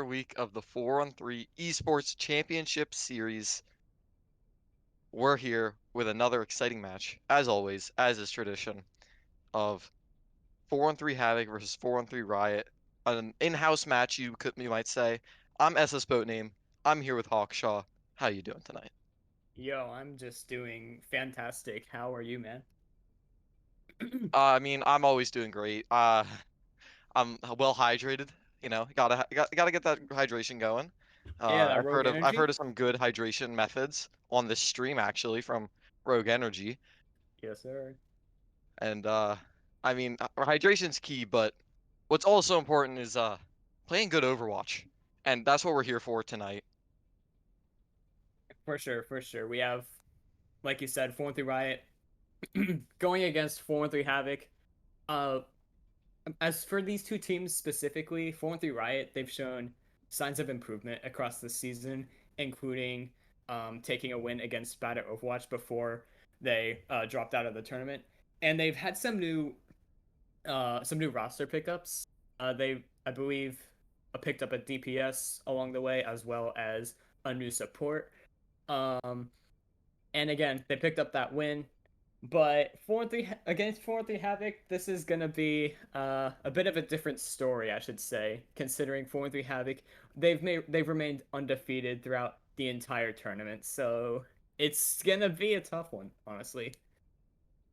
week of the 4-on-3 Esports Championship Series. We're here with another exciting match, as always, as is tradition, of 4-on-3 Havoc versus 4-on-3 Riot. An in-house match, you might say. I'm SS Boatname. I'm here with Hawkshaw. How you doing tonight? Yo, I'm just doing fantastic. How are you, man? I'm always doing great. I'm well hydrated. Gotta get that hydration going. Yeah, that I've rogue heard of I've heard energy? of some good hydration methods on this stream actually from Rogue Energy, Yes, sir. and hydration's key, but what's also important is playing good Overwatch, and that's what we're here for tonight. For sure, for sure. We have, like you said, 4-3 Riot going against 4-3 Havoc. Uh, as for these two teams specifically, 4-3 Riot, they've shown signs of improvement across the season, including taking a win against Bad at Overwatch before they dropped out of the tournament. And they've had some new roster pickups. They, I believe, picked up a DPS along the way as well as a new support. Um, and again, they picked up that win. But 4-3 against 4-3 Havoc, this is gonna be a bit of a different story, I should say. Considering 4-3 Havoc, they've remained undefeated throughout the entire tournament, so it's gonna be a tough one, honestly.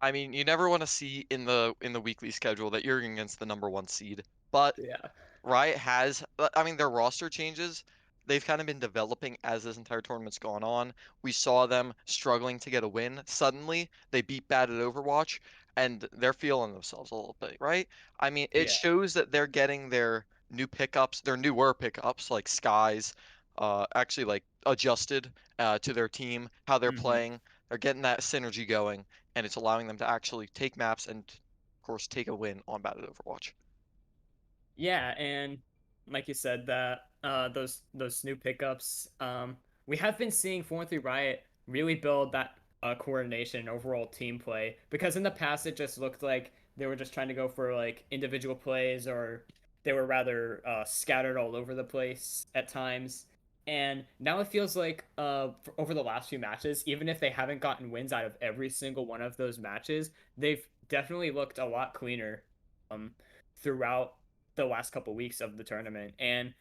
I mean, you never want to see in the weekly schedule that you're against the number one seed, but Yeah. Riot has, I mean, their roster changes, they've kind of been developing as this entire tournament's gone on. We saw them struggling to get a win. Suddenly, they beat Bad at Overwatch, and they're feeling themselves a little bit, right? I mean, it Yeah. shows that they're getting their new pickups, their newer pickups, like Skies, actually like adjusted to their team, how they're hmm playing. They're getting that synergy going, and it's allowing them to actually take maps and, of course, take a win on Bad at Overwatch. Yeah, and like you said, that those new pickups, we have been seeing 4-3 Riot really build that coordination and overall team play because in the past it just looked like they were just trying to go for like individual plays or they were rather scattered all over the place at times. And now it feels like over the last few matches, even if they haven't gotten wins out of every single one of those matches, they've definitely looked a lot cleaner um, throughout the last couple weeks of the tournament. And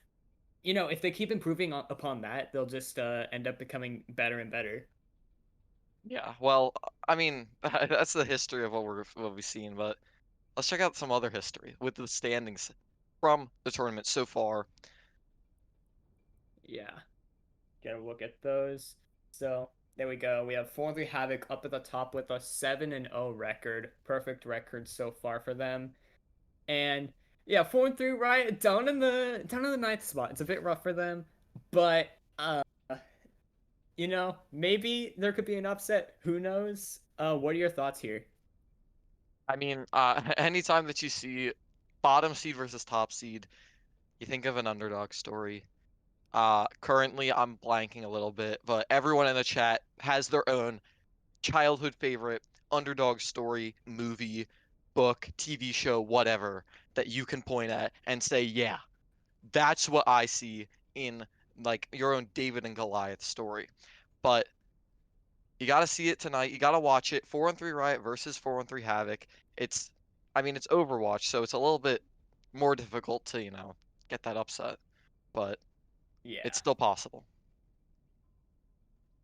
if they keep improving upon that, they'll just end up becoming better and better. Yeah, well, I mean, that's the history of what we've seen, but let's check out some other history with the standings from the tournament so far. Yeah, get a look at those. So there we go. We have 4-3 Havoc up at the top with a 7-0 record, perfect record so far for them. And yeah, 4-3 Riot down in the ninth spot. It's a bit rough for them, but maybe there could be an upset. Who knows? What are your thoughts here? I mean, anytime that you see bottom seed versus top seed, you think of an underdog story. Currently I'm blanking a little bit, but everyone in the chat has their own childhood favorite underdog story, movie, book, TV show, whatever that you can point at and say, yeah, that's what I see in like your own David and Goliath story. But you got to see it tonight. You got to watch it. 4-on-3 Riot versus 4-on-3 Havoc. It's, I mean, it's Overwatch, so it's a little bit more difficult to, get that upset, but it's Yeah. still possible.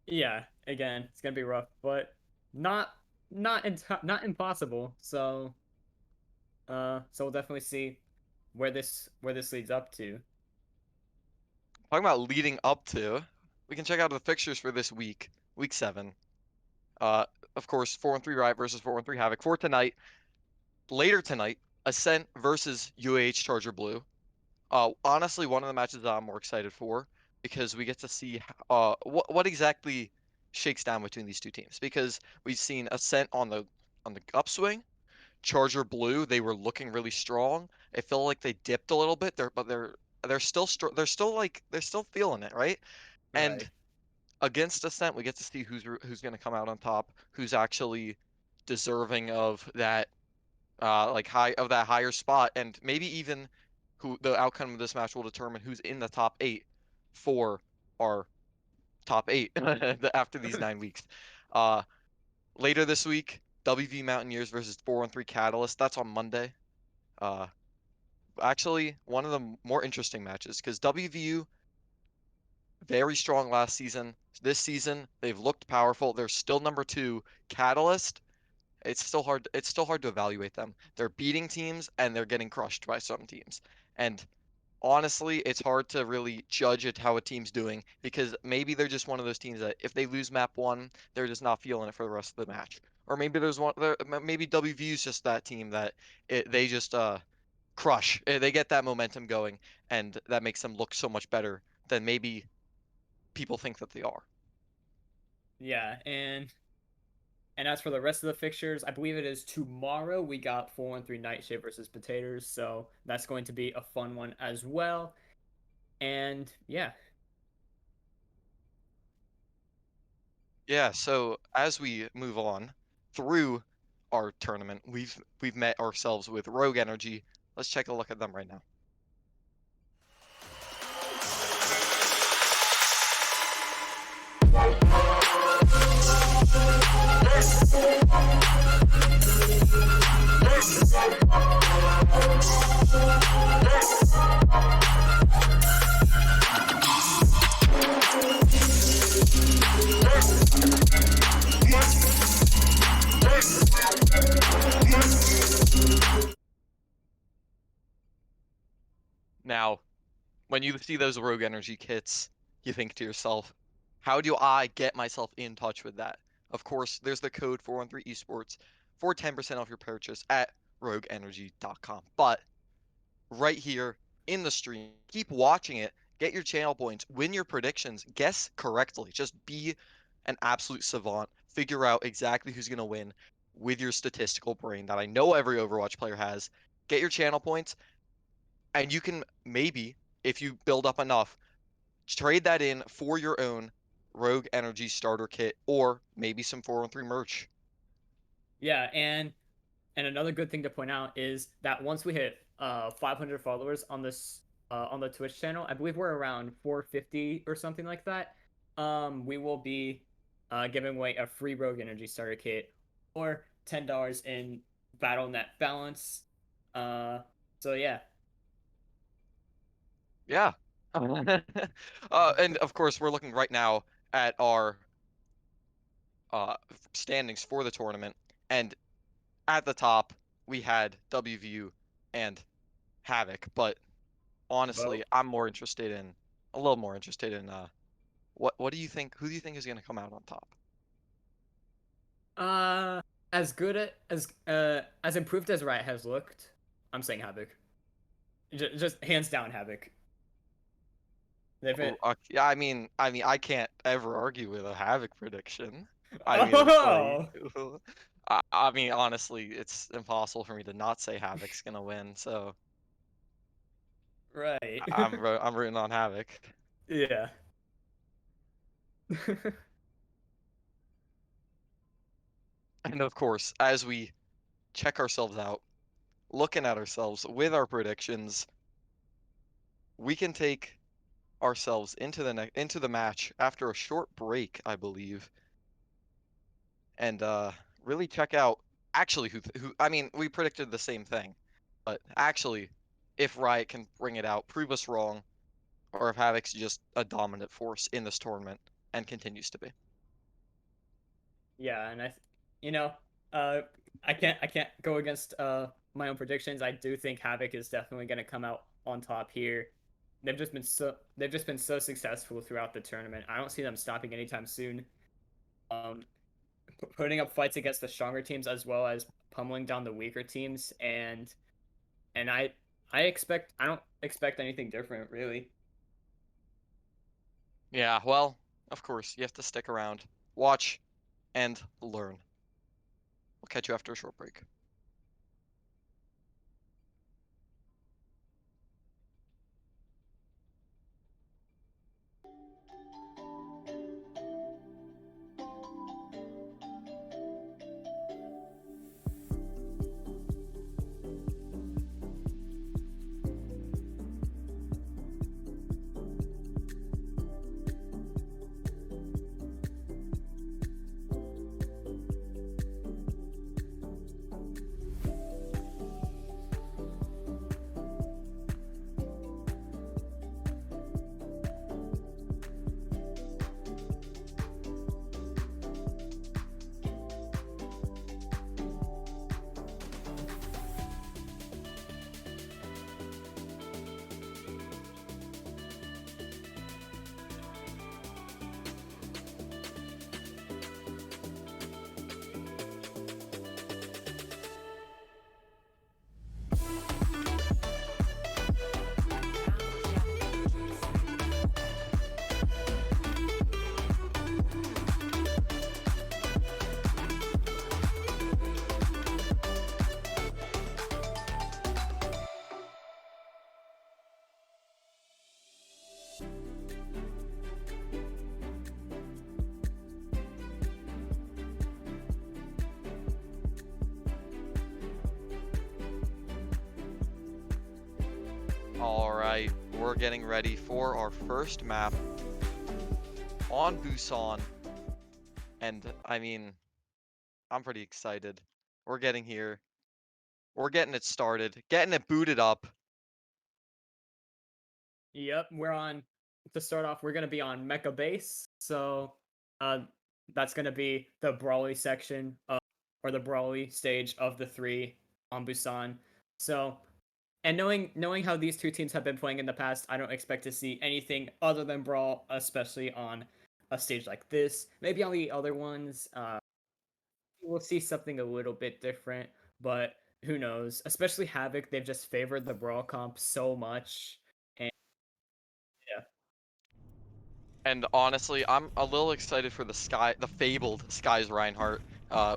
Yeah, again, it's gonna be rough, but not not impossible. So we'll definitely see where this leads up to. Talking about leading up to, we can check out the fixtures for this week, week 7. Uh, of course, 4-on-3 Riot versus 4-on-3 Havoc. For tonight, later tonight, Ascent versus UAH Charger Blue. Honestly, one of the matches that I'm more excited for because we get to see what exactly shakes down between these two teams because we've seen Ascent on the upswing. Charger Blue, they were looking really strong. I feel like they dipped a little bit there, but they're still feeling it, right? And Right. against Ascent, we get to see who's going to come out on top, who's actually deserving of that like higher spot, and maybe even who the outcome of this match will determine who's in the top 8 for our top 8 after these 9 weeks. Uh, Later this week, WV Mountaineers versus 413 Catalyst. That's on Monday. Uh, Actually, one of the more interesting matches because WVU very strong last season. This season, they've looked powerful. They're still number 2. Catalyst, it's still hard to evaluate them. They're beating teams and they're getting crushed by some teams. And honestly, it's hard to really judge it how a team's doing because maybe they're just one of those teams that if they lose map 1, they're just not feeling it for the rest of the match. Or maybe maybe WVU is just that team that they just crush. They get that momentum going and that makes them look so much better than maybe people think that they are. Yeah, and as for the rest of the fixtures, I believe it is tomorrow. We got 413 Nightshade versus Potatoes, so that's going to be a fun one as well. And yeah, Yeah, so as we move on through our tournament, we've met ourselves with Rogue Energy. Let's take a look at them right now. Now, when you see those Rogue Energy kits, you think to yourself, how do I get myself in touch with that? Of course, there's the code 413 Esports for 10% off your purchase at rogueenergy.com. But right here in the stream, keep watching it, get your channel points, win your predictions, guess correctly. Just be an absolute savant. Figure out exactly who's going to win with your statistical brain that I know every Overwatch player has. Get your channel points, and you can maybe, if you build up enough, trade that in for your own Rogue Energy starter kit or maybe some 413 merch. yeah, and another good thing to point out is that once we hit 500 followers on this on the Twitch channel, I believe we're around 450 or something like that. We will be giving away a free Rogue Energy starter kit or $10 in BattleNet balance. Uh, so yeah, Yeah. And of course, we're looking right now at our standings for the tournament, and at the top we had WVU and Havoc, but honestly, vote. I'm more interested in a little more interested in what do you think? Who do you think is going to come out on top? Uh, as good as improved as Riot has looked, I'm saying Havoc. Just hands down Havoc. They've hit. Yeah, I mean, I can't ever argue with a Havoc prediction. I mean, it's like, Oh, I mean, honestly, it's impossible for me to not say Havoc's gonna win. So right. I'm rooting on Havoc. Yeah. And of course, as we check ourselves out, looking at ourselves with our predictions, we can take ourselves into into the match after a short break, I believe, and really check out actually who I mean, we predicted the same thing, but actually if Riot can bring it out, prove us wrong, or if Havoc's just a dominant force in this tournament and continues to be. Yeah, and you know, uh, I can't go against my own predictions. I do think Havoc is definitely going to come out on top here. They've just been so successful throughout the tournament. I don't see them stopping anytime soon. Um, putting up fights against the stronger teams as well as pummeling down the weaker teams, and I don't expect anything different really. Yeah, well, of course, you have to stick around, watch, and learn. We'll catch you after a short break. Alright, we're getting ready for our first map on Busan. And I mean, I'm pretty excited. We're getting here. We're getting it started, getting it booted up. Yep, we're on. To start off, we're gonna be on Mecha Base. So, uh, that's gonna be the Brawly section, or the Brawly stage of the three on Busan. So, and knowing how these two teams have been playing in the past, I don't expect to see anything other than Brawl, especially on a stage like this. Maybe on the other ones, we'll see something a little bit different, but who knows? Especially Havoc, they've just favored the Brawl comp so much. And yeah, And honestly, I'm a little excited for the fabled Skies Reinhardt.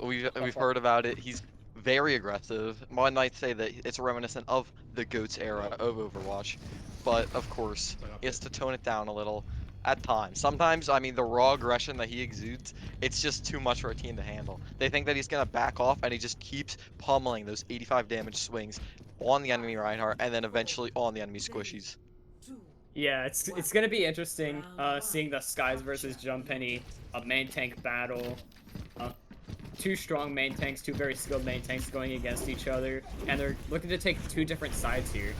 We've heard about it. He's very aggressive. One might say that it's reminiscent of the GOATS era of Overwatch, but of course, he has to tone it down a little at times. Sometimes, I mean, the raw aggression that he exudes, it's just too much for a team to handle. They think that he's gonna back off, and he just keeps pummeling those 85 damage swings on the enemy Reinhardt, and then eventually on the enemy squishies. yeah, it's gonna be interesting seeing the Skies versus Jump Penny main tank battle. Uh, two strong main tanks, two very skilled main tanks going against each other, and they're looking to take two different sides here.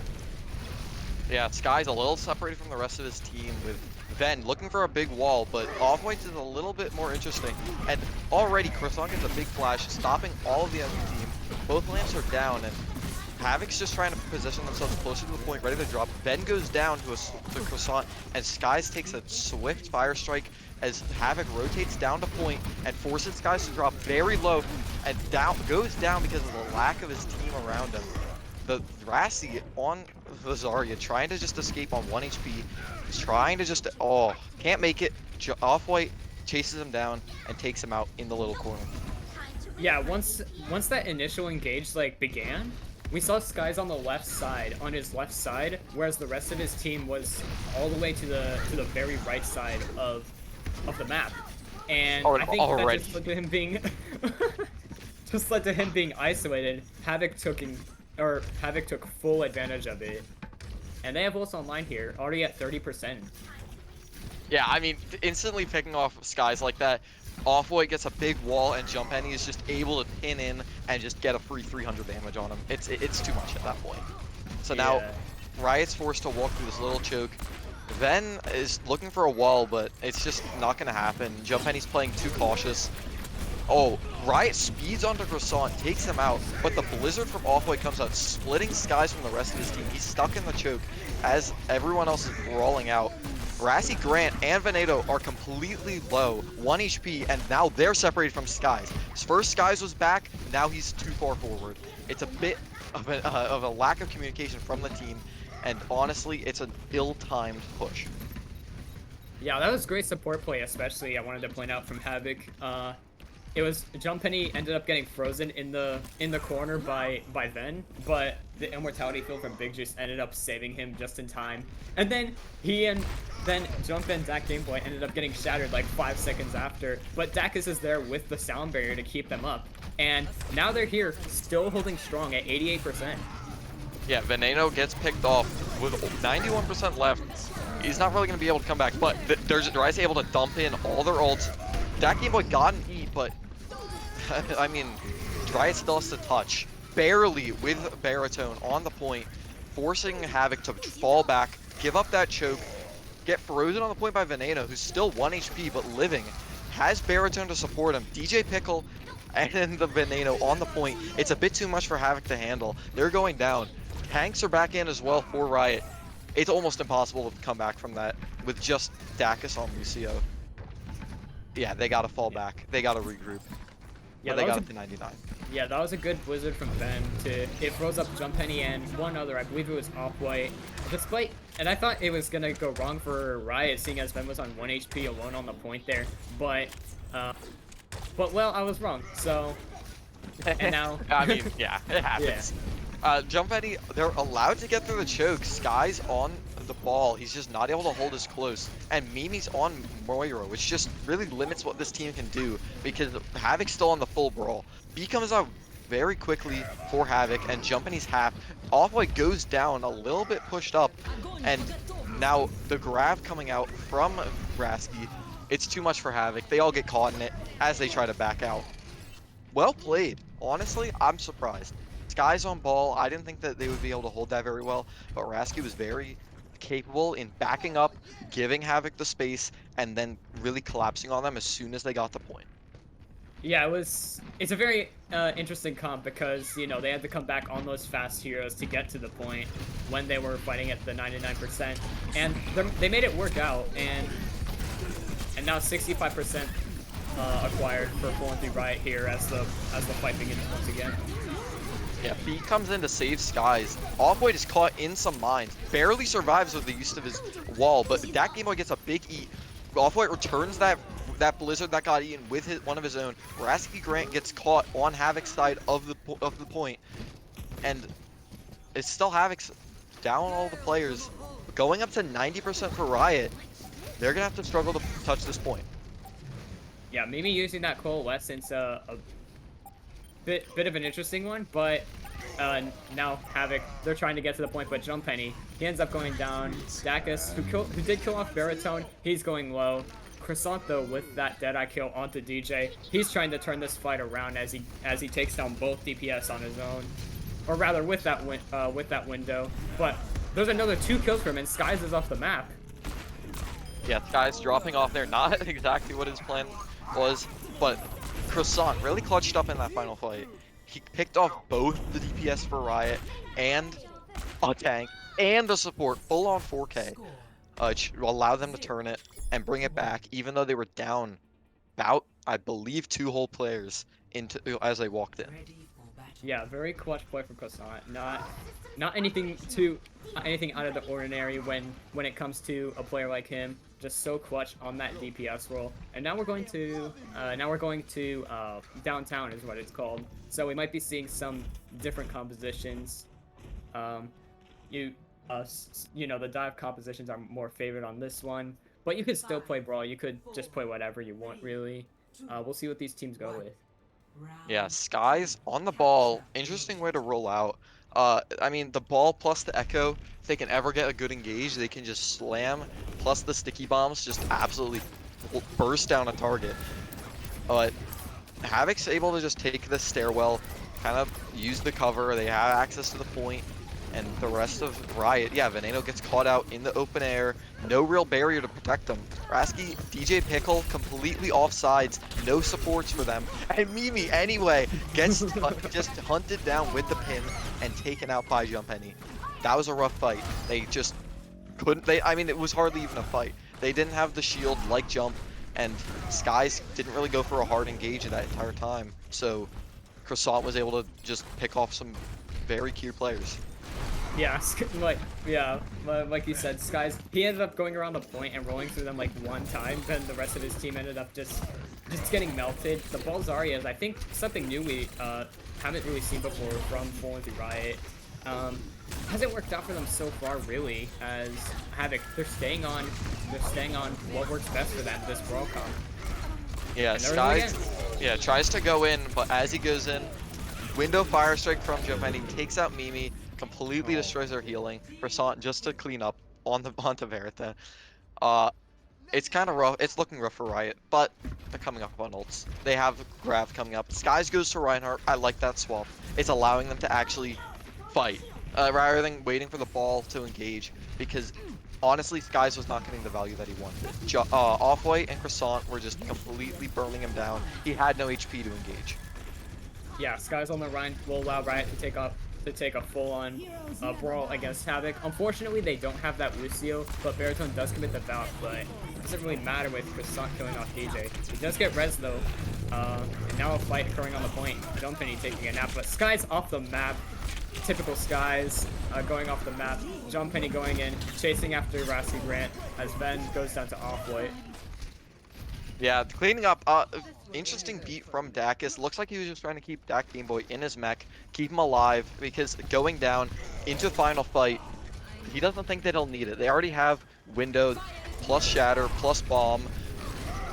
Yeah, Sky's a little separated from the rest of his team with Ven looking for a big wall, but Off-White is a little bit more interesting. And already Croissant gets a big flash, stopping all of the enemy team. Both lamps are down, and Havoc's just trying to position themselves closer to the point, ready to drop. Ven goes down to Croissant, and Skies takes a swift fire strike as Havoc rotates down to point and forces Skies to drop very low and goes down because of the lack of his team around him. The Rassi on the Zarya trying to just escape on 1 HP, trying to just, can't make it. Off-White chases him down and takes him out in the little corner. Yeah, once that initial engage began, we saw Skies on the left side, on his left side, whereas the rest of his team was all the way to the very right side of the map. And I think that just led to him being just led to him being isolated. Havoc took full advantage of it. And they have Ults online here, already at 30%. Yeah, I mean, instantly picking off Skies like that, Off-White gets a big wall, and Jump Penny is just able to pin in and just get a free 300 damage on him. It's too much at that point. So now, Riot's forced to walk through this little choke. Ven is looking for a wall, but it's just not going to happen. Jump Penny's playing too cautious. Oh, Riot speeds onto Croissant, takes him out, but the Blizzard from Off-White comes out, splitting Skies from the rest of his team. He's stuck in the choke as everyone else is brawling out. Rassi, Grant, and Veneto are completely low, 1 HP, and now they're separated from Skies. First Skies was back, now he's too far forward. It's a bit of a lack of communication from the team, and honestly, it's an ill-timed push. Yeah, that was great support play, especially I wanted to point out from Havoc. It was Jump Penny ended up getting frozen in the corner by Ven, but the Immortality Field from Big Juice ended up saving him just in time. And then then Jump and Dak Gameboy ended up getting shattered like 5 seconds after, but Dacus is there with the sound barrier to keep them up. And now they're here, still holding strong at 88%. Yeah, Veneno gets picked off with 91% left. He's not really going to be able to come back, but Riot's able to dump in all their ults. Dak Gameboy got an E, but I mean, Riot still has to touch. Barely with Baritone on the point, forcing Havoc to fall back, give up that choke, get frozen on the point by Veneno, who's still 1 HP but living, has Baritone to support him. DJ Pickle and then the Veneno on the point. It's a bit too much for Havoc to handle. They're going down. Tanks are back in as well for Riot. It's almost impossible to come back from that with just Dacus on Lucio. Yeah, they gotta fall back. They gotta regroup. Yeah, they got it to 99. Yeah, that was a good Blizzard from Ben. It froze up Jump Penny and one other, I believe it was Off-White. And I thought it was gonna go wrong for Riot, seeing as Ben was on 1 HP alone on the point there. But well, I was wrong. So, and now. I mean, yeah, it happens. Yeah. Jump Penny, they're allowed to get through the choke. Sky's on the ball. He's just not able to hold as close. And Mimi's on Moira, which just really limits what this team can do because Havoc's still on the full brawl. Becomes a very quickly for Havoc, and Jumpany's half. Off-White goes down, a little bit pushed up, and now the grab coming out from Rasky. It's too much for Havoc. They all get caught in it as they try to back out. Well played. Honestly, I'm surprised. Sky's on ball. I didn't think that they would be able to hold that very well, but Rasky was very capable in backing up, giving Havoc the space, and then really collapsing on them as soon as they got the point. Yeah, it's a very interesting comp because, you know, they had to come back on those fast heroes to get to the point when they were fighting at the 99%, and they made it work out, and now 65% acquired for 4-3 Riot here as the fight begins once again. Yeah, Beat comes in to save Skies. Off-White is caught in some mines. Barely survives with the use of his wall, but that Game Boy gets a big eat. Off-White returns that blizzard that got eaten with one of his own. Rasky Grant gets caught on Havoc's side of the point, and it's still Havoc's down all the players. Going up to 90% for Riot, they're gonna have to struggle to touch this point. Yeah, Mimi using that coalescence a bit of an interesting one, but now Havoc, they're trying to get to the point, but Jump Penny, he ends up going down. Dacus, who did kill off Baritone, he's going low. Croissant, though, with that Deadeye kill onto DJ, he's trying to turn this fight around as he takes down both DPS on his own, or rather with that window. But there's another 2 kills for him, and Skies is off the map. Yeah, Skies dropping off there, not exactly what his plan was, but Croissant really clutched up in that final fight. He picked off both the DPS for Riot and a tank and a support, full on 4K. Allow them to turn it and bring it back, even though they were down about, I believe, 2 whole players as they walked in. Yeah, very clutch play from Croissant. Not anything out of the ordinary when it comes to a player like him. Just so clutch on that DPS role. And now we're going to downtown is what it's called. So we might be seeing some different compositions. You know, the dive compositions are more favored on this one, but you could still play Brawl. You could just play whatever you want, really. We'll see what these teams go with. Yeah, Skies on the ball. Interesting way to roll out. I mean, the ball plus the Echo, if they can ever get a good engage, they can just slam, plus the sticky bombs just absolutely burst down a target. But Havoc's able to just take the stairwell, kind of use the cover, they have access to the point, and the rest of Riot, yeah, Veneno gets caught out in the open air, no real barrier to protect them. Rasky, DJ Pickle, completely offsides, no supports for them, and Mimi, anyway, gets just hunted down with the pin and taken out by Jumpany. That was a rough fight. They just couldn't, I mean, it was hardly even a fight. They didn't have the shield like Jump, and Skies didn't really go for a hard engage that entire time, so Croissant was able to just pick off some very key players. Yeah, like you said, Skies, he ended up going around the point and rolling through them like one time, then the rest of his team ended up just getting melted. The ball Zarya is, I think, something new we haven't really seen before from 4-3 Riot. Hasn't worked out for them so far, really, as Havoc, they're staying on what works best for them, this Brawl comp. Yeah, Skies, yeah, tries to go in, but as he goes in, window fire strike from Jumpany takes out Mimi, completely destroys their healing. Croissant just to clean up onto Verita. It's kind of rough. It's looking rough for Riot, but they're coming up on ults. They have Grav coming up. Skies goes to Reinhardt. I like that swap. It's allowing them to actually fight rather than waiting for the ball to engage, because honestly, Skies was not getting the value that he wanted. Off-White and Croissant were just completely burning him down. He had no HP to engage. Yeah, Skies on the Rhine will allow Riot to take a full-on brawl against Havoc. Unfortunately, they don't have that Lucio, but Baritone does commit the bout, but it doesn't really matter with Croissant killing off DJ. He does get res though, and now a fight occurring on the point. Jumpany taking a nap, but Skies off the map. Typical Skies going off the map. Jumpany going in, chasing after Rasky Grant as Ben goes down to Off-White. Yeah, cleaning up. Interesting beat from Dacus. Looks like he was just trying to keep Dak Game Boy in his mech, keep him alive, because going down into final fight, he doesn't think that he'll need it. They already have Window, plus Shatter, plus Bomb,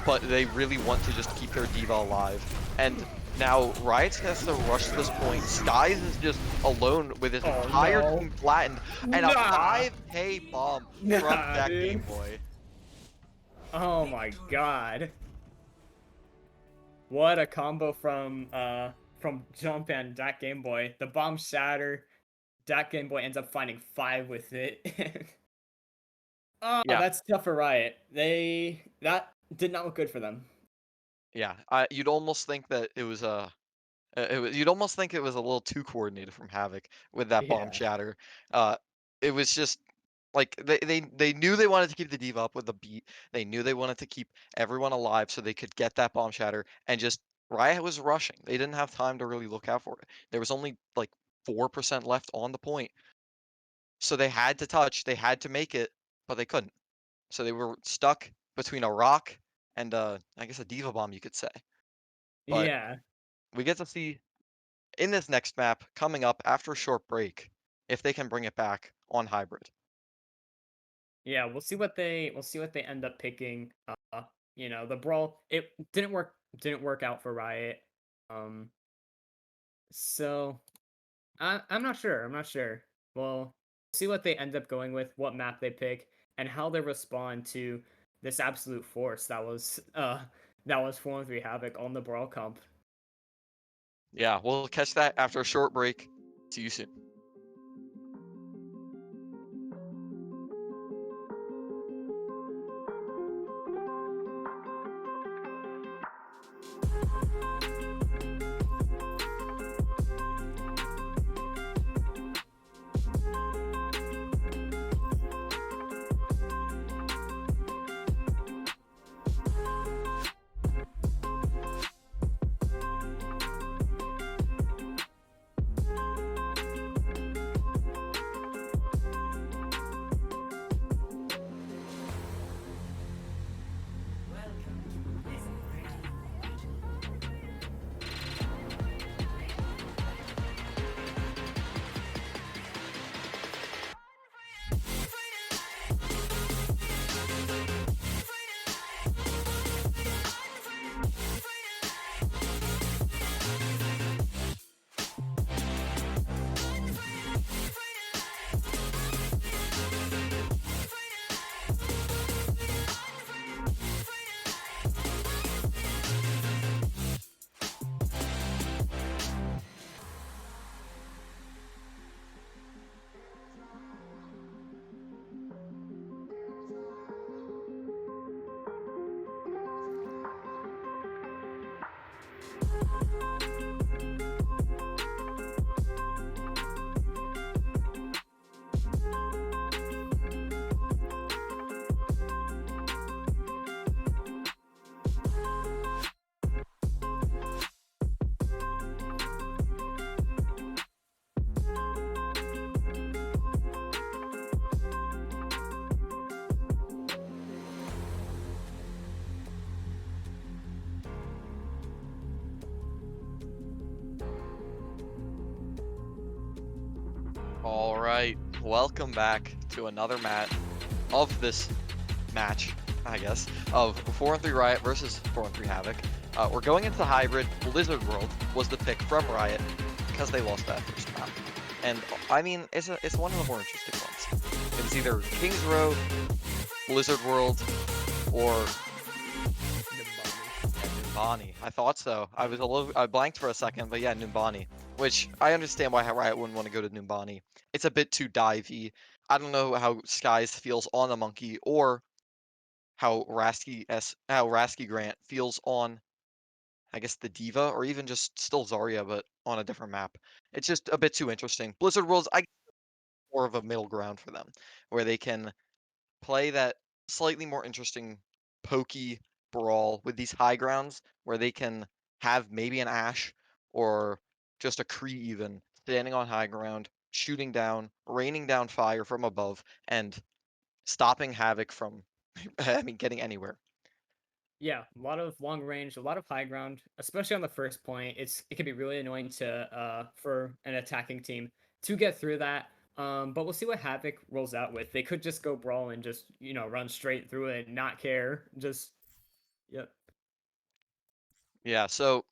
but they really want to just keep their D.Va alive. And Now, Riot's has to rush this point. Skies is just alone with his Oh entire no. team flattened, and a Nah. 5K bomb from Nah, that dude. Game Boy. Oh my god. What a combo from Jump and that Game Boy. The bomb shatter. That Game Boy ends up finding 5 with it. Oh, Yeah, that's tough for Riot. That did not look good for them. yeah. You'd almost think that it was you'd almost think it was a little too coordinated from Havoc with that bomb Yeah. shatter. Uh, it was just like they knew they wanted to keep the diva up with the beat. They knew they wanted to keep everyone alive so they could get that bomb shatter and just Riot was rushing. They didn't have time to really look out for it. There was only like 4% left on the point. So they had to touch, they had to make it, but they couldn't. So they were stuck between a rock and I guess a diva bomb you could say. But Yeah. we get to see in this next map coming up after a short break if they can bring it back on hybrid. Yeah, we'll see what they end up picking. The brawl it didn't work out for Riot. Um so I'm not sure. I'm not sure. Well, see what they end up going with, what map they pick, and how they respond to this absolute force that was 4-3 Havoc on the Brawl Comp. Yeah, we'll catch that after a short break. See you soon. All right, welcome back to another match of this match, I guess, of 4-3 Riot versus 4-3 Havoc. We're going into hybrid. Blizzard World was the pick from Riot because they lost that first round. And I mean, it's one of the more interesting ones. It was either Kings Row, Blizzard World, or Numbani. I thought so. I blanked for a second, but yeah, Numbani. Which I understand why Riot wouldn't want to go to Numbani. It's a bit too divey. I don't know how Skies feels on the monkey or how Rasky Grant feels on I guess the Diva or even just still Zarya but on a different map. It's just a bit too interesting. Blizzard Worlds I more of a middle ground for them where they can play that slightly more interesting pokey brawl with these high grounds where they can have maybe an Ashe or just a Kree even standing on high ground, shooting down, raining down fire from above, and stopping Havoc from I mean getting anywhere. Yeah, a lot of long range, a lot of high ground, especially on the first point. It can be really annoying to for an attacking team to get through that. But we'll see what Havoc rolls out with. They could just go brawl and just run straight through it and not care. Just yep. Yeah, so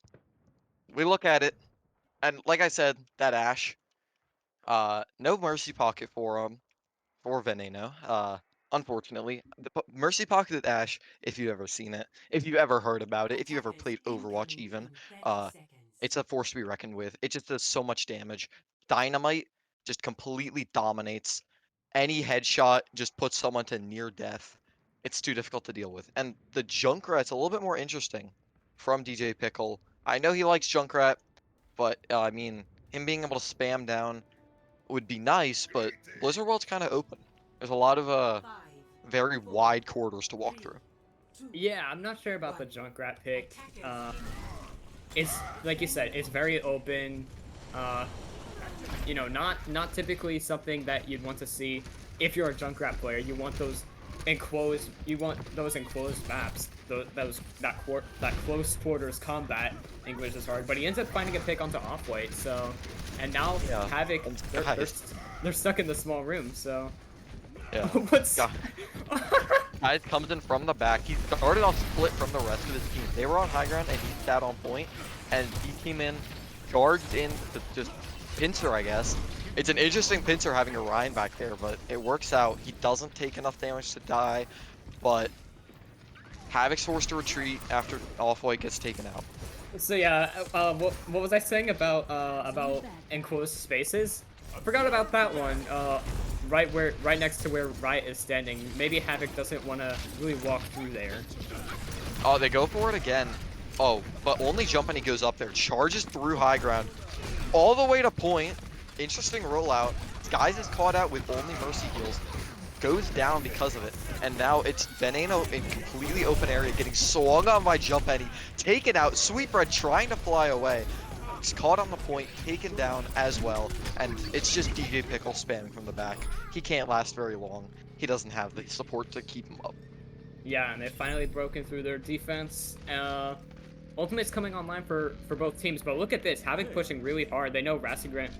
we look at it, and like I said, that Ashe, no mercy pocket for Veneno. Unfortunately, the mercy pocketed Ashe. If you've ever seen it, if you've ever heard about it, if you ever Attackers played Overwatch, incoming even, in 30 uh, seconds. it's a force to be reckoned with. It just does so much damage. Dynamite just completely dominates. Any headshot just puts someone to near death. It's too difficult to deal with. And the Junkrat's a little bit more interesting from DJ Pickle. I know he likes Junkrat, but I mean, him being able to spam down would be nice, but Blizzard World's kind of open. There's a lot of Five, very four, wide corridors to walk three, through. two, Yeah, I'm not sure about the one. Junkrat pick. Attackers It's like you said, it's very open. Uh, not typically something that you'd want to see if you're a Junkrat player. You want those enclosed maps. That close quarters combat. English is hard, but he ends up finding a pick onto Off-White. So, and now Yeah, Havoc, and they're, they're guys, they're stuck in the small room. So, yeah, what's guys, guys comes in from the back. He started off split from the rest of his team. They were on high ground and he sat on point, and he came in, charged in to just pincer, I guess. It's an interesting pincer having a Ryan back there, but it works out. He doesn't take enough damage to die, but Havoc's forced to retreat after Off-White gets taken out. So yeah, what was I saying about enclosed spaces? I forgot about that one. Right next to where Riot is standing. Maybe Havoc doesn't want to really walk through there. Oh, they go for it again. Oh, but only jump and he goes up there. Charges through high ground. All the way to point. Interesting rollout. Guys is caught out with only mercy heals. Goes down because of it. And now it's Veneno in completely open area getting swung on by Jump Eddie. Taken out. Sweetbread trying to fly away. He's caught on the point, taken down as well. And it's just DJ Pickle spamming from the back. He can't last very long. He doesn't have the support to keep him up. Yeah, and they've finally broken through their defense. Ultimate's coming online for both teams, but look at this. Havoc pushing really hard. They know Rassi Grant,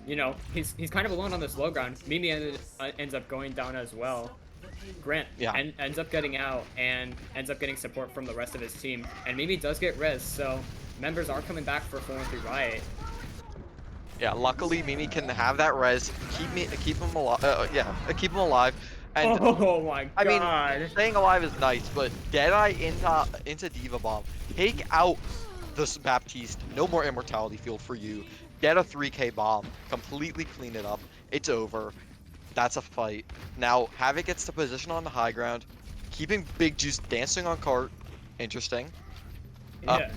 he's kind of alone on this low ground. Mimi ends up going down as well. Grant ends up getting out and ends up getting support from the rest of his team. And Mimi does get res, so members are coming back for 4-3 Riot. Yeah, luckily Mimi can have that res, keep him alive. Keep him alive. And Oh my god! I mean, staying alive is nice, but Deadeye into Diva Bomb, take out this Baptiste. No more Immortality Field for you. Get a 3K bomb, completely clean it up. It's over. That's a fight. Now Havoc gets the position on the high ground, keeping Big Juice dancing on cart. Interesting. Yeah.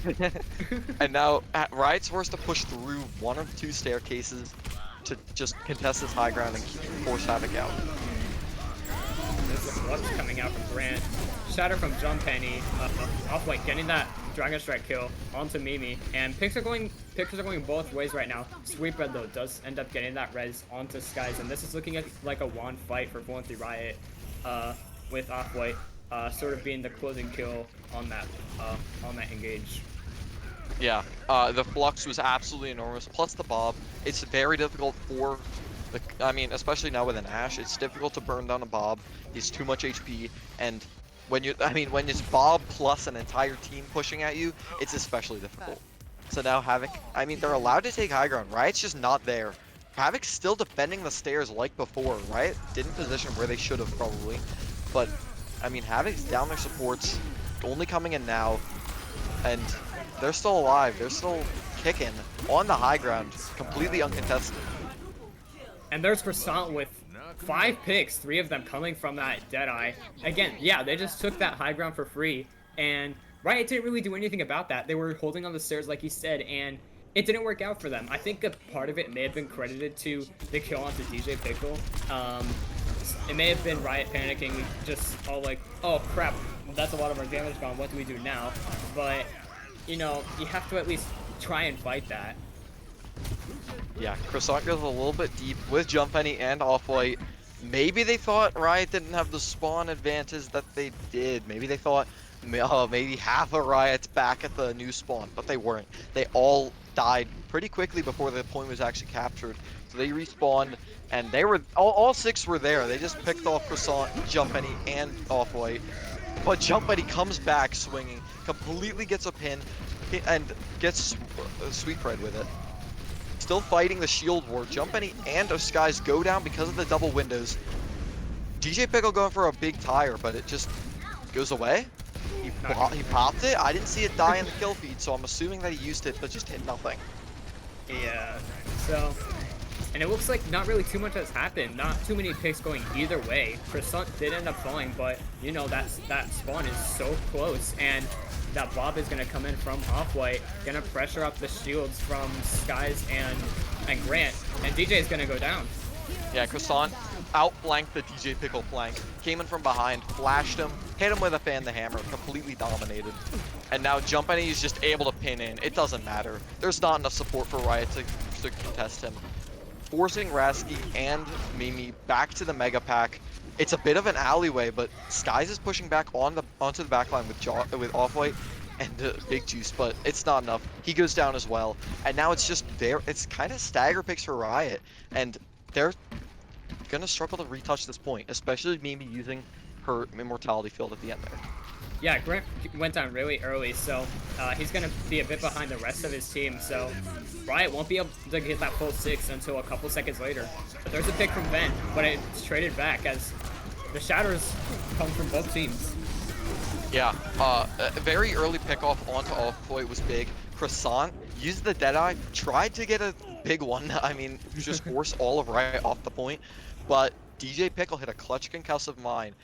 And now Riot's forced to push through one of two staircases to just contest this high ground and force Havoc out. There's a flux coming out from Grant. Shatter from Jump Penny. Off-White getting that Dragon Strike kill onto Mimi. And picks are going both ways right now. Sweetbread though does end up getting that res onto Skies, and this is looking like a one fight for 4-3 Riot. With Off-White sort of being the closing kill on that engage. Yeah, the flux was absolutely enormous. Plus the Bob, it's very difficult for I mean, especially now with an Ashe, it's difficult to burn down a Bob. He's too much HP, and when it's Bob plus an entire team pushing at you, it's especially difficult. So now Havoc, I mean, they're allowed to take high ground. Riot's just not there. Havoc's still defending the stairs like before. Riot didn't position where they should have probably, but I mean, Havoc's down their supports, only coming in now, and they're still alive. They're still kicking on the high ground, completely uncontested. And there's Croissant with 5 picks, 3 of them coming from that Deadeye. Again, yeah, they just took that high ground for free, and Riot didn't really do anything about that. They were holding on the stairs like he said, and it didn't work out for them. I think a part of it may have been credited to the kill onto DJ Pickle. It may have been Riot panicking, just all like, oh crap, that's a lot of our damage gone, what do we do now? But, you have to at least try and fight that. Yeah, Croissant goes a little bit deep with Jump Penny and Off-White. Maybe they thought Riot didn't have the spawn advantage that they did. Maybe they thought maybe half of Riot's back at the new spawn, but they weren't. They all died pretty quickly before the point was actually captured. So they respawned, and they were all 6 were there. They just picked off Croissant, Jump Penny, and Off-White. But Jump Penny comes back swinging, completely gets a pin, and gets Sweetbread with it. Still fighting the shield war. Jumpany and Skies go down because of the double windows. DJ Pickle going for a big tire, but it just goes away. He popped it. I didn't see it die in the kill feed, so I'm assuming that he used it, but just hit nothing. Yeah. So, and it looks like not really too much has happened. Not too many picks going either way. Croissant did end up falling, but you know that spawn is so close, and that Bob is gonna come in from Off-White, gonna pressure up the shields from Skies and Grant, and DJ is gonna go down. Yeah, Croissant outflanked the DJ Pickle flank, came in from behind, flashed him, hit him with a fan the hammer, completely dominated. And now Jumpany is just able to pin in. It doesn't matter. There's not enough support for Riot to contest him. Forcing Rasky and Mimi back to the Mega Pack. It's a bit of an alleyway, but Skies is pushing back onto the backline with Off-White and Big Juice, but it's not enough. He goes down as well. And now it's just there. It's kind of stagger picks for Riot, and they're gonna struggle to retouch this point, especially Mimi using her immortality field at the end there. Yeah, Grant went down really early, so he's gonna be a bit behind the rest of his team. So Riot won't be able to get that full 6 until a couple seconds later. But there's a pick from Ben, but it's traded back as the shatters come from both teams. Yeah, a very early pickoff onto Off-White was big. Croissant used the Deadeye, tried to get a big one. I mean, just force all of Riot off the point, but DJ Pickle hit a clutch concussive mine,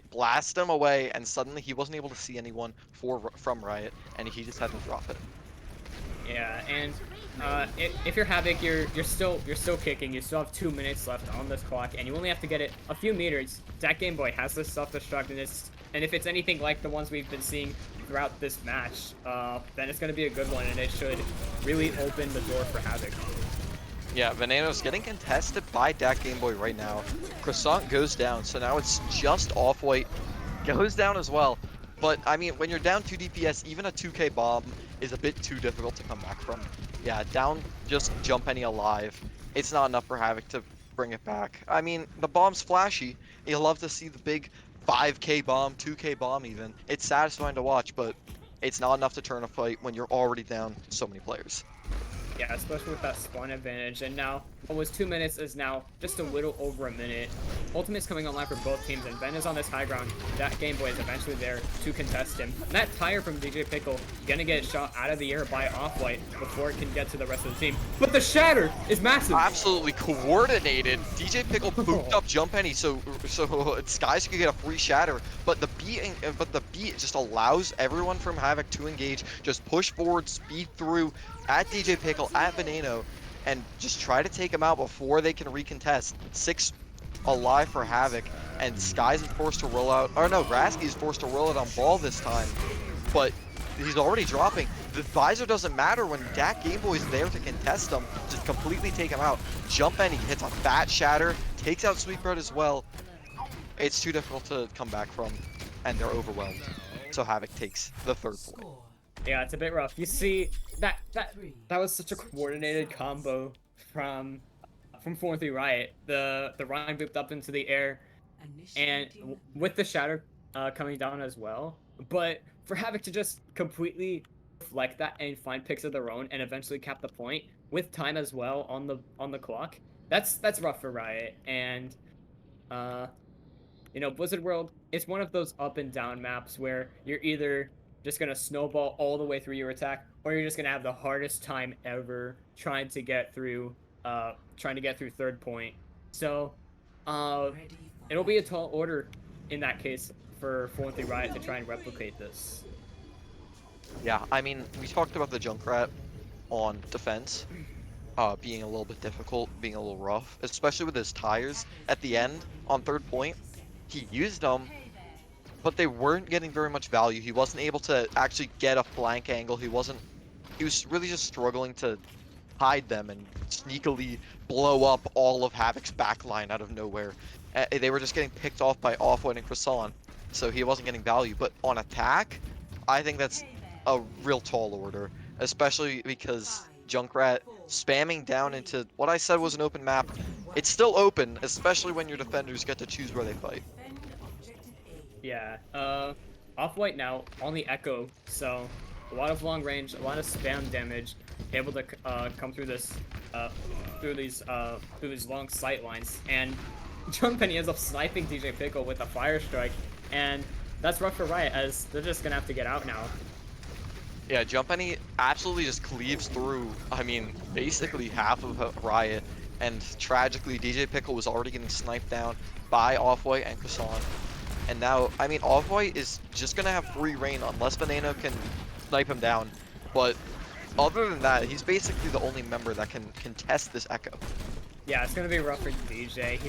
blast him away, and suddenly he wasn't able to see anyone from Riot, and he just had to drop it. Yeah, and if you're Havoc, you're still kicking. You still have 2 minutes left on this clock, and you only have to get it a few meters. That Game Boy has this self-destruct, and if it's anything like the ones we've been seeing throughout this match, then it's going to be a good one, and it should really open the door for Havoc. Yeah, Veneno's getting contested by Dak Game Boy right now. Croissant goes down, so now it's just Off-White goes down as well. But, I mean, when you're down 2 DPS, even a 2k bomb is a bit too difficult to come back from. Yeah, down just Jumpany alive. It's not enough for Havoc to bring it back. I mean, the bomb's flashy. You love to see the big 5k bomb, 2k bomb even. It's satisfying to watch, but it's not enough to turn a fight when you're already down so many players. Yeah, especially with that spawn advantage. And now, what was 2 minutes is now just a little over a minute. Ultimate's coming online for both teams, and Ben is on this high ground. That Game Boy is eventually there to contest him. And that tire from DJ Pickle gonna get shot out of the air by Off-White before it can get to the rest of the team. But the shatter is massive. Absolutely coordinated. DJ Pickle pooped up Jumpany so Skies could get a free shatter. But the beat just allows everyone from Havoc to engage, just push forward, speed through at DJ Pickle, at Veneno, and just try to take him out before they can recontest. 6 alive for Havoc, and Skies is forced to roll out. Or no, Rasky is forced to roll it on ball this time, but he's already dropping. The visor doesn't matter when Dak Game Boy is there to contest him, just completely take him out. Jumpany hits a fat shatter, takes out Sweetbread as well. It's too difficult to come back from, and they're overwhelmed. So Havoc takes the 3rd point. Yeah, it's a bit rough. You see, that was such a coordinated combo from 4-3 Riot. The Ryan booped up into the air, and with the shatter coming down as well. But for Havoc to just completely reflect that and find picks of their own and eventually cap the point with time as well on the clock, that's rough for Riot. And you know, Blizzard World, it's one of those up and down maps where you're either just gonna snowball all the way through your attack, or you're just gonna have the hardest time ever trying to get through 3rd point. So it'll be a tall order in that case for 4-3 Riot to try and replicate this. Yeah, I mean, we talked about the Junkrat on defense being a little bit difficult, being a little rough, especially with his tires at the end on 3rd point. He used them, but they weren't getting very much value. He wasn't able to actually get a flank angle. He was really just struggling to hide them and sneakily blow up all of Havoc's backline out of nowhere. They were just getting picked off by Off-White and Croissant, so he wasn't getting value. But on attack, I think that's a real tall order, especially because Junkrat spamming down into what I said was an open map. It's still open, especially when your defenders get to choose where they fight. Yeah, Off-White now on the Echo, so a lot of long range, a lot of spam damage, able to come through this uh, through these long sight lines, and Jumpany ends up sniping DJ Pickle with a fire strike, and that's rough for Riot as they're just gonna have to get out now. Yeah, Jumpany absolutely just cleaves through, I mean, basically half of Riot, and tragically, DJ Pickle was already getting sniped down by Off-White and Croissant. And now, I mean, Off-White is just gonna have free reign unless Banana can snipe him down. But other than that, he's basically the only member that can contest this Echo. Yeah, it's gonna be rough for DJ.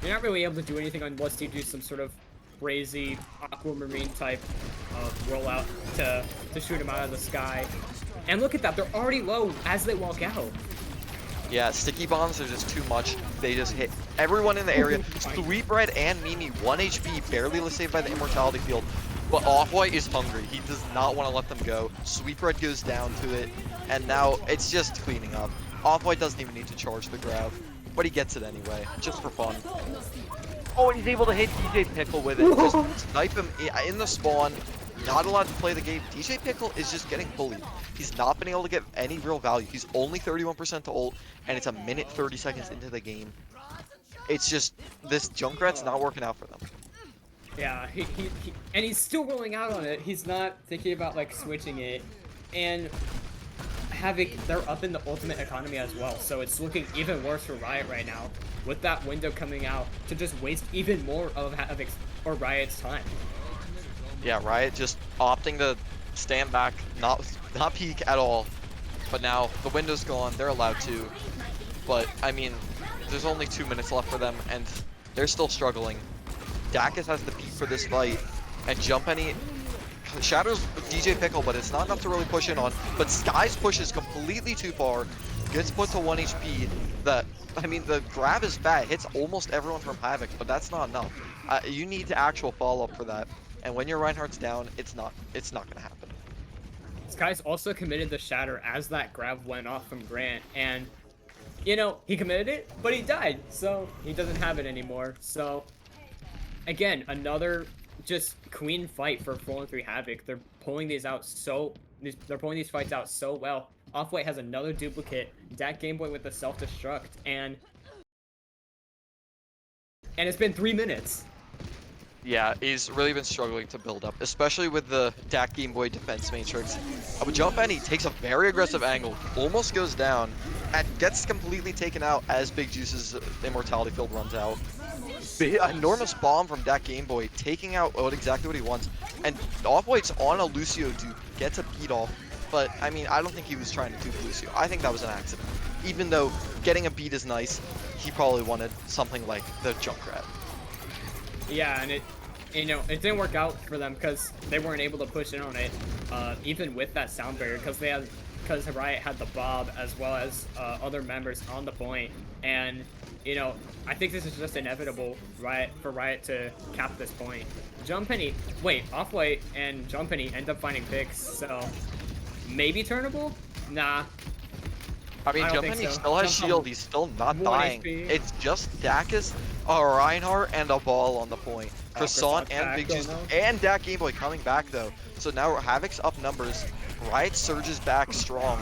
You're not really able to do anything unless you do some sort of crazy aquamarine type rollout to shoot him out of the sky. And look at that, they're already low as they walk out. Yeah, sticky bombs are just too much. They just hit everyone in the area. Sweetbread and Mimi, 1 HP, barely saved by the Immortality Field. But Off-White is hungry. He does not want to let them go. Sweetbread goes down to it, and now it's just cleaning up. Off-White doesn't even need to charge the grab, but he gets it anyway, just for fun. Oh, and he's able to hit DJ Pickle with it. Just snipe him in the spawn. Not allowed to play the game. DJ Pickle is just getting bullied. He's not been able to get any real value. He's only 31% to ult, and it's a minute 30 seconds into the game. It's just, this Junkrat's not working out for them. Yeah, and he's still rolling out on it. He's not thinking about like switching it. And Havoc, they're up in the ultimate economy as well, so it's looking even worse for Riot right now, with that window coming out to just waste even more of Havoc's or Riot's time. Yeah, Riot just opting to stand back, not peek at all. But now the window's gone, they're allowed to. But I mean, there's only 2 minutes left for them, and they're still struggling. Dacus has the beat for this fight, and Jumpany shatters DJ Pickle, but it's not enough to really push in on. But Sky's push is completely too far, gets put to 1 HP. I mean, the grab is fat, hits almost everyone from Havoc, but that's not enough. You need to actual follow-up for that. And when your Reinhardt's down, it's not gonna happen. Sky's also committed the shatter as that grab went off from Grant, and you know, he committed it, but he died, so he doesn't have it anymore. So again, another just clean fight for 4-3 Havoc. They're pulling these fights out so well. Off-White has another duplicate. Dak Gameboy with the self-destruct, and it's been 3 minutes. Yeah, he's really been struggling to build up, especially with the Dak Game Boy defense matrix. But Jumpany takes a very aggressive angle, almost goes down, and gets completely taken out as Big Juice's Immortality Field runs out. Enormous bomb from Dak Game Boy, taking out exactly what he wants. And Off-White's on a Lucio dupe, gets a beat off. But, I mean, I don't think he was trying to dupe Lucio. I think that was an accident. Even though getting a beat is nice, he probably wanted something like the Junkrat. Yeah, and it didn't work out for them because they weren't able to push in on it, even with that sound barrier, because Riot had the Bob as well as other members on the point, and you know, I think this is just inevitable for Riot to cap this point. Off-White and Jumpany end up finding picks, so maybe turnable? Nah. I mean, Jumpany still has shield, he's still not dying. HP. It's just Dacus, a Reinhardt, and a ball on the point. Croissant and Big Juice, and Dak Game Boy coming back though. So now Havoc's up numbers. Riot surges back strong.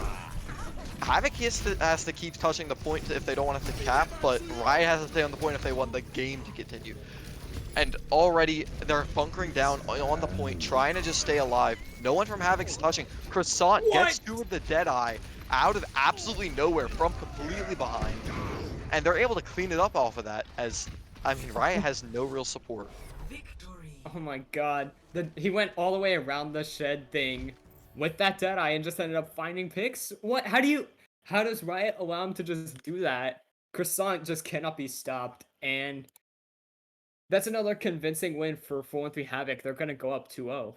Havoc has to keep touching the point if they don't want it to cap, but Riot has to stay on the point if they want the game to continue. And already they're bunkering down on the point, trying to just stay alive. No one from Havoc's touching. Croissant gets two with the Deadeye out of absolutely nowhere from completely behind. And they're able to clean it up off of that, as, I mean, Riot has no real support. Oh my god. He went all the way around the shed thing with that Deadeye and just ended up finding picks? What? How does Riot allow him to just do that? Croissant just cannot be stopped, and that's another convincing win for 4-3 Havoc. They're gonna go up 2-0.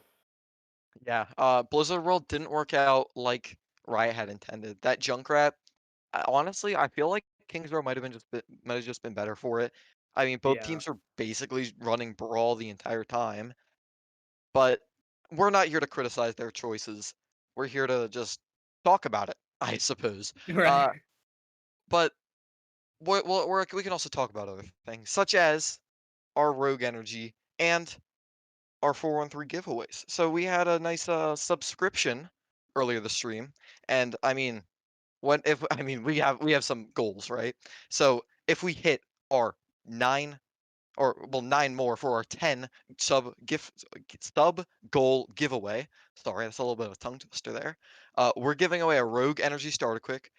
Yeah, Blizzard World didn't work out like Riot had intended. That Junkrat, honestly, I feel like Kings Row might have just been better for it. I mean, both Yeah. teams were basically running Brawl the entire time, but we're not here to criticize their choices. We're here to just talk about it, I suppose. Right. But we can also talk about other things, such as our Rogue Energy and our 413 giveaways. So we had a nice subscription earlier this stream, and I mean, when if I mean we have some goals, right? So if we hit our 9 or well 9 more for our 10 sub goal giveaway. Sorry, that's a little bit of a tongue twister there. We're giving away a Rogue Energy Starter Quick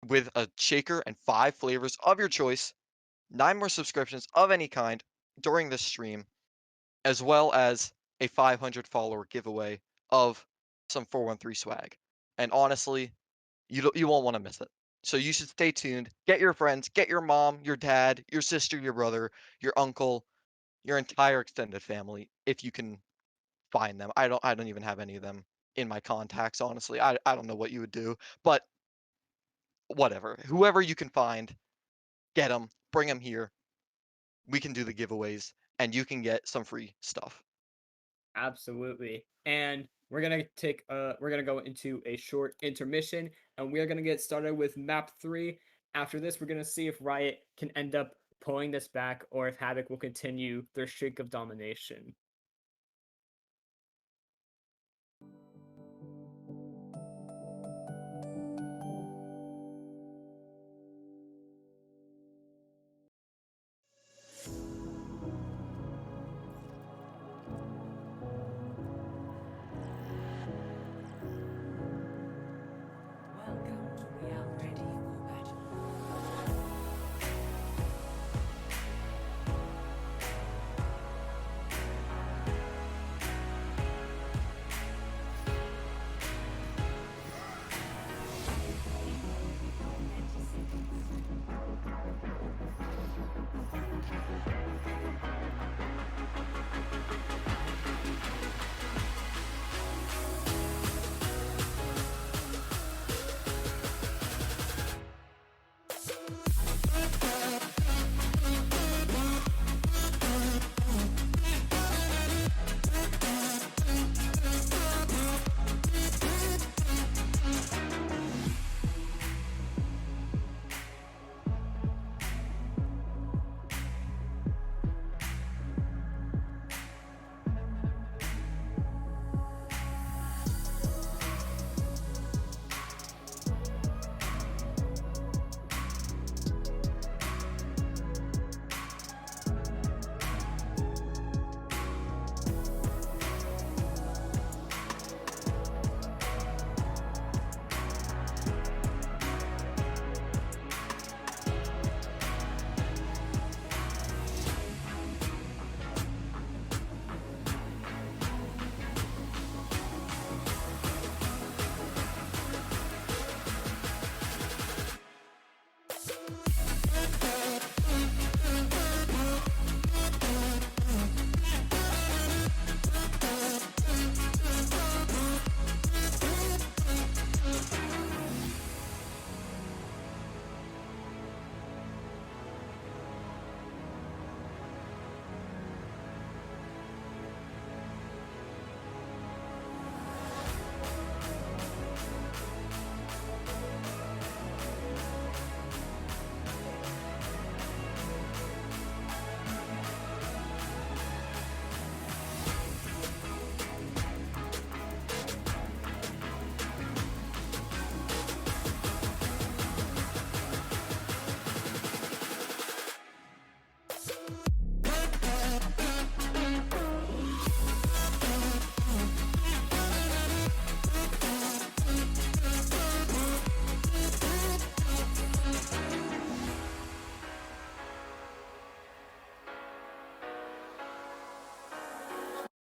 with a shaker and 5 flavors of your choice, 9 more subscriptions of any kind during this stream, as well as a 500 follower giveaway of some 413 swag. And honestly, you won't want to miss it. So you should stay tuned. Get your friends, get your mom, your dad, your sister, your brother, your uncle, your entire extended family if you can find them. I don't even have any of them in my contacts, honestly. I don't know what you would do, but whatever. Whoever you can find, get them, bring them here. We can do the giveaways and you can get some free stuff. Absolutely. And we're gonna go into a short intermission, and we're gonna get started with map 3. After this, we're gonna see if Riot can end up pulling this back or if Havoc will continue their streak of domination. Welcome to We Are Ready for Battle.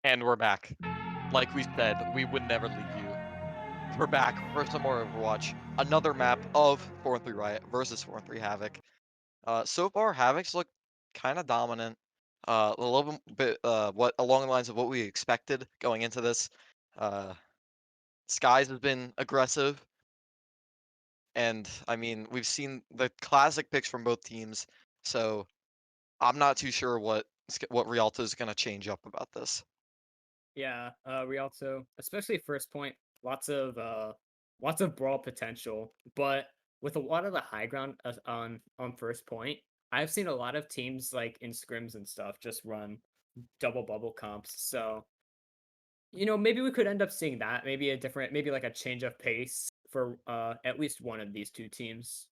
And we're back. Like we said, we would never leave you. We're back for some more Overwatch. Another map of 4-3 Riot versus 4-3 Havoc. So far, Havoc's looked kind of dominant. A little bit, what along the lines of what we expected going into this. Uh, Skies has been aggressive, and I mean we've seen the classic picks from both teams. So I'm not too sure what Rialto is going to change up about this. Yeah, Rialto, especially first point, lots of brawl potential, but with a lot of the high ground on first point, I've seen a lot of teams like in scrims and stuff just run double bubble comps. So Maybe we could end up seeing that. Maybe a different, maybe like a change of pace for at least one of these two teams.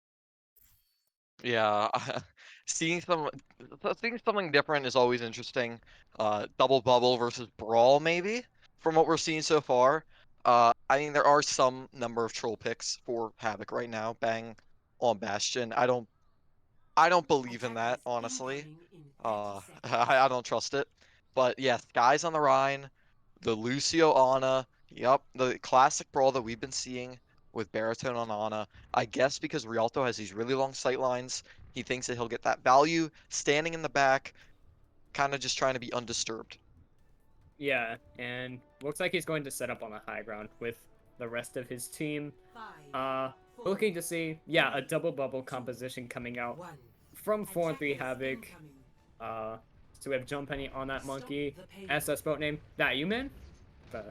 Yeah, seeing some seeing something different is always interesting. Double bubble versus brawl, maybe, from what we're seeing so far. I mean, there are some number of troll picks for Havoc right now. Bang on Bastion. I don't believe in that, Attackers honestly. incoming in 30 seconds. I don't trust it. But yeah, Skies on the Rhine, the Lucio Ana, yep, the classic brawl that we've been seeing with Baritone on Ana. I guess because Rialto has these really long sight lines, he thinks that he'll get that value, standing in the back, kind of just trying to be undisturbed. Yeah, and looks like he's going to set up on the high ground with the rest of his team. 5, Uh, 4, looking to see, yeah, a double bubble composition coming out 1. from 4 and 3 Attackers Havoc. incoming. Uh, so we have Jump Penny on that Stop monkey. the payload. SS boat name. That you, man? The...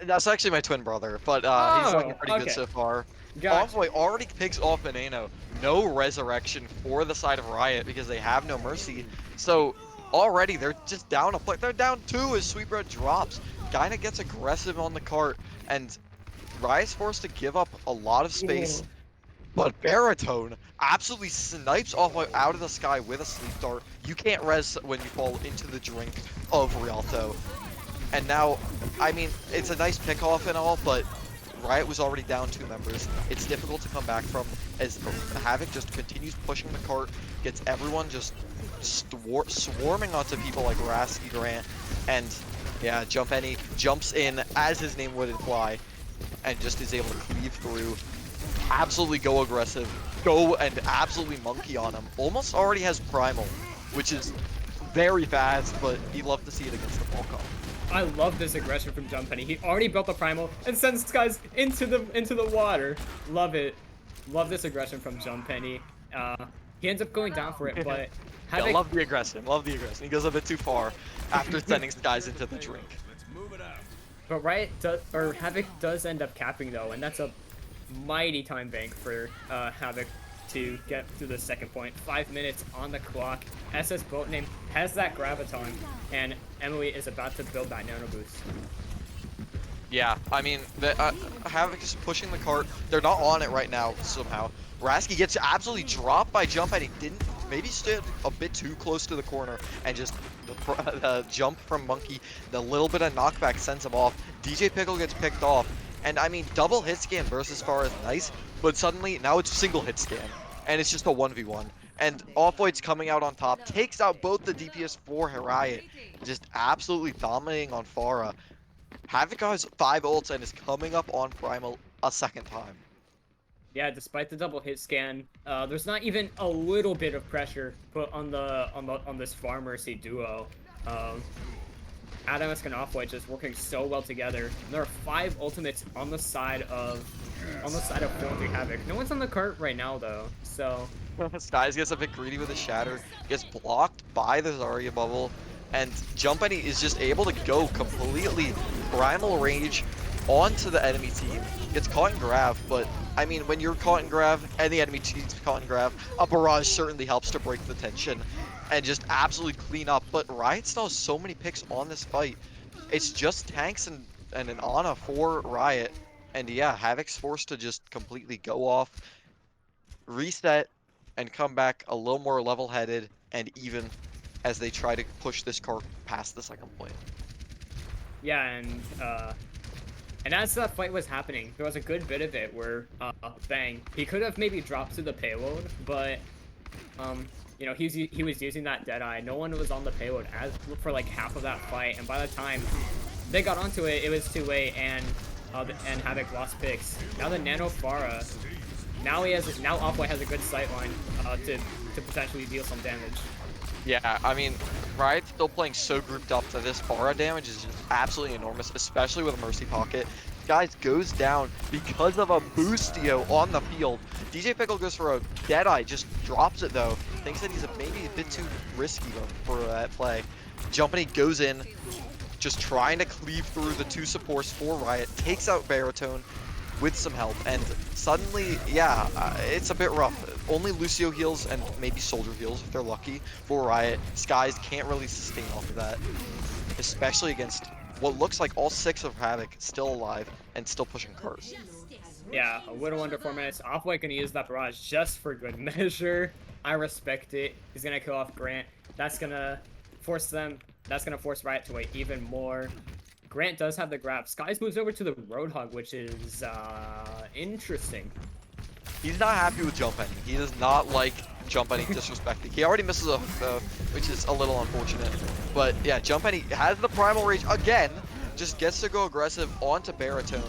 That's actually my twin brother, but he's looking Oh, pretty good okay. so far. Gotcha. Envoy already picks off Veneno. No resurrection for the side of Riot because they have no mercy. So already they're just down a play. They're down 2 as Sweetbread drops. Gyna gets aggressive on the cart, and Riot's forced to give up a lot of space. Ooh. But Baritone absolutely snipes off out of the sky with a sleep dart. You can't res when you fall into the drink of Rialto. And now, I mean, it's a nice pickoff and all, but Riot was already down 2 members. It's difficult to come back from as Havoc just continues pushing the cart, gets everyone just swarming onto people like Rasky Grant, and yeah, Jump Any jumps in as his name would imply, and just is able to cleave through, absolutely go aggressive, go and absolutely monkey on him. Almost already has Primal, which is very fast, but he'd love to see it against the Falcon. I love this aggression from Jump Penny. He already built the primal and sends guys into the water. Love it. Love this aggression from Jump Penny. He ends up going down for it, but Yeah, Havoc, love the aggression. Love the aggression. He goes a bit too far after sending guys into the drink. but Riot does, or Havoc does end up capping though, and that's a mighty time bank for Havoc to get to the second point. 5 minutes on the clock. SS boat name has that graviton, and Emily is about to build that nano boost. Yeah, I mean, Havoc is pushing the cart. They're not on it right now somehow. Rasky gets absolutely dropped by Jump, and he didn't. Maybe stood a bit too close to the corner, and just the jump from Monkey, the little bit of knockback sends him off. DJ Pickle gets picked off, and I mean, double hit scan versus Far is nice, but suddenly now it's single hit scan, and it's just a 1v1. And Off-White's coming out on top, takes out both the DPS for Riot, just absolutely dominating on Farah. Havoc has 5 ults and is coming up on Primal a second time. Yeah, despite the double hit scan, there's not even a little bit of pressure put on this Far Mercy duo. Adamus and Off-White just working so well together. And there are 5 ultimates on the side of 4-3 Havoc. No one's on the cart right now though, so Skies gets a bit greedy with a shatter, gets blocked by the Zarya bubble, and Jump Any is just able to go completely Primal Rage onto the enemy team. Gets caught in grab, but I mean, when you're caught in grab and the enemy team's caught in grab, a barrage certainly helps to break the tension and just absolutely clean up. But Riot still has so many picks on this fight. It's just tanks and an Ana for Riot. And yeah, Havoc's forced to just completely go off, reset, and come back a little more level-headed and even as they try to push this cart past the second point. yeah, and as that fight was happening, there was a good bit of it where Bang, he could have maybe dropped to the payload, but he was using that Deadeye. No one was on the payload for like half of that fight, and by the time they got onto it, it was too late, and Havoc lost picks. Now the Nano Farah, now Off-White has a good sight line to potentially deal some damage. Yeah, I mean, Riot's still playing so grouped up that this Farah damage is just absolutely enormous, especially with a Mercy Pocket. Guys goes down because of a boostio on the field. DJ Pickle goes for a Deadeye, just drops it though. Thinks that he's maybe a bit too risky for that play. Jumping, he goes in, just trying to cleave through the 2 supports for Riot, takes out Baritone with some help, and suddenly, yeah, it's a bit rough. Only Lucio heals and maybe Soldier heals if they're lucky for Riot. Skies can't really sustain off of that, especially against what looks like all 6 of Havoc still alive and still pushing cars. Yeah, a little under 4 minutes. Off-White gonna use that barrage just for good measure. I respect it. He's gonna kill off Grant. That's gonna force Riot to wait even more. Grant does have the grab. Skies moves over to the Roadhog, which is interesting. He's not happy with jump ending. He does not like jump ending disrespecting. He already misses a hook though, which is a little unfortunate. But yeah, jump ending has the primal rage again. Just gets to go aggressive onto Baritone,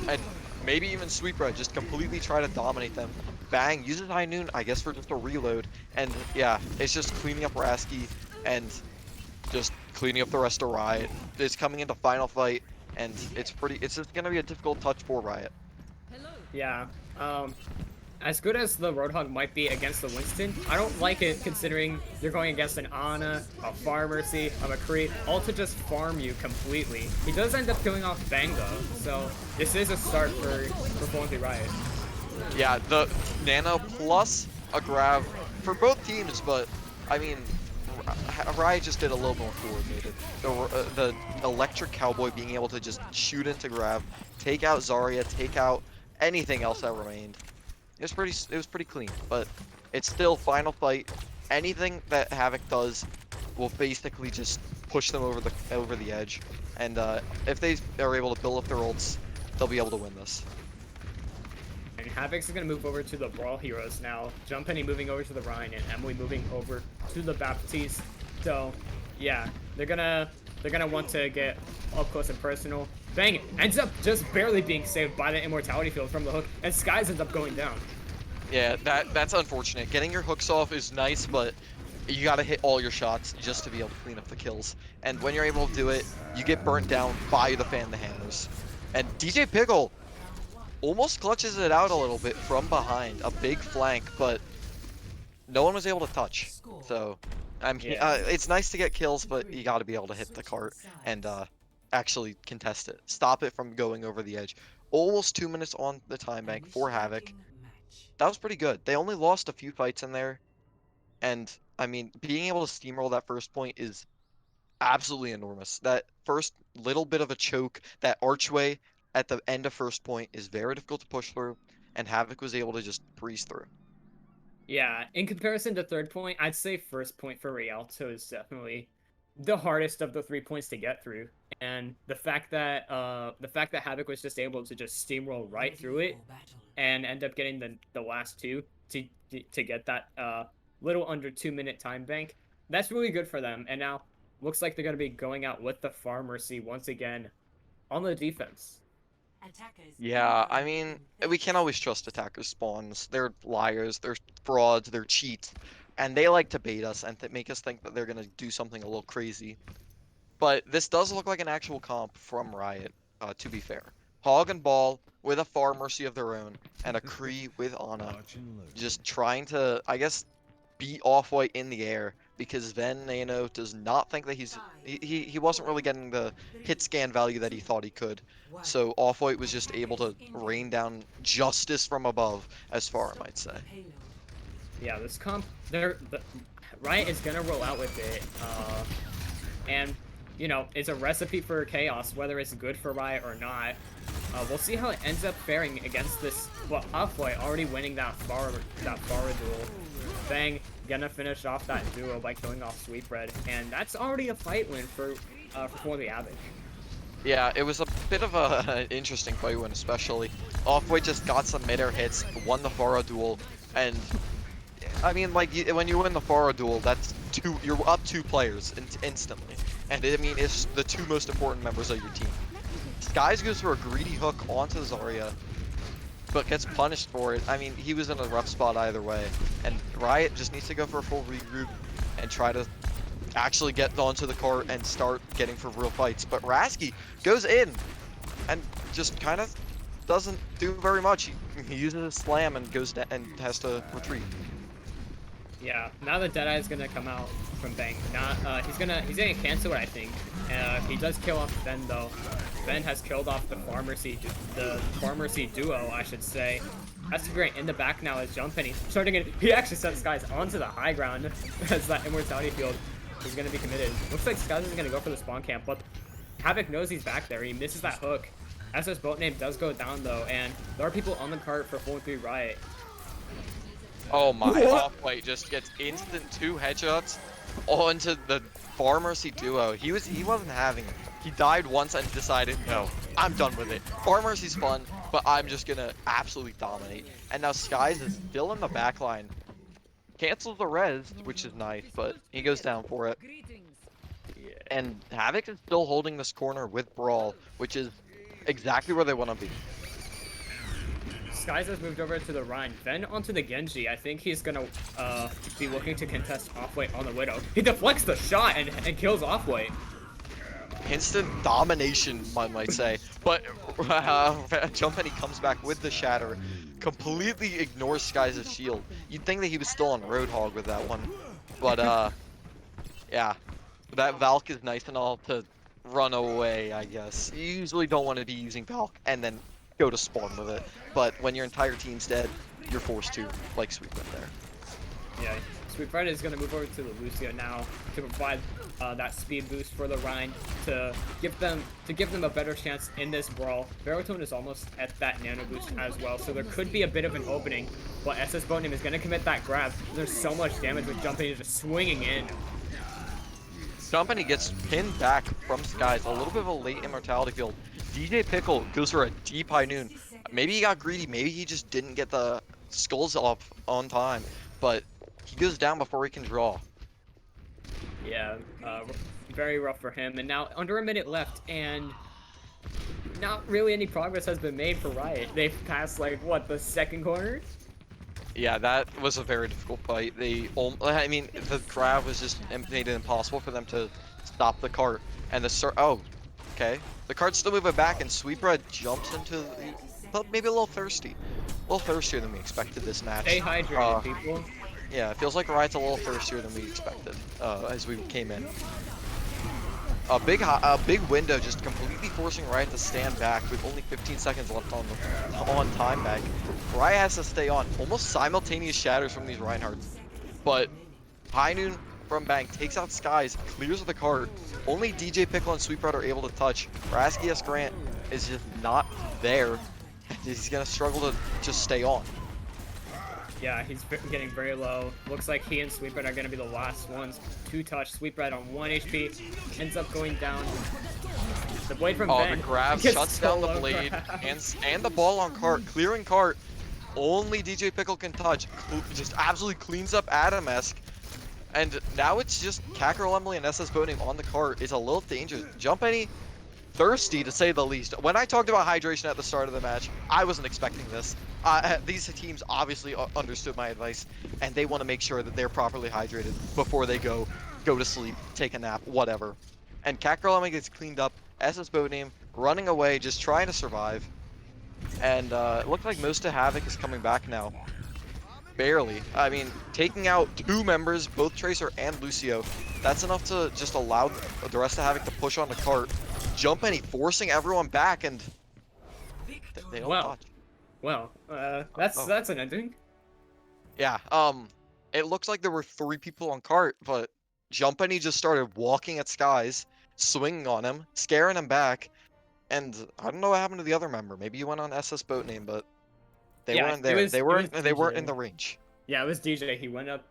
and maybe even Sweetbread just completely try to dominate them. Bang, uses High Noon, I guess, for just a reload. And yeah, it's just cleaning up Rasky and just cleaning up the rest of Riot. It's coming into final fight, and it's just gonna be a difficult touch for Riot. Yeah. As good as the Roadhog might be against the Winston, I don't like it considering you're going against an Ana, a Pharmercy, a McCree, all to just farm you completely. He does end up killing off Bang though, so this is a start for 4-3 Riot. Yeah, the Nano plus a grab for both teams, but I mean, Riot just did a little more coordinated. The Electric Cowboy being able to just shoot into grab, take out Zarya, take out anything else that remained. It was pretty clean, but it's still final fight. Anything that Havoc does will basically just push them over the edge, and if they are able to build up their ults, they'll be able to win this. And Havoc's gonna move over to the Brawl Heroes now. Jumpany moving over to the Rhine, and Emily moving over to the Baptiste. So, yeah, they're gonna want to get up close and personal. Bang ends up just barely being saved by the Immortality Field from the hook, and Skies ends up going down. Yeah, that's unfortunate. Getting your hooks off is nice, but you gotta hit all your shots just to be able to clean up the kills. And when you're able to do it, you get burnt down by the fan the hammers. And DJ Pickle almost clutches it out a little bit from behind, a big flank, but no one was able to touch. So, I mean, it's nice to get kills, but you gotta be able to hit the cart and actually contest it. Stop it from going over the edge. Almost 2 minutes on the time bank for Havoc. That was pretty good. They only lost a few fights in there, and I mean, being able to steamroll that first point is absolutely enormous. That first little bit of a choke, that archway at the end of first point is very difficult to push through, and Havoc was able to just breeze through. Yeah, in comparison to third point, I'd say first point for Rialto is definitely the hardest of the 3 points to get through. And the fact that Havoc was just able to just steamroll right through it and end up getting the last two to get that little under 2 minute time bank, that's really good for them. And now looks like they're gonna be going out with the Pharmercy once again on the defense. Yeah, I mean, we can't always trust attackers' spawns. They're liars, they're frauds, they're cheats, and they like to bait us and make us think that they're gonna do something a little crazy. But this does look like an actual comp from Riot, to be fair. Hog and Ball with a Pharmercy of their own, and a Kree with Ana. Just trying to, I guess, beat Off-White in the air, because Ven Nano does not think that he wasn't really getting the hit scan value that he thought he could. So Off-White was just able to rain down justice from above, as far I might say. Yeah, this comp, Riot is gonna roll out with it, and you know, it's a recipe for chaos, whether it's good for Riot or not. We'll see how it ends up faring against this. Well, Off-White already winning that Pharah duel. Bang, gonna finish off that duo by killing off Sweetbread, and that's already a fight win for the Havoc. Yeah, it was a bit of a interesting fight win, especially. Off-White just got some mid-air hits, won the Pharah duel, and I mean, like, when you win the Pharah duel, that's you're up 2 players instantly. And I mean, it's the 2 most important members of your team. Skies goes for a greedy hook onto Zarya, but gets punished for it. I mean, he was in a rough spot either way. And Riot just needs to go for a full regroup and try to actually get onto the cart and start getting for real fights. But Rasky goes in and just kind of doesn't do very much. He uses a slam and goes and has to retreat. Yeah, now the Deadeye is gonna come out from Bang. He's gonna cancel it, I think. He does kill off Ben though. Ben has killed off the Pharmercy duo, I should say. That's great. In the back now is Jump, and he's starting it. He actually sent Skies onto the high ground as that Immortality Field is gonna be committed. Looks like Skies is gonna go for the spawn camp, but Havoc knows he's back there. He misses that hook. SS boat name does go down though, and there are people on the cart for 4-3 Riot. Oh my, What? Off-White just gets instant 2 headshots onto the Farmercy duo. He wasn't having it. He died once and decided, no, I'm done with it. Farmercy's fun, but I'm just gonna absolutely dominate. And now Skies is still in the back line. Cancels the res, which is nice, but he goes down for it. Yeah. And Havoc is still holding this corner with Brawl, which is exactly where they want to be. Skies has moved over to the Rhine, then onto the Genji. I think he's gonna be looking to contest Off-White on the Widow. He deflects the shot and kills Off-White. Instant domination, one might say. But Jump and he comes back with the Shatter, completely ignores Skies' shield. You'd think that he was still on Roadhog with that one. But yeah. That Valk is nice and all to run away, I guess. You usually don't want to be using Valk and then go to spawn with it. But when your entire team's dead, you're forced to, like Sweep Red there. Yeah, Sweet Red is gonna move over to the Lucio now to provide that speed boost for the Rhine to give them a better chance in this brawl. Baritone is almost at that nano boost as well, so there could be a bit of an opening. But SS Bonim is gonna commit that grab. There's so much damage with jumping, just swinging in. Company gets pinned back from Skies, a little bit of a late immortality field. DJ Pickle goes for a deep high noon. Maybe he got greedy, maybe he just didn't get the skulls off on time, but he goes down before he can draw. Yeah, very rough for him. And now under a minute left, and not really any progress has been made for Riot. They've passed like what, the second corner? Yeah, that was a very difficult fight. I mean, the grab was just made it impossible for them to stop the cart. And okay. The cart's still moving back, and Sweetbread jumps into maybe a little thirsty. A little thirstier than we expected this match. Stay hydrated, people. Yeah, it feels like Riot's a little thirstier than we expected as we came in. A big window just completely forcing Riot to stand back with only 15 seconds left on time bank. Riot has to stay on. Almost simultaneous shatters from these Reinhardts. But High Noon from bank takes out Skies, clears the cart. Only DJ Pickle and Sweetbread are able to touch. Rasky S. Grant is just not there. He's gonna struggle to just stay on. Yeah, he's getting very low. Looks like he and Sweetbread are going to be the last ones to touch. Sweetbread on 1 HP ends up going down. The blade from Ben. The grab gets shuts down the solo blade grabs. and the ball on cart, clearing cart. Only DJ Pickle can touch. Just absolutely cleans up Adam-esque. And now it's just Kakarot Emily and SS Boating on the cart. It's a little dangerous. Jump Any thirsty to say the least. When I talked about hydration at the start of the match, I wasn't expecting this. These teams obviously understood my advice, and they want to make sure that they're properly hydrated before they go to sleep, take a nap, whatever. And Kakarot gets cleaned up. SS Boatname running away, just trying to survive. And it looks like most of Havoc is coming back now. Barely. I mean, taking out 2 members, both Tracer and Lucio, that's enough to just allow the rest of Havoc to push on the cart. Jump Any forcing everyone back, and they don't touch. Well, that's an ending. Yeah, it looks like there were 3 people on cart, but Jump Any just started walking at Skies, swinging on him, scaring him back, and I don't know what happened to the other member. Maybe he went on SS Boatname, but they weren't there. They weren't in the range. Yeah, it was DJ. He went up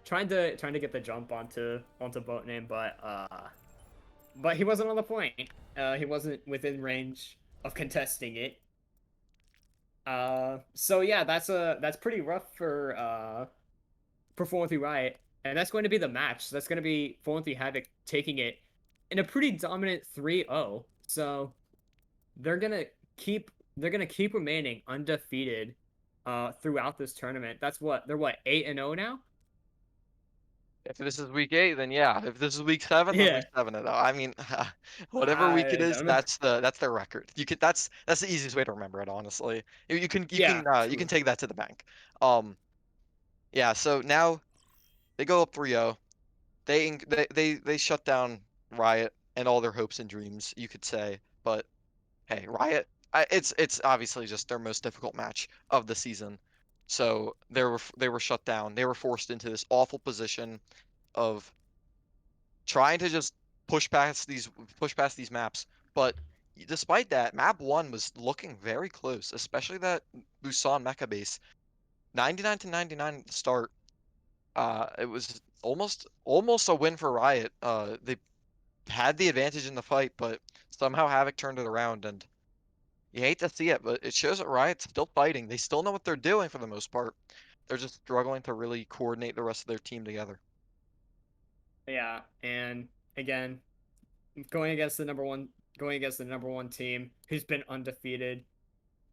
trying to get the jump onto Boatname, but he wasn't on the point. He wasn't within range of contesting it. So yeah, that's pretty rough for 4-3 Riot, and that's going to be the match. That's going to be 4-3 Havoc taking it in a pretty dominant 3-0. So they're gonna keep remaining undefeated throughout this tournament. That's what they're 8-0 now. If this is week 8, then yeah. If this is week 7, then Yeah. week 7-0. I mean, whatever week it I is, don't know. that's their record. That's the easiest way to remember it, honestly. You can True. take that to the bank. Yeah. So now they go up 3-0. They shut down Riot and all their hopes and dreams, you could say. But hey, Riot, it's obviously just their most difficult match of the season. So they were shut down. They were forced into this awful position of trying to just push past these maps. But despite that, map 1 was looking very close, especially that Busan mecha base. 99 to 99 at the start. It was almost a win for Riot. They had the advantage in the fight, but somehow Havoc turned it around, and you hate to see it, but it shows that Riot's still fighting. They still know what they're doing for the most part. They're just struggling to really coordinate the rest of their team together. Yeah, and again, going against the number one team who's been undefeated,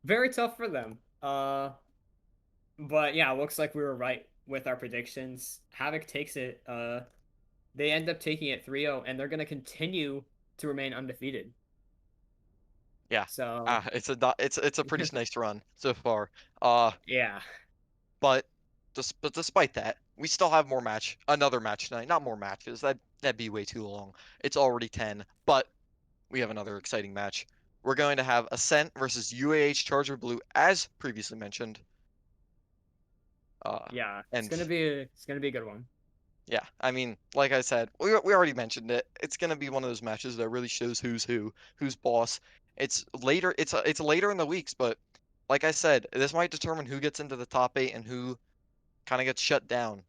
very tough for them. But yeah, looks like we were right with our predictions. Havoc takes it. They end up taking it 3-0, and they're gonna continue to remain undefeated. Yeah. So It's a pretty nice run so far. Uh, yeah, but despite that, we still have another match tonight. Not more matches. That'd be way too long. It's already 10, but we have another exciting match. We're going to have Ascent versus UAH Charger Blue, as previously mentioned. yeah, And it's gonna be a good one. yeah, I mean, like I said, we already mentioned it. It's gonna be one of those matches that really shows who's who, who's boss. It's later. It's later in the weeks, but like I said, this might determine who gets into the top 8 and who kind of gets shut down,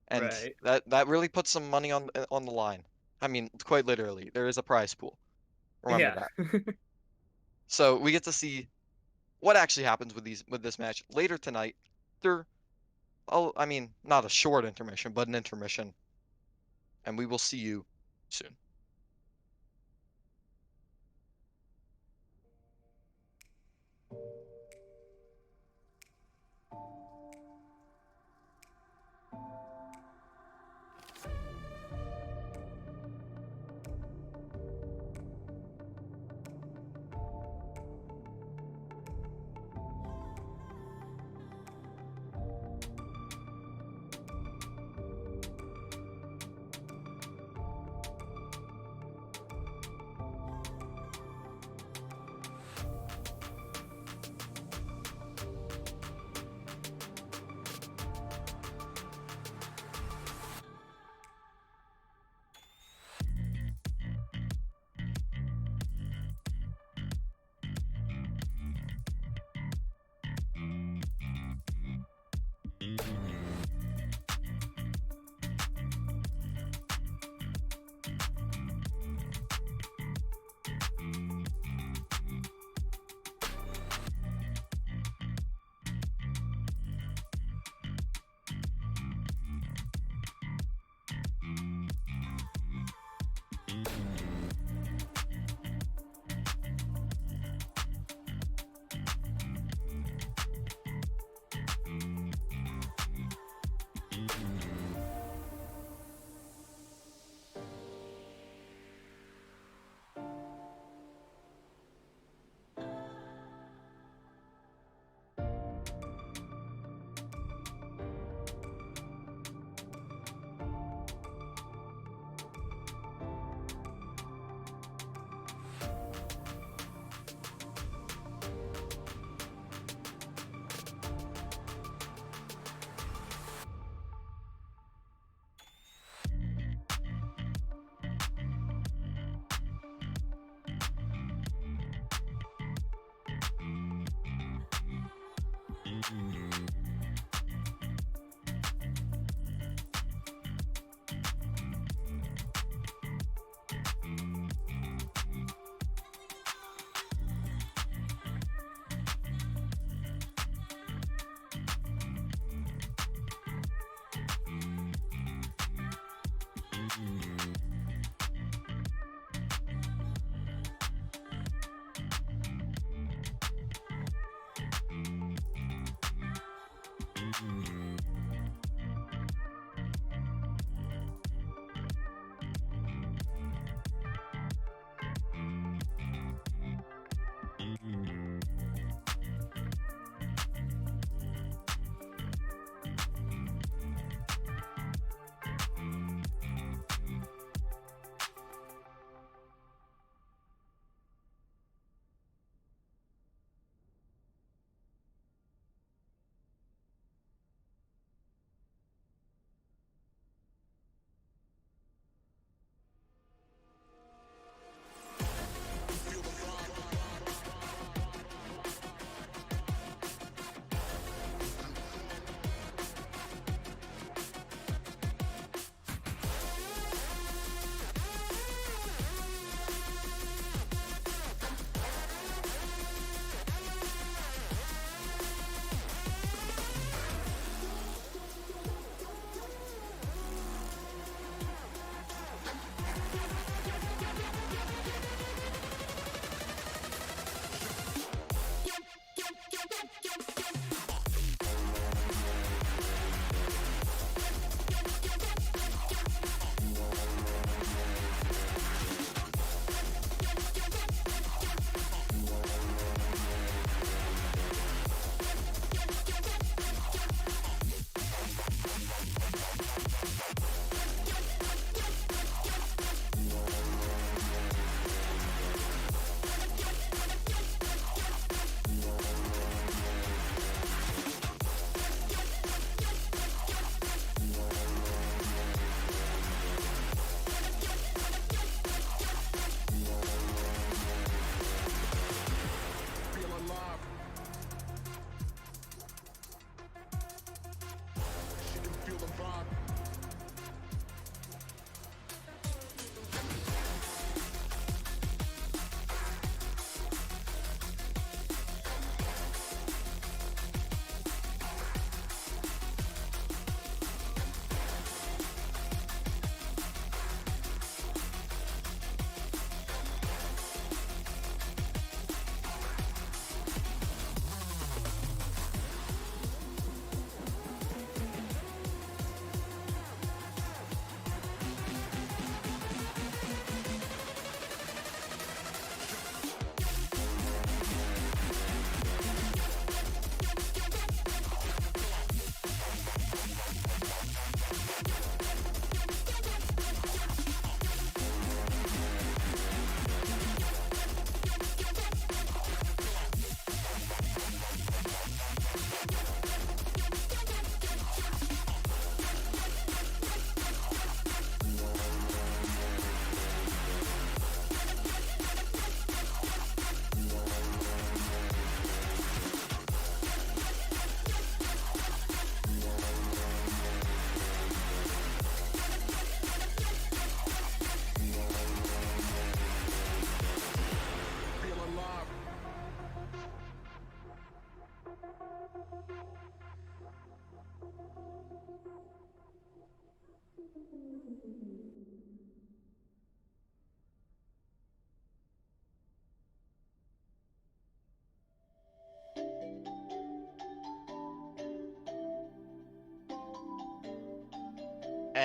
and Right. that really puts some money on the line. I mean, quite literally, there is a prize pool. Remember Yeah. that. So we get to see what actually happens with this match later tonight. There, I mean, not a short intermission, but an intermission, and we will see you soon.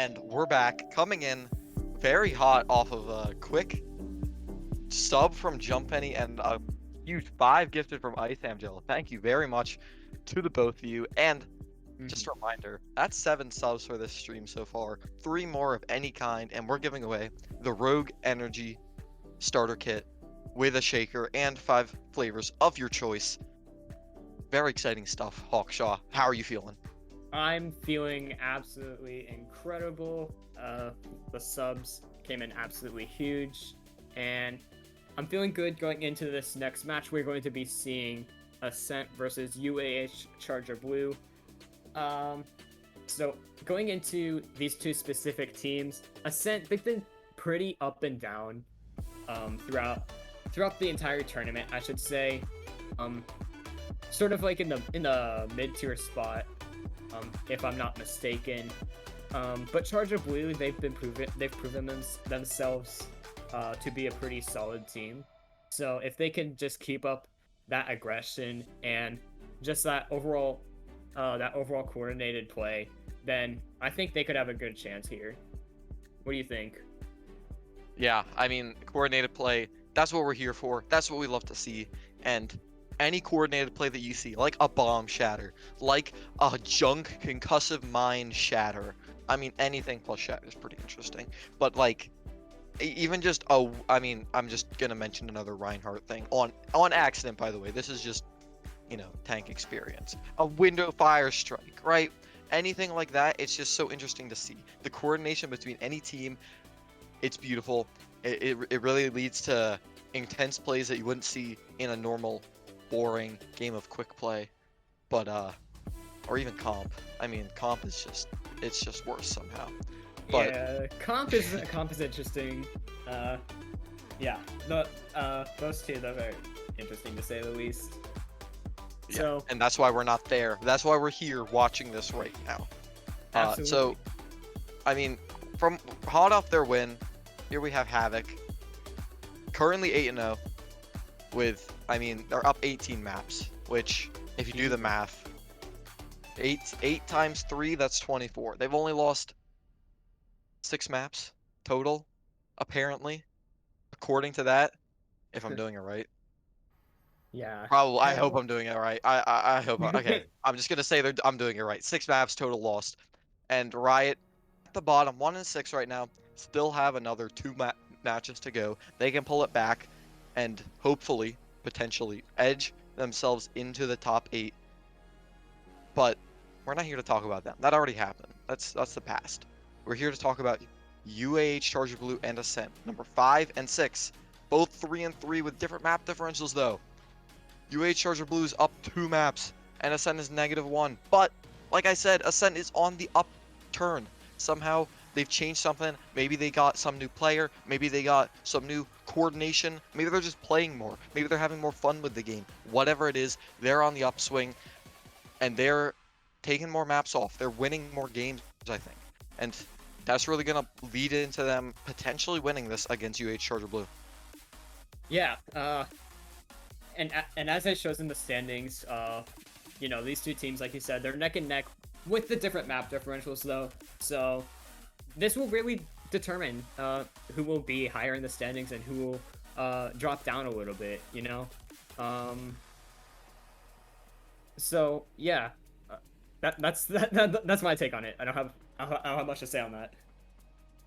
and we're back, coming in very hot off of a quick sub from Jump Penny and a huge 5 gifted from Ice Angel. Thank you very much to the both of you. And just a reminder, that's 7 subs for this stream so far, 3 more of any kind, and we're giving away the Rogue Energy starter kit with a shaker and 5 flavors of your choice. Very exciting stuff, Hawkshaw. How are you feeling? I'm feeling absolutely incredible. The subs came in absolutely huge, and I'm feeling good going into this next match. We're going to be seeing Ascent versus UAH Charger Blue. So going into these two specific teams, Ascent, they've been pretty up and down throughout the entire tournament, I should say. Sort of like in the mid-tier spot, if I'm not mistaken. But Charger Blue, they've proven themselves to be a pretty solid team. So if they can just keep up that aggression and just that overall coordinated play, then I think they could have a good chance here. What do you think? Yeah, I mean, coordinated play, that's what we're here for. That's what we love to see. And any coordinated play that you see, like a bomb shatter, like a junk concussive mine shatter. I mean, anything plus shatter is pretty interesting. But like, even just I'm just gonna mention another Reinhardt thing on accident, by the way. This is just, tank experience. A window fire strike, right? Anything like that, it's just so interesting to see. The coordination between any team, it's beautiful. It really leads to intense plays that you wouldn't see in a normal, boring game of quick play. But, or even comp. I mean, comp is just worse somehow. But yeah, comp is interesting. Yeah, those two, they're very interesting to say the least. yeah, So, and that's why we're not there. That's why we're here watching this right now. absolutely. So, I mean, from hot off their win, here we have Havoc, currently 8-0, with, I mean, they're up 18 maps, which, if you do the math, 8 times 3, that's 24. They've only lost 6 maps total, apparently, according to that, if I'm doing it right. Yeah. Probably, I hope I'm doing it right. I hope. Okay, I'm just gonna say I'm doing it right. 6 maps total lost, and Riot at the bottom, 1-6 right now. Still have another 2 matches to go. They can pull it back, and hopefully, potentially, edge themselves into the top 8. But we're not here to talk about them. That already happened. That's the past. We're here to talk about UAH, Charger Blue, and Ascent, number 5 and 6, both 3-3 with different map differentials though. UAH Charger Blue is up 2 maps, and Ascent is -1. But, like I said, Ascent is on the upturn. Somehow, they've changed something. Maybe they got some new player. Maybe they got some new coordination. Maybe they're just playing more. Maybe they're having more fun with the game. Whatever it is, they're on the upswing, and they're taking more maps off. They're winning more games, I think. And that's really going to lead into them potentially winning this against UAH Charger Blue. Yeah. And as it shows in the standings, these two teams, like you said, they're neck and neck with the different map differentials, though. So this will really determine who will be higher in the standings and who will drop down a little bit. So yeah, that's my take on it. I don't have much to say on that.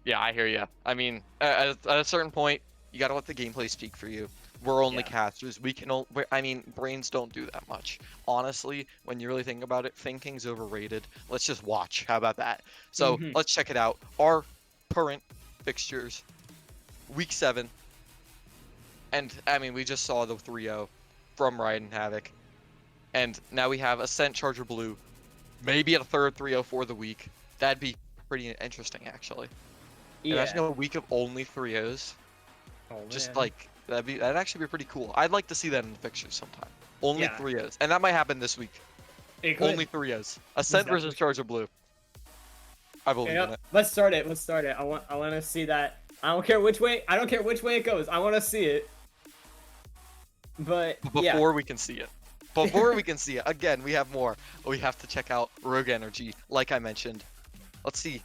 Yeah, I hear you. I mean, at a certain point, you gotta let the gameplay speak for you. We're only Yeah. casters. I mean, brains don't do that much. Honestly, when you really think about it, thinking's overrated. Let's just watch. How about that? So let's check it out. Our current fixtures, week 7, and I mean, we just saw the 3-0 from Riot and Havoc, and now we have Ascent, Charger Blue, maybe a third 3-0 for the week. That'd be pretty interesting, actually. Yeah. Imagine a week of only 3-0s. Oh, Just man. like that'd actually be pretty cool. I'd like to see that in the fixtures sometime. Only Yeah. 3-0s, and that might happen this week. It could. Only 3-0s. Ascent versus definitely- Charger Blue. I believe in Yep. it. Let's start it. I want to see that. I don't care which way it goes. I want to see it. But yeah. Before we can see it. Before we can see it, again, we have more. We have to check out Rogue Energy, like I mentioned. Let's see.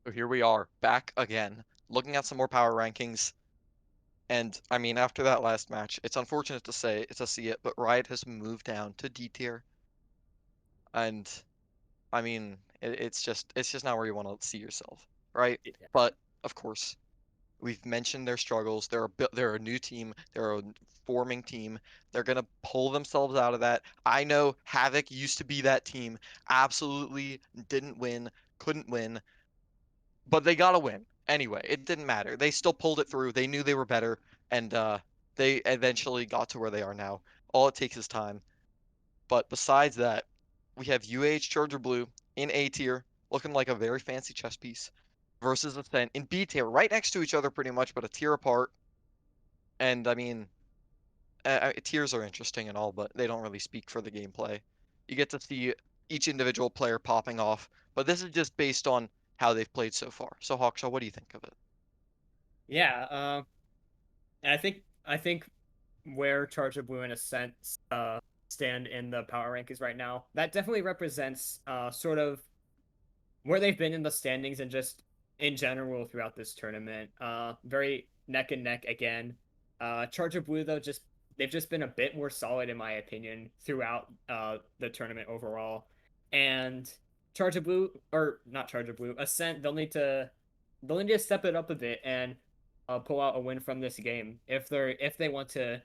So here we are, back again, looking at some more power rankings. And I mean, after that last match, it's unfortunate to see it, but Riot has moved down to D tier. And I mean, it's just not where you want to see yourself, right? Yeah. But of course, we've mentioned their struggles. They're a new team. They're a forming team. They're gonna pull themselves out of that. I know Havoc used to be that team. Absolutely didn't win, couldn't win, but they got to win anyway. It didn't matter. They still pulled it through. They knew they were better, and they eventually got to where they are now. All it takes is time. But besides that, we have UAH Charger Blue in A tier, looking like a very fancy chess piece, versus Ascent in B tier, right next to each other pretty much, but a tier apart. And I mean, tiers are interesting and all, but they don't really speak for the gameplay. You get to see each individual player popping off, but this is just based on how they've played so far. So Hawkshaw, what do you think of it? Yeah. And I think where Charge of Blue and Ascent stand in the power rankings right now, that definitely represents sort of where they've been in the standings and just in general throughout this tournament. Very neck and neck again. Charge of Blue though, just they've just been a bit more solid in my opinion throughout the tournament overall. And Charge of Blue, or not Charge of Blue, Ascent, they'll need to step it up a bit and pull out a win from this game if they want to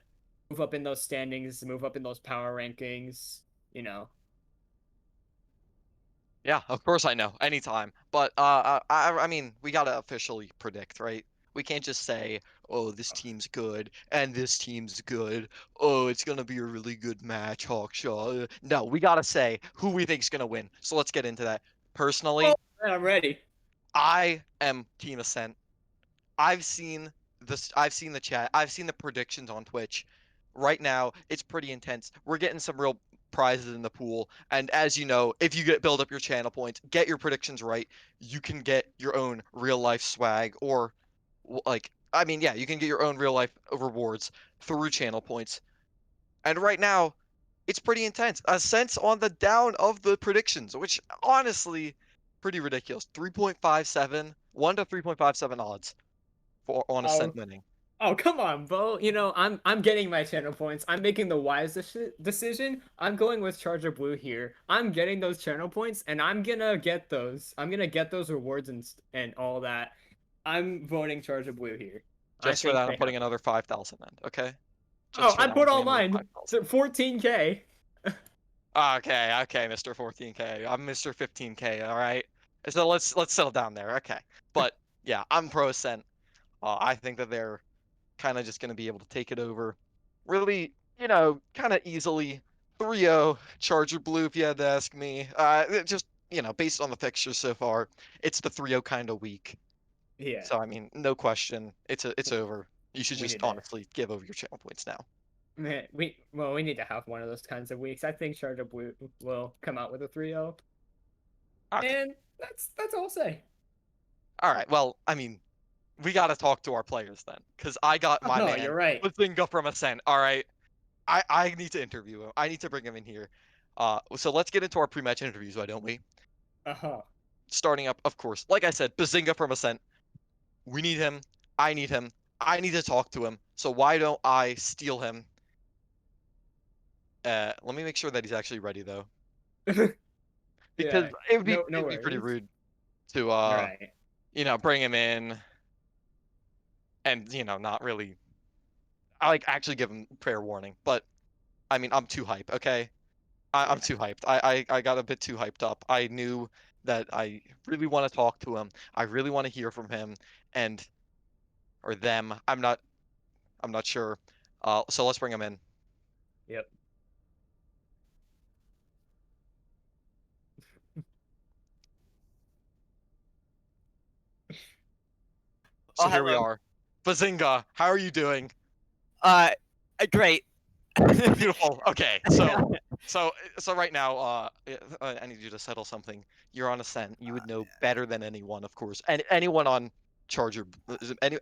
move up in those standings, move up in those power rankings. You know, Yeah, of course I know. Anytime. But I mean, we gotta officially predict, right? We can't just say, "Oh, this team's good and this team's good. Oh, it's gonna be a really good match, Hawkshaw." No, we gotta say who we think's gonna win. So let's get into that. oh Personally, man, I'm ready. I am Team Ascent. I've seen I've seen the chat. I've seen the predictions on Twitch. Right now, it's pretty intense. We're getting some real prizes in the pool. And as you know, if you build up your channel points, get your predictions right, you can get your own real life swag or like I mean, yeah, you can get your own real life rewards through channel points. And right now, it's pretty intense. Ascent's on the down of the predictions, which honestly pretty ridiculous. 3.57, 1 to 3.57 odds for on Oh, Ascent winning. oh, come on, Bo. I'm getting my channel points. I'm making the wise decision. I'm going with Charger Blue here. I'm getting those channel points, and I'm gonna get those. I'm gonna get those rewards and all that. I'm voting Charger Blue here. I Just for think that, they I'm have putting it. another 5,000 in. Okay. Oh, Just for I that, I'm put all putting another mine. 5,000. 14K. Okay, okay, Mr. 14K. I'm Mr. 15K. All right. So let's settle down there. Okay. But yeah, I'm pro Ascent. I think that they're kind of just going to be able to take it over, really, kind of easily. 3-0 Charger Blue, if you had to ask me. Just based on the fixtures so far, it's the 3-0 kind of week. Yeah, So I mean, no question, it's over. You should we just need to. honestly give over your channel points now. Man, we need to have one of those kinds of weeks. I think Charger Blue will come out with a 3-0. Okay. And that's all I'll say. All right. Well, I mean, we got to talk to our players then, because I got my Oh, man, you're right. Bazinga from Ascent. All right. I need to interview him. I need to bring him in here. So let's get into our pre-match interviews, why don't we? Uh-huh. Starting up, of course, like I said, Bazinga from Ascent. We need him. I need him. I need to talk to him. So why don't I steal him? Let me make sure that he's actually ready though, because Yeah. it would be No it'd be pretty worries. rude to Right. bring him in and not really like actually give him prayer warning. But I mean, I'm too hype. Okay, I'm Yeah. too hyped. I got a bit too hyped up. I knew that I really want to talk to him. I really want to hear from him and or them. I'm not sure. So let's bring him in. Yep. So Oh, here we hello. are. Bazinga, how are you doing? Uh, Great. Beautiful. Okay, so right now, I need you to settle something. You're on Ascent. You would know better than anyone, of course, and anyone on Charger,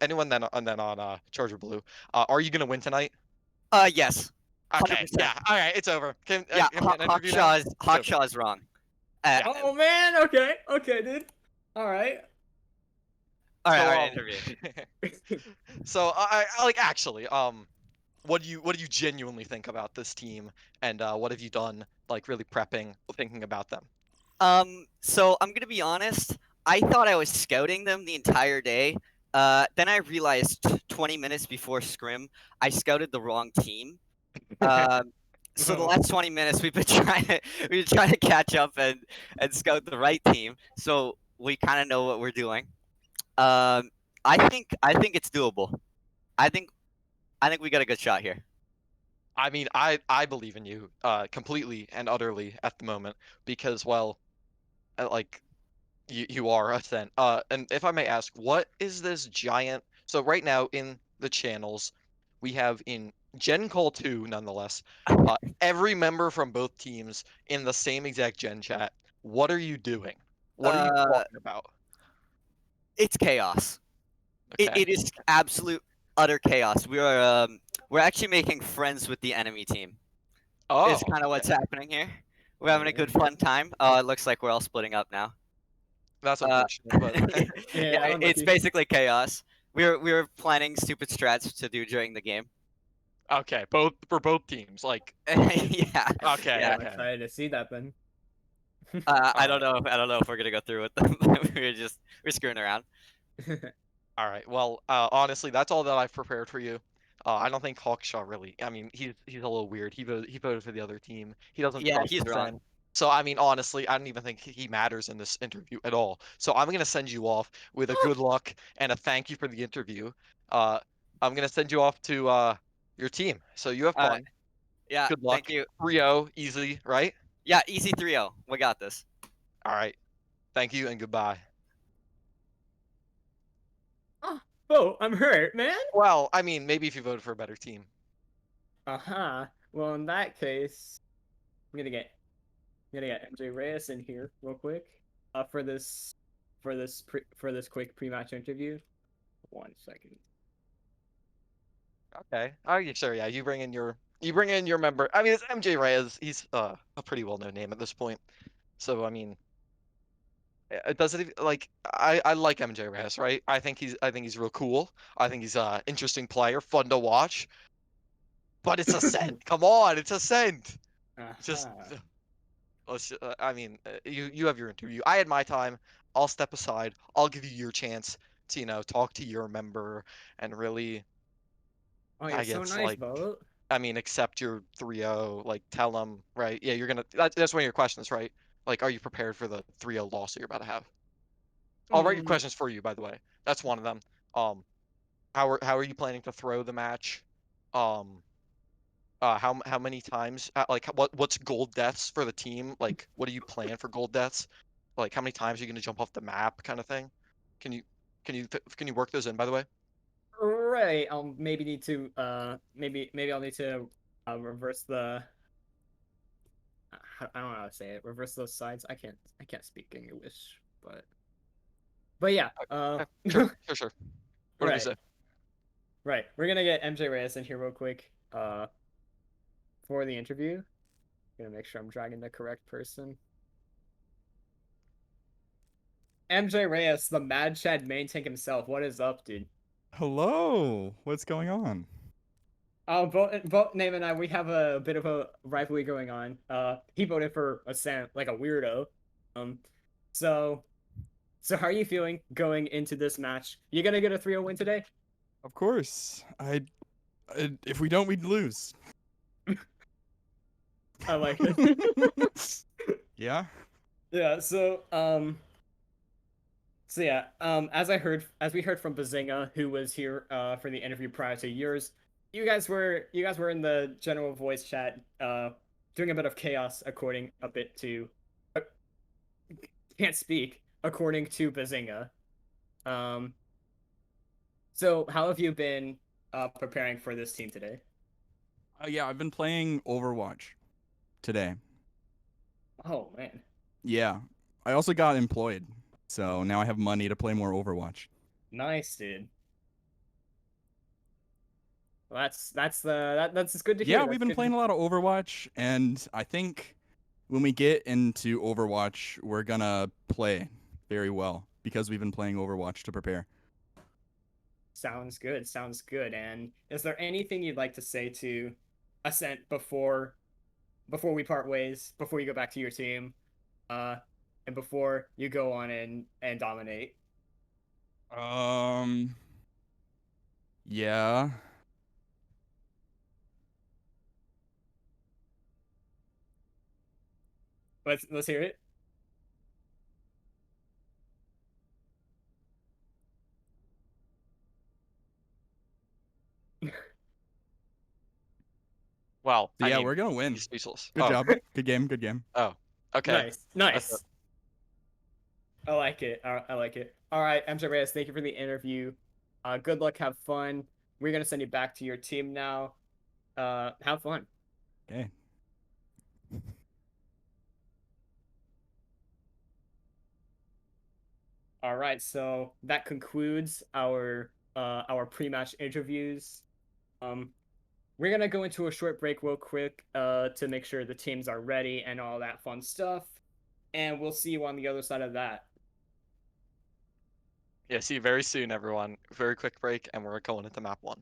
anyone then on Charger Blue. Are you gonna win tonight? Yes, Okay, 100%. yeah. All right, it's over. Yeah, Can we get an interview now? It's over. Hawkshaw is wrong. Yeah. Oh man, okay, dude. All right. All So right, interview. so I like actually what do you genuinely think about this team, and what have you done like really prepping, thinking about them? So I'm gonna be honest. I thought I was scouting them the entire day. Then I realized 20 minutes before scrim, I scouted the wrong team. So the last 20 minutes we've been trying to catch up and scout the right team. So we kind of know what we're doing. Um, I think it's doable. I think I think we got a good shot here. I mean, I believe in you completely and utterly at the moment because well, like you are Ascent. And if I may ask, what is this giant? So right now in the channels, we have in Gen Call 2, nonetheless, every member from both teams in the same exact Gen chat. What are you doing? What are you Uh, talking about? it's chaos. Okay. It is absolute utter chaos. We're actually making friends with the enemy team. Oh, Is kind of what's okay. happening here. We're having a good fun time. It looks like we're all splitting up now. That's Uh, unfortunate, but Yeah, it's unlucky. basically chaos. We were planning stupid strats to do during the game. okay. Both for both teams. Like, Yeah, okay, yeah. I'm okay. excited to see that then. I All don't right. know. I don't know if we're gonna go through with them. We're screwing around. All right. Well, honestly, that's all that I've prepared for you. I don't think Hawkshaw really. I mean, he's a little weird. He voted for the other team. He doesn't Yeah, trust he's the wrong. Sen. So I mean, honestly, I don't even think he matters in this interview at all. So I'm gonna send you off with a good luck and a thank you for the interview. Uh, I'm gonna send you off to your team. So you have Uh, fun. yeah. Good Thank luck. you. 3-0, easy, right? Yeah, easy 3-0. We got this. All right. Thank you and goodbye. Oh, I'm hurt, man. Well, I mean, maybe if you voted for a better team. Uh-huh. Well, in that case, I'm gonna get MJ Reyes in here real quick. For this quick pre-match interview. 1 second. Okay. Oh, yeah, sure. Yeah, you bring in your member. I mean, it's MJ Reyes. He's a pretty well-known name at this point. So I mean, it doesn't even like I like MJ Reyes, right? I think he's real cool. I think he's a interesting player, fun to watch. But it's Ascent. Come on, it's Ascent. Just Uh-huh. I mean, you have your interview. I had my time. I'll step aside. I'll give you your chance to talk to your member and really, Oh, you're I so guess nice, like Bo. I mean, accept your 3-0, like tell them, right? Yeah, you're gonna that's one of your questions, right? Like, are you prepared for the 3-0 loss that you're about to have? I'll write your Mm, questions for you, by the way. That's one of them. Um, how are you planning to throw the match? Um, how many times? Like, what's gold deaths for the team? Like, what do you plan for gold deaths? Like, how many times are you gonna jump off the map, kind of thing? Can you can you work those in, by the way? right. I'll maybe need to maybe I'll need to reverse the I don't know how to say it. Reverse those sides. I can't speak English, but yeah. Sure, sure, sure. What do we Right. say? Right. We're gonna get MJ Reyes in here real quick. For the interview. Gonna make sure I'm dragging the correct person. MJ Reyes, the Mad Chad main tank himself. What is up, dude? Hello, what's going on? Both Name and I, we have a bit of a rivalry going on. He voted for Ascent like a weirdo. Um, so, so how are you feeling going into this match? You gonna get a 3-0 win today? Of course, if we don't, we'd lose. I like it. Yeah, Yeah. So yeah, as we heard from Bazinga, who was here for the interview prior to yours, you guys were in the general voice chat doing a bit of chaos uh, can't speak according to Bazinga. Um, so how have you been preparing for this team today? Yeah, I've been playing Overwatch today. Oh man, Yeah. I also got employed, so now I have money to play more Overwatch. nice, dude. Well, that's good to hear. Yeah, we've That's been good. playing a lot of Overwatch, and I think when we get into Overwatch, we're gonna play very well because we've been playing Overwatch to prepare. Sounds good. Sounds good. And is there anything you'd like to say to Ascent before we part ways, before you go back to your team, uh, and before you go on and dominate? Um, yeah. Let's hear it. Well, So I yeah, mean, we're gonna win. he's speechless. Good job. Good game. Good game. Oh, okay. Nice, That's it. nice. I like it. I like it. All right, MJ Reyes, thank you for the interview. Good luck. Have fun. We're gonna send you back to your team now. Have fun. Okay. All right, so that concludes our pre-match interviews. Um, we're gonna go into a short break real quick to make sure the teams are ready and all that fun stuff, and we'll see you on the other side of that. Yeah, see you very soon, everyone. Very quick break, and we're going into map 1.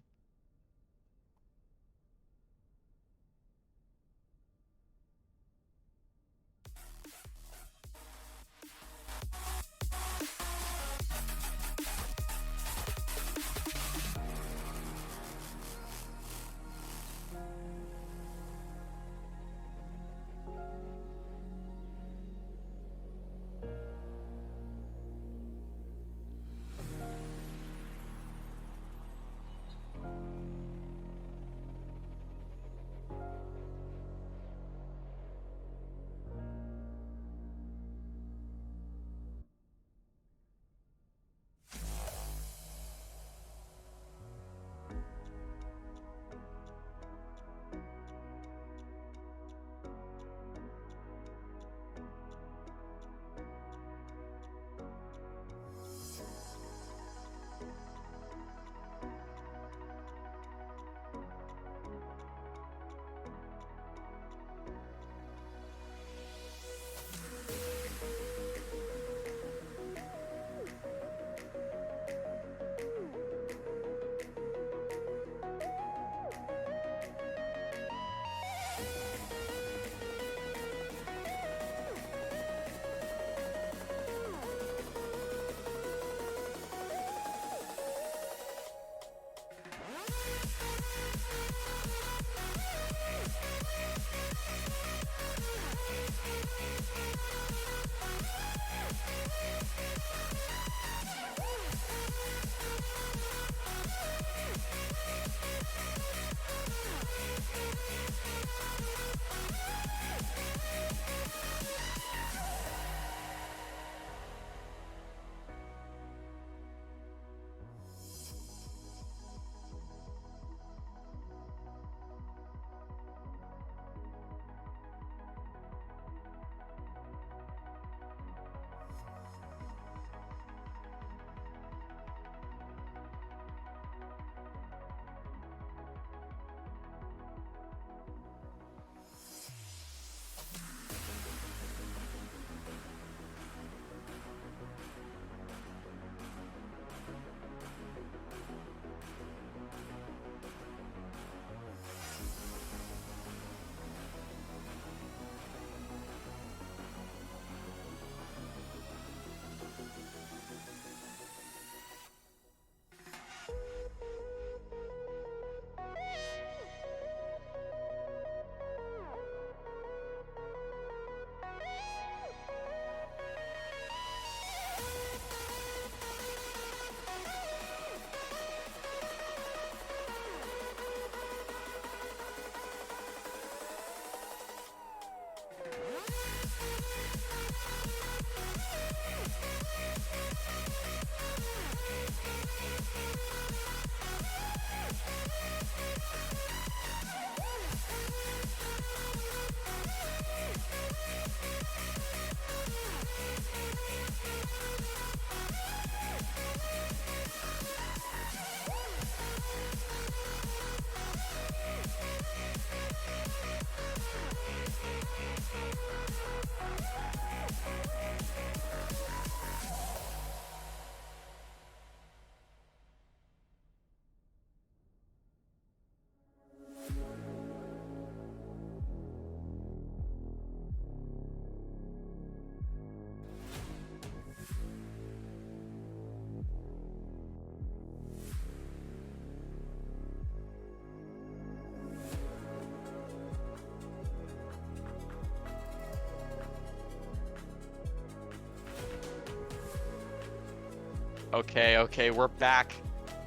Okay, we're back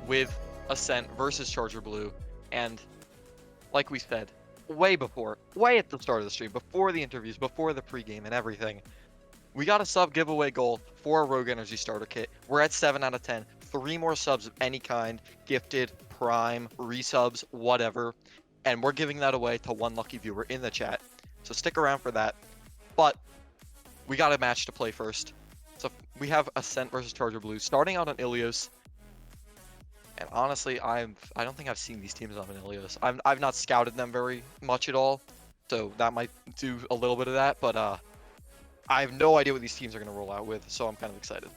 with Ascent versus Charger Blue, and like we said, way at the start of the stream, before the interviews, before the pregame and everything, we got a sub giveaway goal for a Rogue Energy starter kit. We're at 7 out of 10. 3 more subs of any kind, gifted, prime, resubs, whatever, and we're giving that away to one lucky viewer in the chat. So stick around for that. But we got a match to play first. So we have Ascent versus Charger Blue starting out on Ilios. And honestly, I don't think I've seen these teams on Ilios. I've not scouted them very much at all, so that might do a little bit of that. But I have no idea what these teams are gonna roll out with, so I'm kind of excited.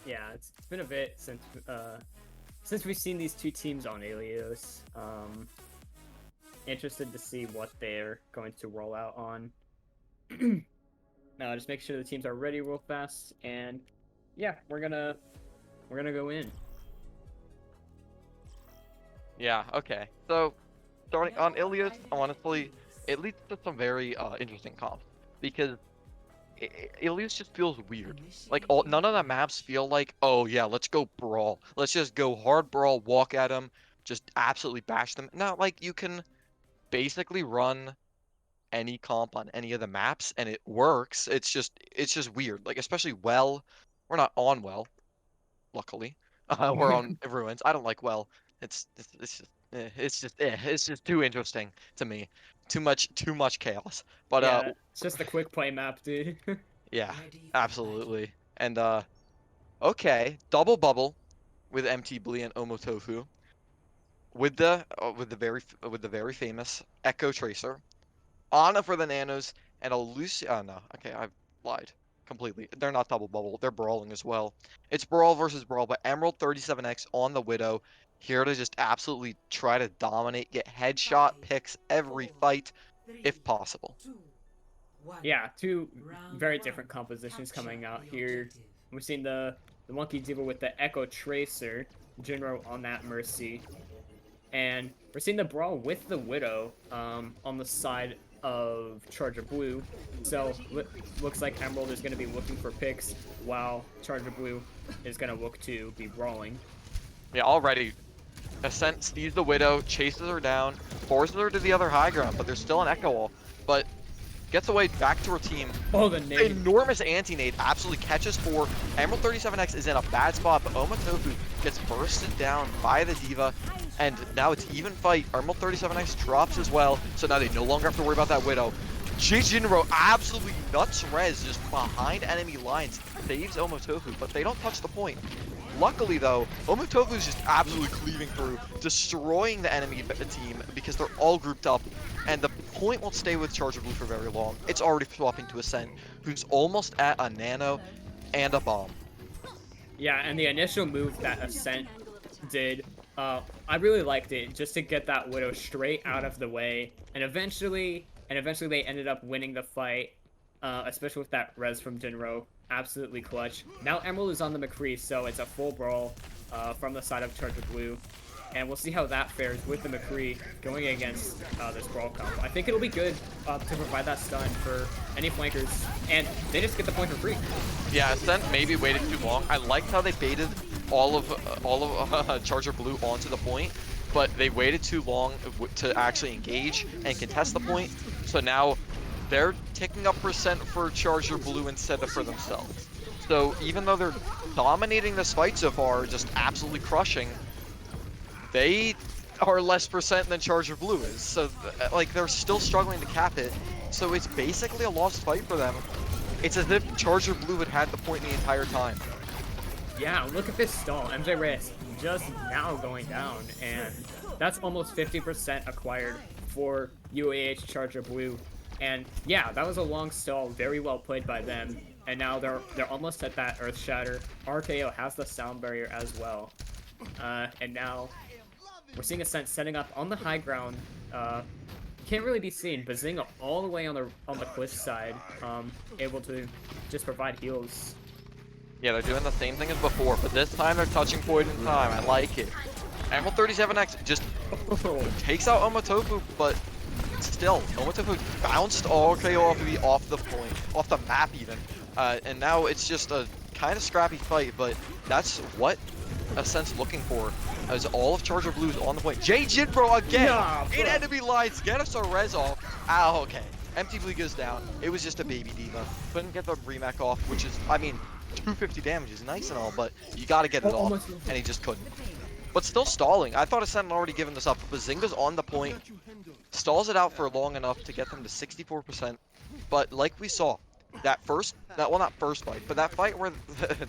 Yeah, it's been a bit since we've seen these two teams on Ilios. Interested to see what they're going to roll out on. Now, just make sure the teams are ready real fast, and yeah, we're gonna go in. Yeah, okay. So, starting on Ilios, honestly, it leads to some very interesting comps. Because Ilios just feels weird. Like, none of the maps feel like, oh yeah, let's go brawl. Let's just go hard brawl, walk at them, just absolutely bash them. No, like, you can basically run any comp on any of the maps, and it works. It's just weird. Like, especially Well. We're not on Well, luckily. We're on Ruins. I don't like Well. It's just too interesting to me. Too much chaos. But Yeah, it's just a quick play map, dude. yeah, Ready for absolutely. And okay, double bubble with MT Blee and Omotofu with the very famous Echo Tracer. Ana for the nanos and a Lucy. Oh no, okay, I lied completely. They're not double bubble. They're brawling as well. It's brawl versus brawl, but Emerald 37X on the Widow, here to just absolutely try to dominate, get headshot picks every fight if possible. Yeah, two very different compositions coming out here. We're seeing the Monkey Diva with the Echo Tracer, Jinro on that Mercy, and we're seeing the brawl with the Widow on the side of Charger Blue. So looks like Emerald is going to be looking for picks, while Charger Blue is going to look to be brawling. Yeah, already. Ascent sees the Widow, chases her down, forces her to the other high ground, but there's still an Echo Wall. But gets away back to her team. Oh, the nade. Enormous anti-nade absolutely catches 4. Emerald 37X is in a bad spot, but Omotofu gets bursted down by the Diva. And now it's even fight. Emerald 37X drops as well, so now they no longer have to worry about that Widow. Jinro absolutely nuts res just behind enemy lines, saves Omotofu, but they don't touch the point. Luckily though, Omotofu is just absolutely cleaving through, destroying the enemy team because they're all grouped up, and the point won't stay with Charger Blue for very long. It's already swapping to Ascent, who's almost at a nano and a bomb. Yeah, and the initial move that Ascent did, I really liked it, just to get that Widow straight out of the way, and eventually they ended up winning the fight, especially with that res from Jinro. Absolutely clutch. Now Emerald is on the McCree, so it's a full brawl from the side of Charger Blue, and we'll see how that fares with the McCree going against this brawl comp. I think it'll be good to provide that stun for any flankers, and they just get the point for free. Yeah, Ascent maybe waited too long. I liked how they baited all of Charger Blue onto the point, but they waited too long to actually engage and contest the point. So now they're taking up percent for Charger Blue instead of for themselves. So even though they're dominating this fight so far, just absolutely crushing, they are less percent than Charger Blue is. So like they're still struggling to cap it. So it's basically a lost fight for them. It's as if Charger Blue had had the point the entire time. Yeah, look at this stall. MJ Reyes just now going down, and that's almost 50% acquired for UAH Charger Blue. And yeah, that was a long stall, very well played by them. And now they're almost at that Earth Shatter. RKO has the sound barrier as well. And now we're seeing Ascent setting up on the high ground. Can't really be seen. Bazinga all the way on the cliff side, able to just provide heals. Yeah, they're doing the same thing as before, but this time they're touching point in time. I like it. Emerald 37X just takes out Omotofu, but still, Omotofu bounced RKO off the point, off the map even. And now it's just a kind of scrappy fight, but that's what Ascent's looking for. As all of Charger Blue is on the point. Jay Jinbro again Nah, in bro. enemy lines. Get us a res off. Ah, okay. Empty Bleed goes down. It was just a baby diva. Couldn't get the remake off, which is, I mean, 250 damage is nice and all, but you gotta get it off, almost. and he just couldn't. But still stalling. I thought Ascent had already given this up. Bazinga's on the point, stalls it out for long enough to get them to 64%. But like we saw, well, not first fight, but that fight where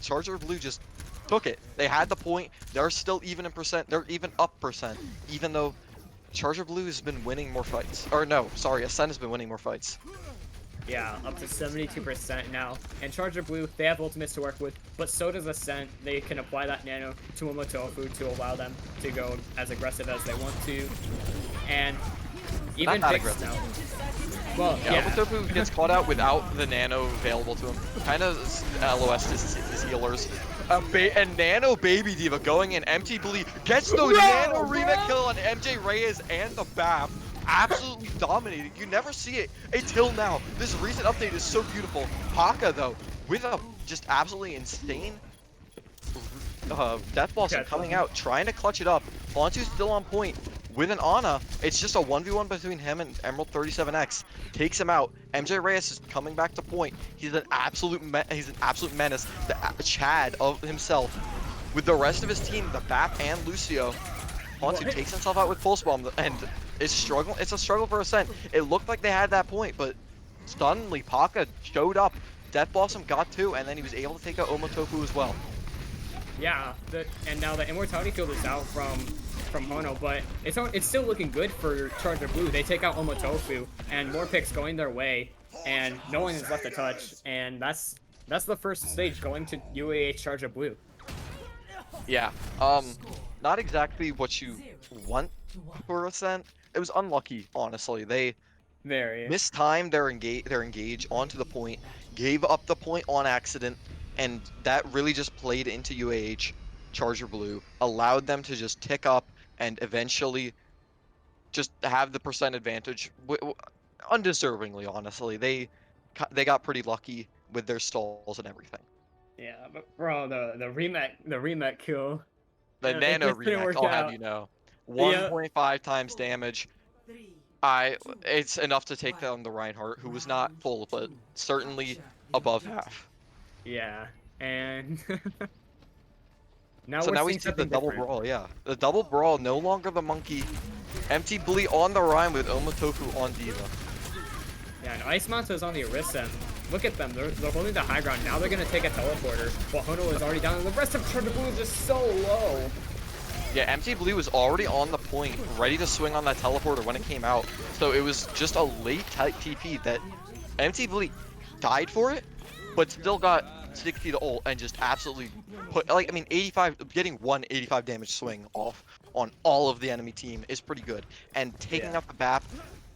Charger Blue just took it. They had the point. They're still even in percent. They're even up percent, even though Charger Blue has been winning more fights. Or no, sorry, Ascent has been winning more fights. Yeah, up to 72% now. And Charger Blue, they have ultimates to work with, but so does Ascent. They can apply that nano to Omotofu to allow them to go as aggressive as they want to. And even Not Vix aggressive. now. Well, Yeah, yeah. Omotofu gets caught out without the nano available to him. Kind of LOS his healers. And Nano Baby Diva going in, empty bleed, gets the Nano remake kill on MJ Reyes and the BAP. Absolutely dominating. You never see it until now. This recent update is so beautiful. Paka though, with a just absolutely insane Death Blossom coming out, trying to clutch it up. Fontu's still on point. With an Ana, it's just a 1v1 between him and Emerald 37X. Takes him out. MJ Reyes is coming back to point. He's an absolute menace. The Chad of himself. With the rest of his team, the BAP and Lucio, Fontu takes himself out with Pulse Bomb, and it's a struggle for Ascent. It looked like they had that point, but suddenly Paka showed up. Death Blossom got 2, and then he was able to take out Omotofu as well. Yeah, and now the Immortality Field is out from Hono, but it's still looking good for Charger Blue. They take out Omotofu, and more picks going their way, and no one is left to touch, and that's the first stage going to UAH Charger Blue. Yeah, not exactly what you want for Ascent. It was unlucky, honestly. They mistimed their engage onto the point, gave up the point on accident, and that really just played into UAH Charger Blue, allowed them to just tick up and eventually just have the percent advantage, undeservingly, honestly. They got pretty lucky with their stalls and everything. Yeah, but bro, the remake kill. The It Nano just didn't remake, work I'll have out. you know. Yeah. 1.5 times damage. It's enough to take down the Reinhardt, who was not full, but certainly above half. Yeah, and now So we're now we seeing see the something double different. brawl, yeah. The double brawl, no longer the monkey. Empty Bleed on the Rhine with Omotofu on Diva. Yeah, and Ice Manta is on the Orisa. And look at them, they're holding the high ground. Now they're gonna take a teleporter, while Hono is already down, and the rest of Charger Blue is just so low. Yeah, Empty Blue was already on the point, ready to swing on that teleporter when it came out. So it was just a late TP that Empty Blue died for it, but still got 60 to ult and just absolutely put, like, I mean, 85, getting 185 damage swing off on all of the enemy team is pretty good. And taking out the BAP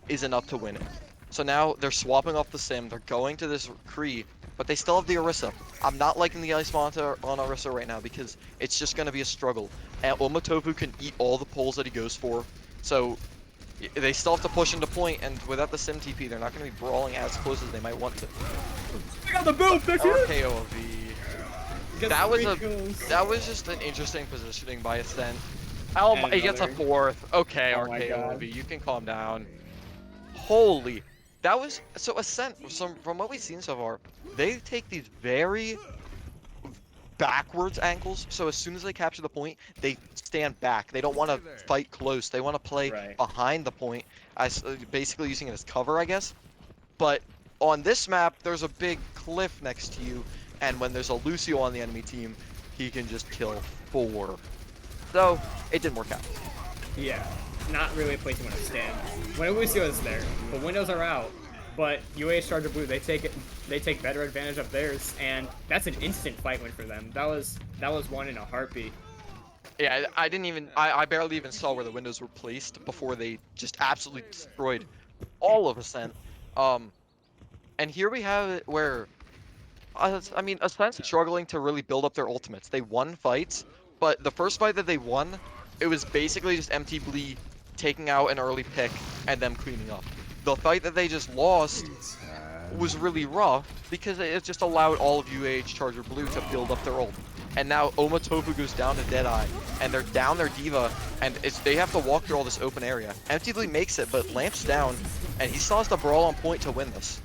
is enough to win it. So now they're swapping off the Sim, they're going to this Kree, but they still have the Orisa. I'm not liking the Ice Manta on Orisa right now because it's just going to be a struggle. And Omotofu can eat all the pulls that he goes for, so they still have to push into point, and without the Sim TP, they're not going to be brawling as close as they might want to. Pick out the boom, fix it! RKOV. That was just an interesting positioning by Ascent. Oh, And he gets a another. 4th. Okay, Oh my God. RKOV, you can calm down. Holy, that was so Ascent. From what we've seen so far, they take these very backwards angles. So as soon as they capture the point, they stand back. They don't want to fight close. They want to play behind the point, as basically using it as cover, I guess. But on this map, there's a big cliff next to you, and when there's a Lucio on the enemy team, he can just kill 4. So it didn't work out. Yeah, not really a place you want to stand. When Lucio is there, the windows are out, but UAH Charger Blue, they take better advantage of theirs, and that's an instant fight win for them. That was won in a heartbeat. Yeah, I barely even saw where the windows were placed before they just absolutely destroyed all of Ascent. And here we have it where, I mean, Ascent's struggling to really build up their ultimates. They won fights, but the first fight that they won, it was basically just Empty Bleed taking out an early pick and them cleaning up. The fight that they just lost, was really rough because it just allowed all of UAH Charger Blue to build up their ult. And now Omatofu goes down to Deadeye, and they're down their Diva, and they have to walk through all this open area. Empty Blue makes it, but Lamp's down, and he still has the brawl on point to win this.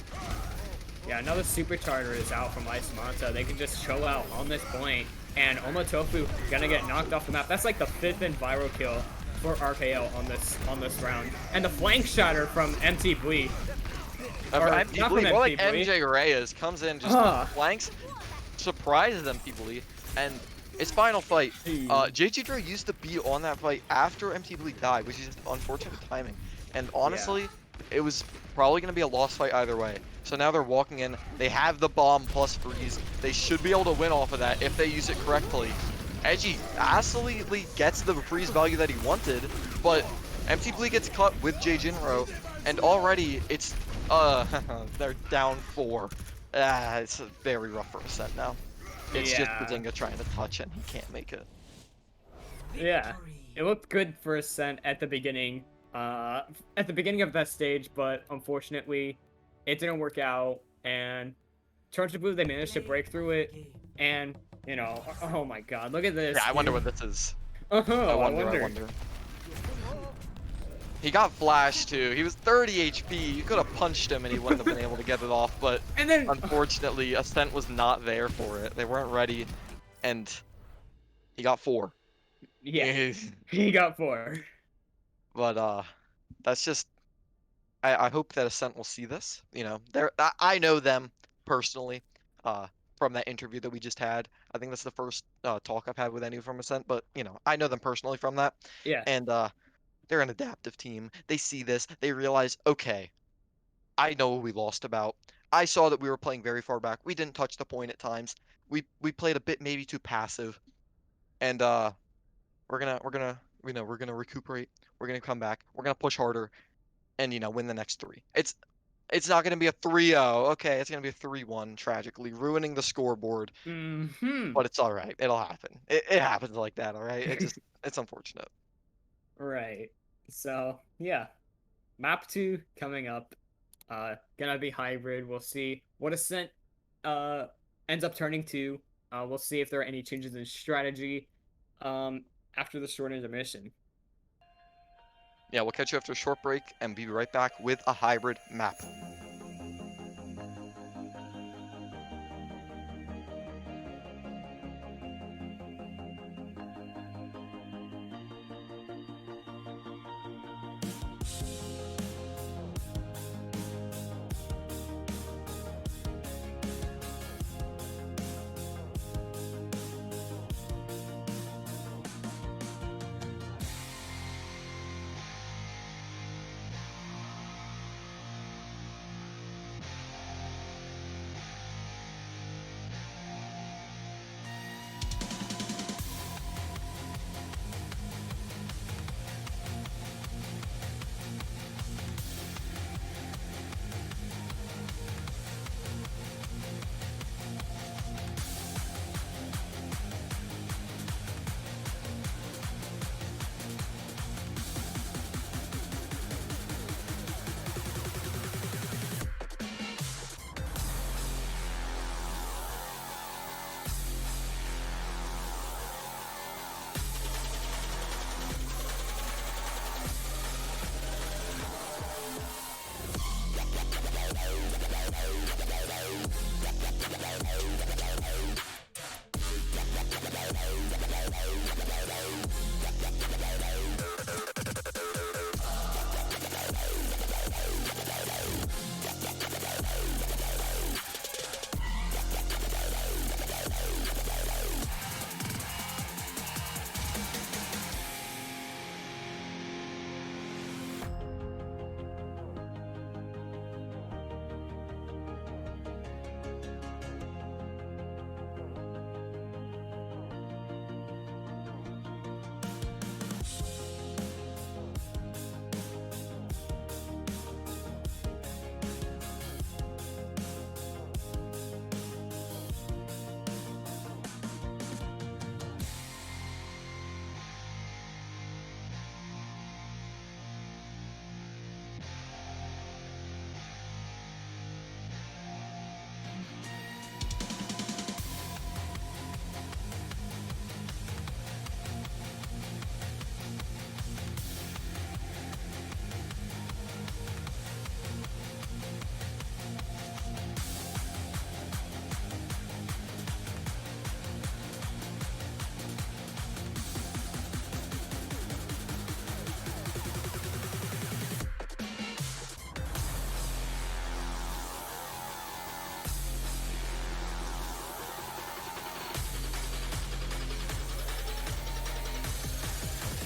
Yeah, another supercharger is out from Ice Manta. They can just chill out on this point, and Omatofu gonna get knocked off the map. That's like the 5th viral kill for RKO on this round. And the flank shatter from MT Blee. Empty not Blee, from more like MT Blee. MJ Reyes comes in, just flanks, surprises Empty Blee, and it's final fight. JG Dre used the B on that fight after MT Blee died, which is just unfortunate timing. And honestly, it was probably going to be a lost fight either way. So now they're walking in, they have the bomb plus freeze. They should be able to win off of that if they use it correctly. Edgy absolutely gets the freeze value that he wanted, but MT Blee gets cut with J Jinro, and already it's they're down 4. It's very rough for Ascent now. It's just Bazinga trying to touch and he can't make it. Yeah, it looked good for Ascent at the beginning of that stage, but unfortunately, it didn't work out. And Charger Blue, they managed to break through it, and you know, oh my God, look at this. Yeah, I wonder what this is. I I wonder. He got flashed too. He was 30 HP. You could have punched him and he wouldn't have been able to get it off. But unfortunately, Ascent was not there for it. They weren't ready, and he got 4. Yeah, he got 4. But that's just. I hope that Ascent will see this. You know, I know them personally. From that interview that we just had. I think that's the first talk I've had with any from Ascent. But you know, I know them personally from that. Yeah. And they're an adaptive team. They see this. They realize, okay, I know what we lost about. I saw that we were playing very far back. We didn't touch the point at times. We played a bit maybe too passive, and we're gonna recuperate. We're gonna come back. We're gonna push harder, and win the next 3. It's not gonna be a 3-0. Okay, it's gonna be a 3-1. Tragically, ruining the scoreboard. But it's all right. It'll happen. It happens like that. All right. It's unfortunate. Right. So yeah, map 2 coming up. Gonna be hybrid. We'll see what Ascent ends up turning to. We'll see if there are any changes in strategy after the short intermission. Yeah, we'll catch you after a short break and be right back with a hybrid map.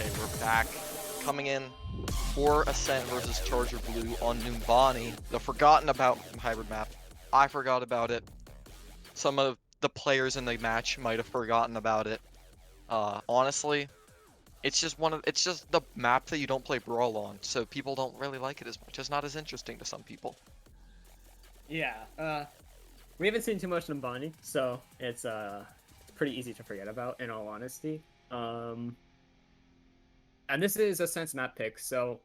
Okay, we're back. Coming in for Ascent versus Charger Blue on Numbani, the forgotten about hybrid map. I forgot about it. Some of the players in the match might have forgotten about it. Honestly, it's just the map that you don't play Brawl on, so people don't really like it as much. It's not as interesting to some people. Yeah, we haven't seen too much Numbani, so it's pretty easy to forget about, in all honesty. And this is Ascent's map pick, so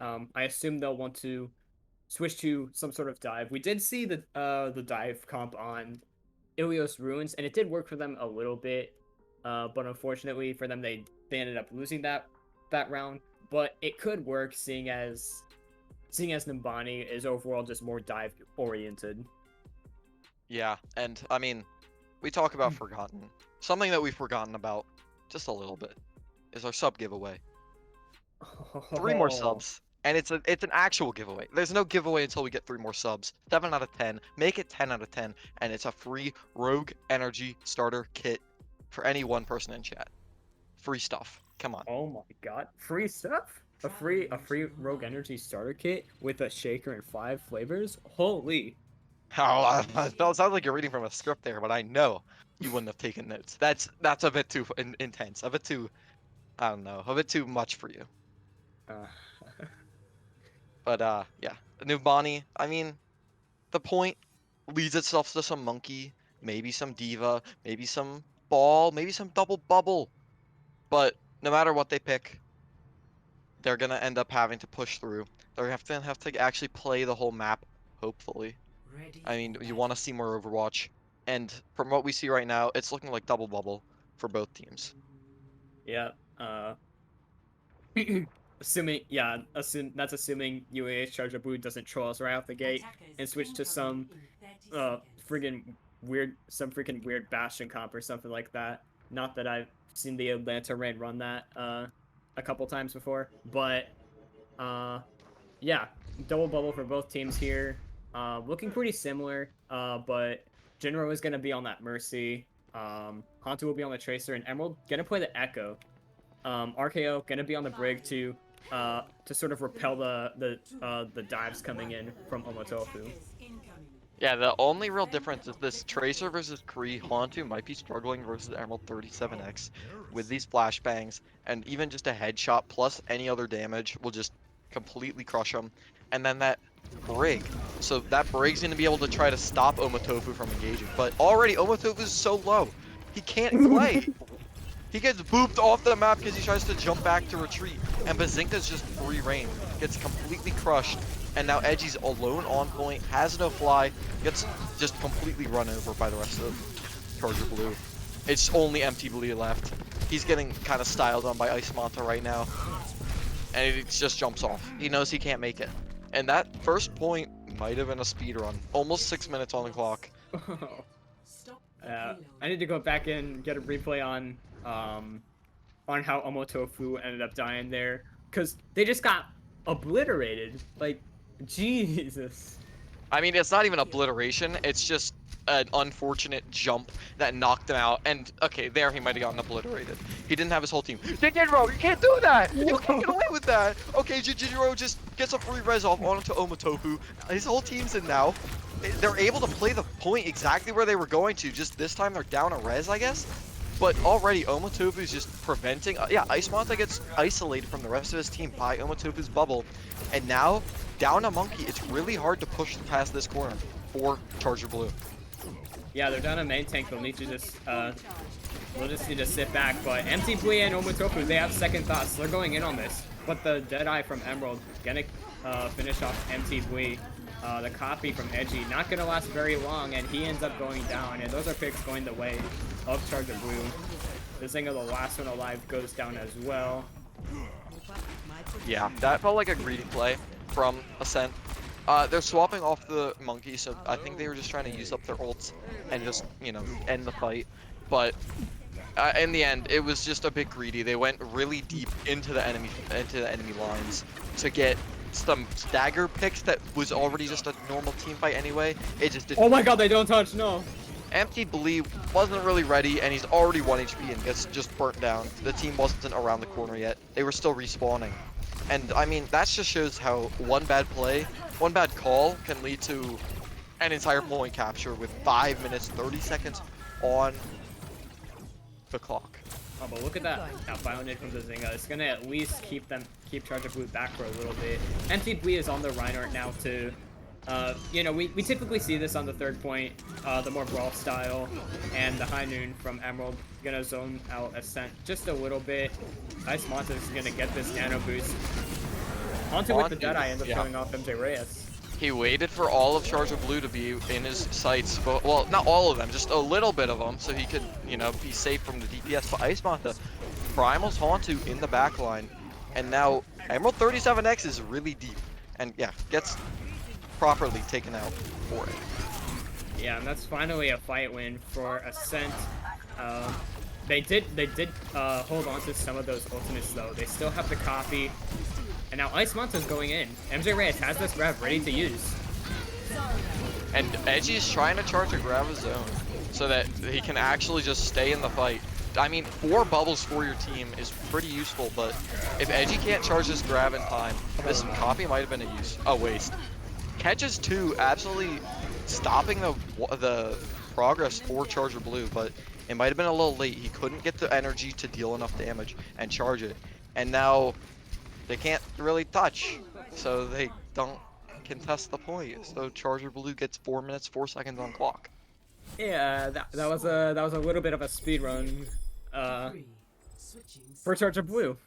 I assume they'll want to switch to some sort of dive. We did see the dive comp on Ilios Ruins, and it did work for them a little bit, but unfortunately for them, they ended up losing that round. But it could work, seeing as Numbani is overall just more dive oriented. Yeah, and I mean, we talk about forgotten. Something that we've forgotten about just a little bit is our sub giveaway. 3 more subs, and it's an actual giveaway. There's no giveaway until we get 3 more subs. 7 out of 10. Make it 10 out of 10, and it's a free Rogue Energy starter kit for any one person in chat. Free stuff. Come on. Oh my god, free stuff? A free Rogue Energy starter kit with a shaker and 5 flavors? Holy! Oh, it sounds like you're reading from a script there, but I know you wouldn't have taken notes. That's a bit too intense. A bit too, I don't know, a bit too much for you. But yeah, Numbani. I mean, the point leads itself to some monkey, maybe some diva, maybe some ball, maybe some double bubble. But no matter what they pick, they're gonna end up having to push through. They're gonna have to actually play the whole map, hopefully. I mean, you want to see more Overwatch, and from what we see right now, it's looking like double bubble for both teams. Yeah, assuming assuming UAH Charger Blue doesn't troll us right out the gate and switch to some freaking weird Bastion comp or something like that. Not that I've seen the Atlanta Rain run that a couple times before, but yeah, double bubble for both teams here. Looking pretty similar, but Jinro is gonna be on that Mercy. Hantu will be on the Tracer, and Emerald gonna play the Echo. RKO gonna be on the Brig to sort of repel the dives coming in from Omotofu. Yeah, the only real difference is this Tracer versus Kree. Hantu might be struggling versus Emerald 37X with these flashbangs, and even just a headshot plus any other damage will just completely crush them. And then that Brig. So that Brig's going to be able to try to stop Omotofu from engaging. But already Omotofu is so low. He can't play. He gets booped off the map because he tries to jump back to retreat. And Bazinka's just free reign. Gets completely crushed. And now Edgy's alone on point. Has no fly. Gets just completely run over by the rest of Charger Blue. It's only Empty Blue left. He's getting kind of styled on by Ice Manta right now. And it just jumps off. He knows he can't make it. And that first point might have been a speed run. Almost 6 minutes on the clock. I need to go back in, get a replay on how Omotofu ended up dying there, because they just got obliterated. Like, Jesus. I mean, it's not even obliteration. It's just an unfortunate jump that knocked him out. And okay, there he might have gotten obliterated. He didn't have his whole team. Jijiro, you can't do that! You can't get away with that! Okay, Jijiro just gets a free res off onto Omotofu. His whole team's in now. They're able to play the point exactly where they were going to. Just this time they're down a res, I guess. But already Omotofu is just preventing. Yeah, Ice Manta gets isolated from the rest of his team by Omotofu's bubble. And now, down a monkey, it's really hard to push past this corner for Charger Blue. Yeah, they're down a main tank. They'll need to just need to sit back. But Empty Blue and Omotofu, they have second thoughts. They're going in on this. But the Deadeye from Emerald gonna finish off Empty Blue. The copy from Edgy, not gonna last very long, and he ends up going down, and those are picks going the way of Charger Blue. The Zynga, the last one alive, goes down as well. Yeah, that felt like a greedy play from Ascent. They're swapping off the monkey, so I think they were just trying to use up their ults and just, you know, end the fight. But in the end, it was just a bit greedy. They went really deep into the enemy lines to get some stagger picks that was already just a normal team fight anyway. It just didn't. Oh my god, they don't touch, no. Empty Blee wasn't really ready, and he's already 1 HP and gets just burnt down. The team wasn't around the corner yet. They were still respawning. And, I mean, that just shows how one bad play, one bad call can lead to an entire point capture with 5 minutes, 30 seconds on the clock. Oh, but look at that final nade from the Zynga. It's gonna at least keep Charger Blue back for a little bit. Empty Blee is on the Reinhardt now, too. You know, we typically see this on the third point, the more brawl style, and the high noon from Emerald gonna zone out Ascent just a little bit. Ice Monster is gonna get this nano boost. Onto with the Deadeye ends up showing off MJ Reyes. He waited for all of Charger Blue to be in his sights, but, well, not all of them, just a little bit of them, so he could, you know, be safe from the DPS. But Ice Manta primals Hauntu in the back line, and now Emerald 37X is really deep, and yeah, gets properly taken out for it. Yeah, and that's finally a fight win for Ascent. They did hold on to some of those ultimates though. They still have the copy, and now Ice Manta's going in. MJ Reyes has this grab ready to use, and Edgy's trying to charge a grab a zone so that he can actually just stay in the fight. I mean, 4 bubbles for your team is pretty useful, but if Edgy can't charge this grab in time, this copy might have been a waste. Catches 2, absolutely stopping the progress for Charger Blue, but it might have been a little late. He couldn't get the energy to deal enough damage and charge it, and now they can't really touch, so they don't contest the point. So Charger Blue gets 4 minutes 4 seconds on clock. Yeah, that was a little bit of a speed run for Charger Blue.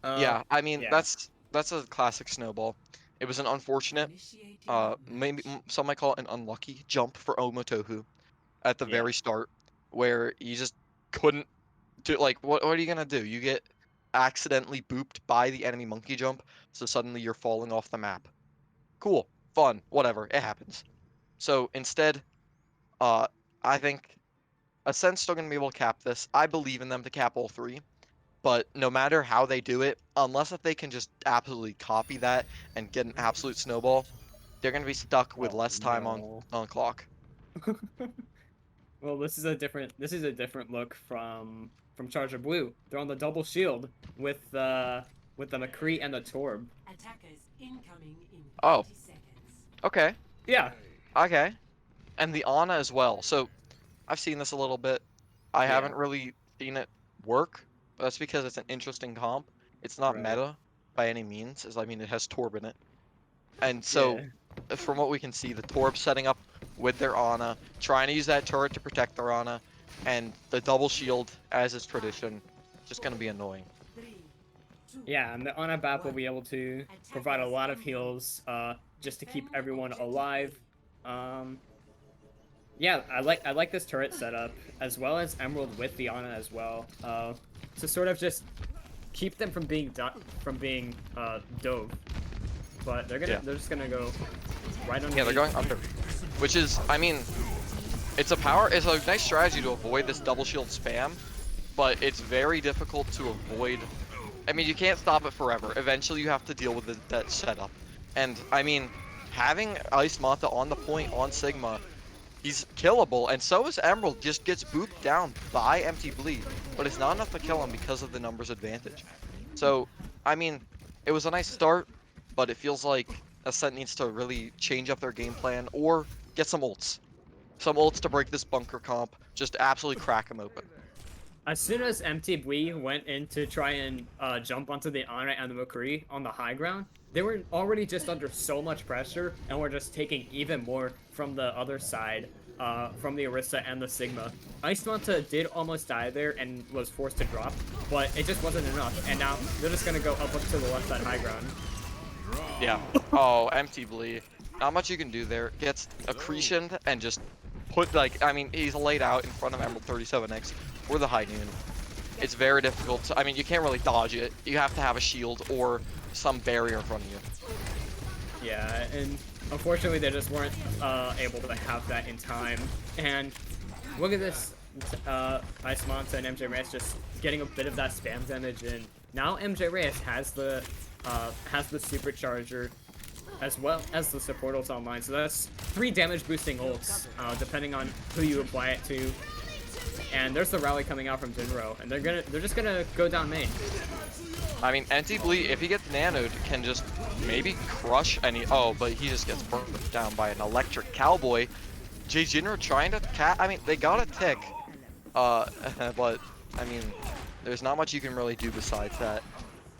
Yeah, I mean, yeah. that's a classic snowball. It was an unfortunate, maybe some might call it an unlucky jump for Omotohu at the very start, where you just couldn't do, like, what are you gonna do? You get accidentally booped by the enemy monkey jump, so suddenly you're falling off the map. Cool, fun, whatever, it happens. So instead, I think Ascent's still gonna be able to cap this. I believe in them to cap all 3. But no matter how they do it, unless if they can just absolutely copy that and get an absolute snowball, they're gonna be stuck with less time on clock. Well, this is a different look from Charger Blue. They're on the double shield with the McCree and the Torb. Attackers incoming in 30 Oh. seconds. Okay, Yeah. okay. And the Ana as well. So I've seen this a little bit. I Yeah. haven't really seen it work. But that's because it's an interesting comp. It's not Right. meta by any means, as I mean it has Torb in it. And so from what we can see, the Torb setting up with their Ana, trying to use that turret to protect their Ana, and the double shield, as is tradition, just gonna be annoying. 3, 2, Yeah, and the Ana Bap will be able to provide a lot of heals, just to keep everyone alive. Yeah, I like this turret setup, as well as Emerald with the Ana as well, to sort of just keep them from being dove. But they're just gonna go right under. Yeah, they're going under, which is, I mean, it's a nice strategy to avoid this double shield spam, but it's very difficult to avoid. I mean, you can't stop it forever. Eventually, you have to deal with that setup. And I mean, having Ice Manta on the point on Sigma, he's killable, and so is Emerald. Just gets booped down by Empty Bleed, but it's not enough to kill him because of the numbers advantage. So, I mean, it was a nice start, but it feels like Ascent needs to really change up their game plan or get some ults. Some ults to break this bunker comp, just absolutely crack him open. As soon as Empty Blee went in to try and jump onto the Ana and the McCree on the high ground, they were already just under so much pressure, and were just taking even more from the other side, from the Orisa and the Sigma. Ice Manta did almost die there and was forced to drop, but it just wasn't enough, and now they're just gonna go up to the left side high ground. Yeah. Oh, Empty Blee. Not much you can do there. Gets accretion and just put like, I mean, he's laid out in front of Emerald 37X for the high noon. It's very difficult. I mean, you can't really dodge it. You have to have a shield or some barrier in front of you. Yeah, and unfortunately they just weren't able to have that in time. And look at this, Ice Manta and MJ Reyes just getting a bit of that spam damage in. Now MJ Reyes has the supercharger as well as the support ult online, so that's 3 damage boosting ults, depending on who you apply it to. And there's the rally coming out from Jinro, and they're just gonna go down main. I mean, NT-Blee, if he gets nanoed, can just maybe crush any. Oh, but he just gets burned down by an electric cowboy. Jay Jinro trying to I mean, they got a tick, but I mean, there's not much you can really do besides that.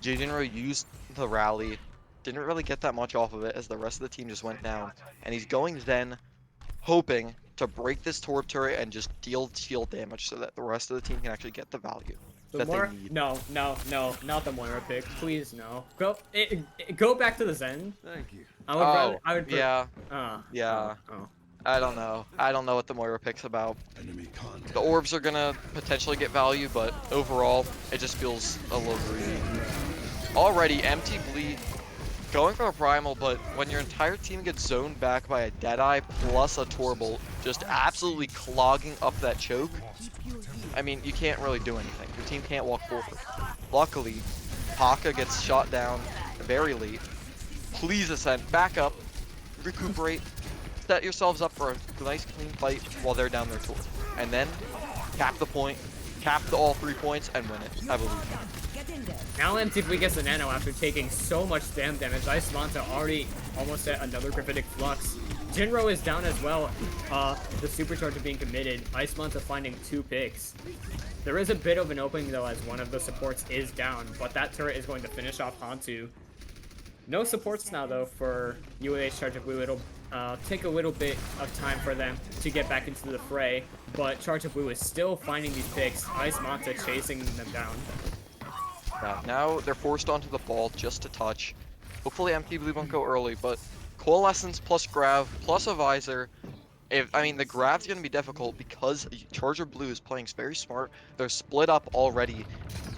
Jay Jinro used the rally, didn't really get that much off of it as the rest of the team just went down, and he's going Zen, hoping to break this Torb turret and just deal shield damage so that the rest of the team can actually get the value that they need. No, not the Moira pick. Please no. Go back to the Zen. Thank you. Yeah. Yeah. I don't know. I don't know what the Moira pick's about. The orbs are gonna potentially get value, but overall, it just feels a little greedy. Already, MT-Blee going for a primal, but when your entire team gets zoned back by a Deadeye plus a Torbolt, just absolutely clogging up that choke, I mean, you can't really do anything. Your team can't walk forward. Luckily, Haka gets shot down very late. Please Ascent, back up, recuperate, set yourselves up for a nice clean fight while they're down their Torb. And then, cap the point, cap all 3 points, and win it, I believe. Now MT-Blee gets the nano after taking so much spam damage. Ice Manta already almost at another Graphitic Flux. Jinro is down as well. The supercharger being committed. Ice Manta finding 2 picks. There is a bit of an opening though as one of the supports is down, but that turret is going to finish off Hantu. No supports now though for UAH Charge of Blue. It'll take a little bit of time for them to get back into the fray, but Charge of Blue is still finding these picks. Ice Manta chasing them down. Yeah, now they're forced onto the ball just to touch. Hopefully MT-Blee won't go early, but Coalescence plus Grav plus a Visor. I mean, the Grav's going to be difficult because Charger Blue is playing very smart. They're split up already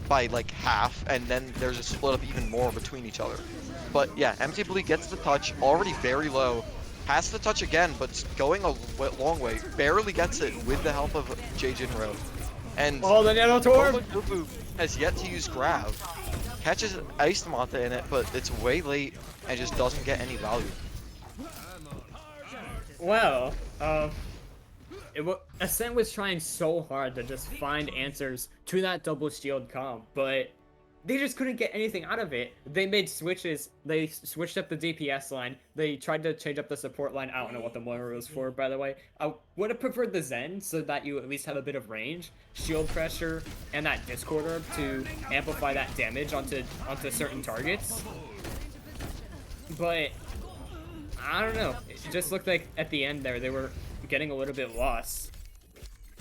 by like half, and then there's a split up even more between each other. But yeah, MT-Blee gets the touch, already very low. Has the touch again, but it's going a long way. Barely gets it with the help of Jay Jinro. And oh, the Nano Torb! Has yet to use Grav. Catches Ice Manta in it, but it's way late and just doesn't get any value. Well, Ascent was trying so hard to just find answers to that double shield comp, but they just couldn't get anything out of it. They made switches. They switched up the DPS line. They tried to change up the support line. I don't know what the Moira was for, by the way. I would have preferred the Zen so that you at least have a bit of range, shield pressure, and that Discord Orb to amplify that damage onto certain targets. But I don't know. It just looked like at the end there they were getting a little bit lost.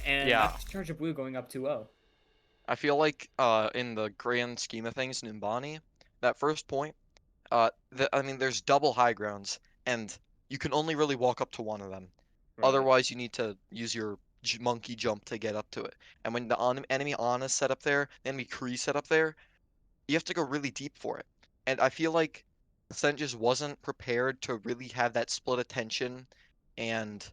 And yeah, Charge of Blue going up 2-0. I feel like in the grand scheme of things, Nimbani, that first point, I mean, there's double high grounds, and you can only really walk up to one of them. Right. Otherwise, you need to use your monkey jump to get up to it. And when the enemy Ana is set up there, the enemy Kree set up there, you have to go really deep for it. And I feel like Ascent just wasn't prepared to really have that split attention and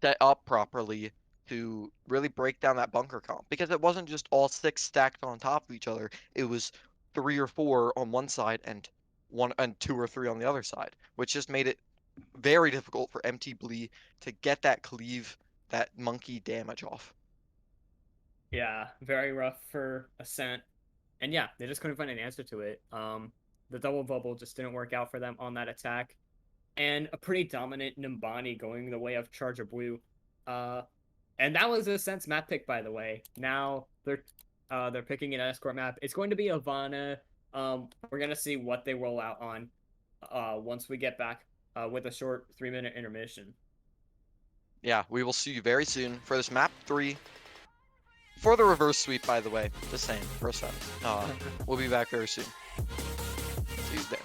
set up properly to really break down that bunker comp, because it wasn't just all 6 stacked on top of each other. It was 3 or 4 on one side and 2 or 3 on the other side, which just made it very difficult for MT-Blee to get that cleave, that monkey damage off. Yeah, very rough for Ascent. And yeah, they just couldn't find an answer to it. The double bubble just didn't work out for them on that attack. And a pretty dominant Nimbani going the way of Charger Blue. And that was Ascent's map pick, by the way. Now they're picking an escort map. It's going to be Ivana. We're gonna see what they roll out on once we get back with a short 3-minute intermission. Yeah, we will see you very soon for this map 3. For the reverse sweep, by the way, the same for Ascent. We'll be back very soon. See you there.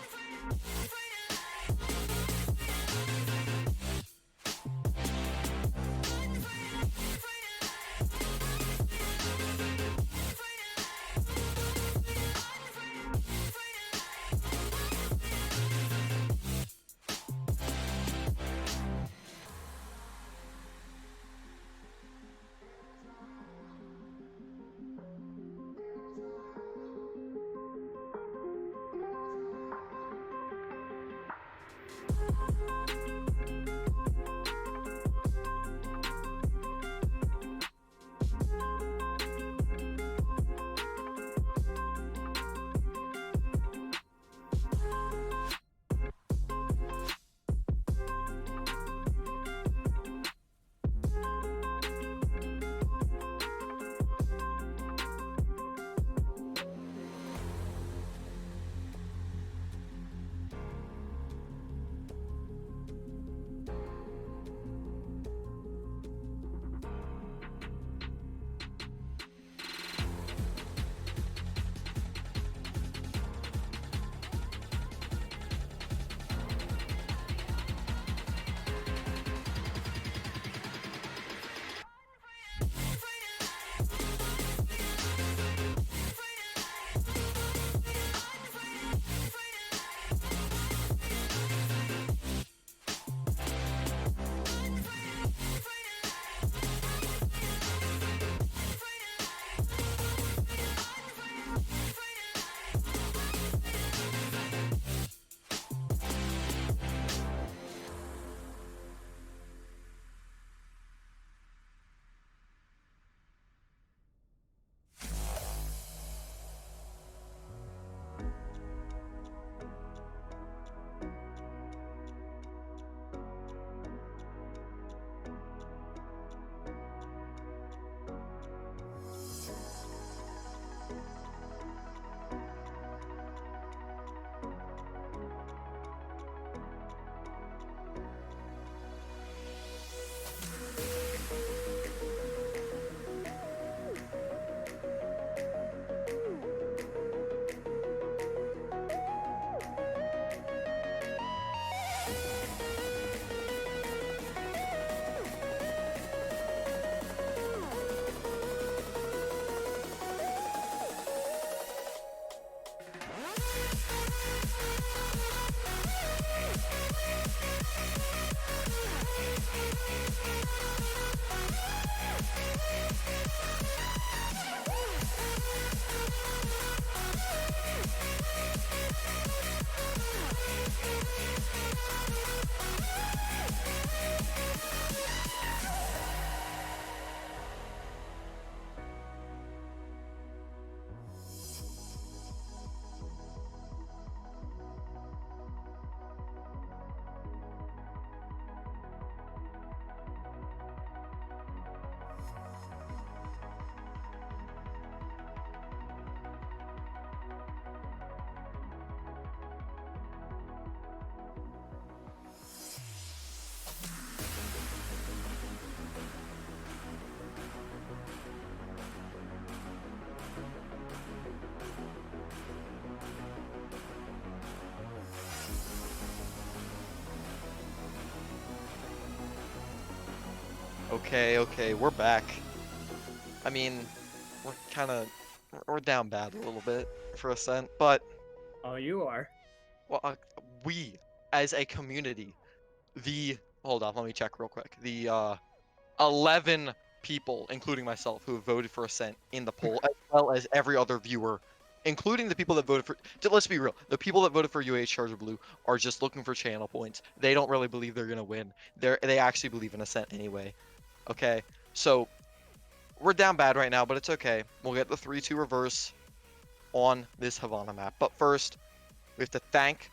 Okay, we're back. I mean, we're down bad a little bit for Ascent, but Oh, you are. well, we as a community, hold on, let me check real quick. The 11 people, including myself, who have voted for Ascent in the poll, as well as every other viewer, including the people that voted for. Let's be real, the people that voted for UAH Charger Blue are just looking for channel points. They don't really believe they're gonna win. They actually believe in Ascent anyway. Okay, so we're down bad right now, but it's okay. We'll get the 3-2 reverse on this Havana map. But first, we have to thank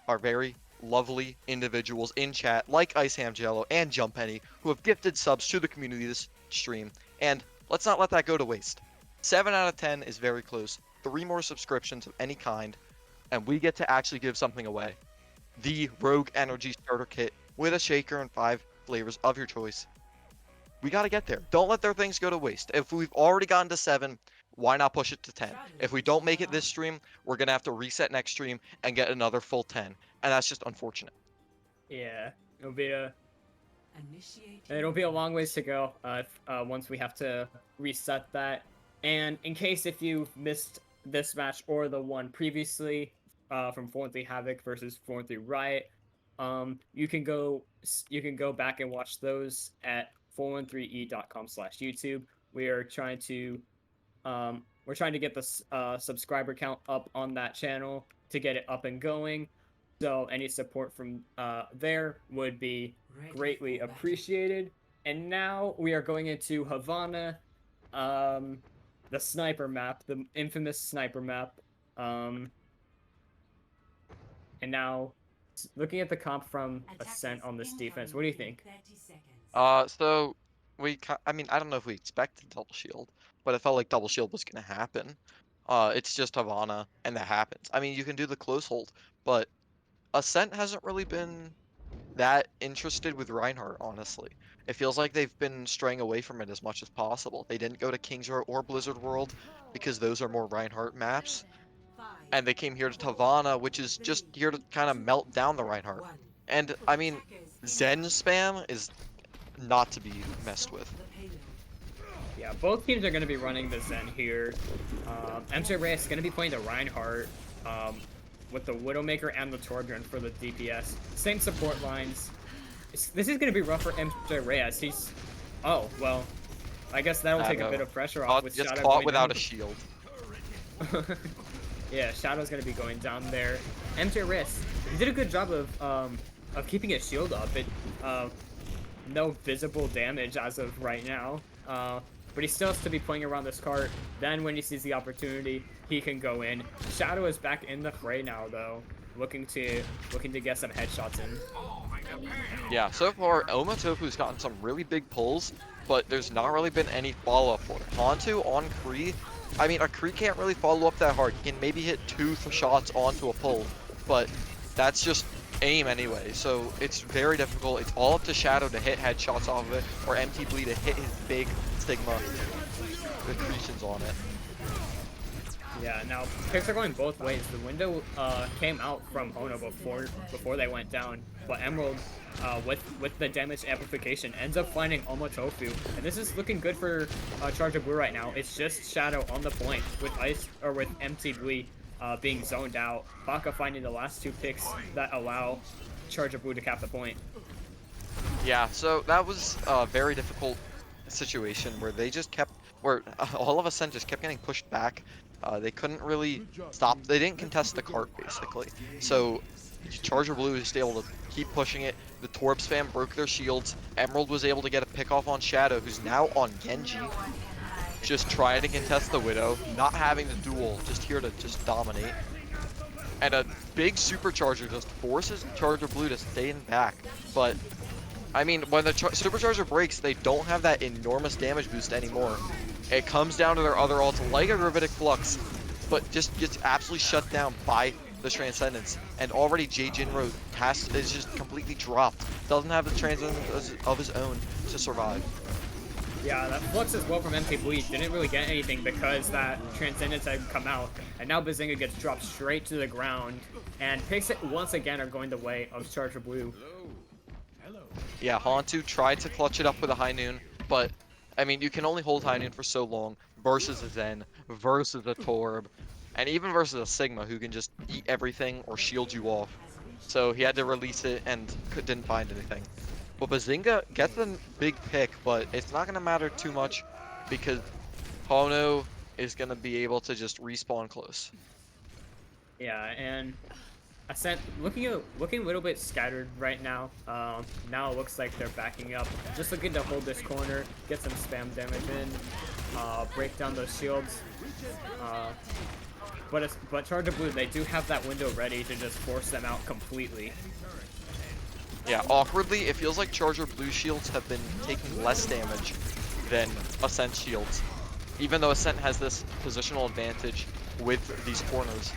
our very lovely individuals in chat, like Iceham Jello and Jump Penny, who have gifted subs to the community this stream. And let's not let that go to waste. 7 out of 10 is very close. 3 more subscriptions of any kind, and we get to actually give something away. The Rogue Energy Starter Kit with a shaker and 5 flavors of your choice. We got to get there. Don't let their things go to waste. If we've already gotten to 7, why not push it to 10? If we don't make it this stream, we're going to have to reset next stream and get another full 10. And that's just unfortunate. Yeah, it'll be a Initiate. long ways to go. Once we have to reset that. And in case if you missed this match or the one previously, from 4-3 Havoc versus 4-3 Riot, you can go back and watch those at 413e.com/YouTube. We are trying to we're trying to get the subscriber count up on that channel to get it up and going. So any support from there would be greatly appreciated. And now we are going into Havana, the sniper map, the infamous sniper map. And now, looking at the comp from Ascent on this defense, what do you think? So I mean, I don't know if we expected double shield, but it felt like double shield was gonna happen. It's just Havana, and that happens. I mean, you can do the close hold, but Ascent hasn't really been that interested with Reinhardt, honestly. It feels like they've been straying away from it as much as possible. They didn't go to Kings or Blizzard World because those are more Reinhardt maps, and they came here to Havana, which is just here to kind of melt down the Reinhardt. And I mean, Zen spam is not to be messed with. Yeah, both teams are going to be running the Zen here. MJ Reyes is going to be playing the Reinhardt with the Widowmaker and the Torbjorn for the DPS. Same support lines. This is going to be rough for MJ Reyes. He's... Oh, well, I guess that'll take a bit of pressure off with Just Shadow caught going without down. a shield. Yeah, Shadow's going to be going down there. MJ Reyes, he did a good job of keeping his shield up. No visible damage as of right now. But he still has to be playing around this cart. Then when he sees the opportunity, he can go in. Shadow is back in the fray now, though, looking to get some headshots in. Yeah, so far Omatofu's gotten some really big pulls, but there's not really been any follow-up for it. Hantu on Kree, I mean, a Kree can't really follow up that hard. He can maybe hit 2 shots onto a pull, but that's just aim anyway, so it's very difficult. It's all up to Shadow to hit headshots off of it, or MT Bleed to hit his big Stigma accretions on it. Yeah, now picks are going both ways. The window came out from Hono before they went down, but Emerald with the damage amplification ends up finding Omatofu, and this is looking good for Charger Blue right now. It's just Shadow on the point with with MT Bleed being zoned out. Baka finding the last 2 picks that allow Charger Blue to cap the point. Yeah, so that was a very difficult situation where they just kept, all of Ascent just kept getting pushed back. They couldn't really stop. They didn't contest the cart, basically. So Charger Blue was able to keep pushing it. The Torb spam broke their shields. Emerald was able to get a pick off on Shadow, who's now on Genji. Just trying to contest the Widow, not having the duel, just here to just dominate. And a big supercharger just forces Charger Blue to stay in back. But I mean, when the supercharger breaks, they don't have that enormous damage boost anymore. It comes down to their other ults, like a Gravitic Flux, but just gets absolutely shut down by the Transcendence. And already J Jinro is just completely dropped. Doesn't have the Transcendence of his own to survive. Yeah, that Flux as well from MT Bleed didn't really get anything because that Transcendence had come out, and now Bazinga gets dropped straight to the ground, and picks it once again are going the way of Charger Blue. Yeah, Hantu tried to clutch it up with a High Noon, but I mean, you can only hold High Noon for so long versus a Zen, versus a Torb, and even versus a Sigma who can just eat everything or shield you off. So he had to release it and didn't find anything. But Bazinga gets the big pick, but it's not going to matter too much because Hono is going to be able to just respawn close. Yeah, and Ascent looking a little bit scattered right now. Now it looks like they're backing up, just looking to hold this corner, get some spam damage in, break down those shields. But Charger Blue, they do have that window ready to just force them out completely. Yeah, awkwardly, it feels like Charger Blue shields have been taking less damage than Ascent shields. Even though Ascent has this positional advantage with these corners.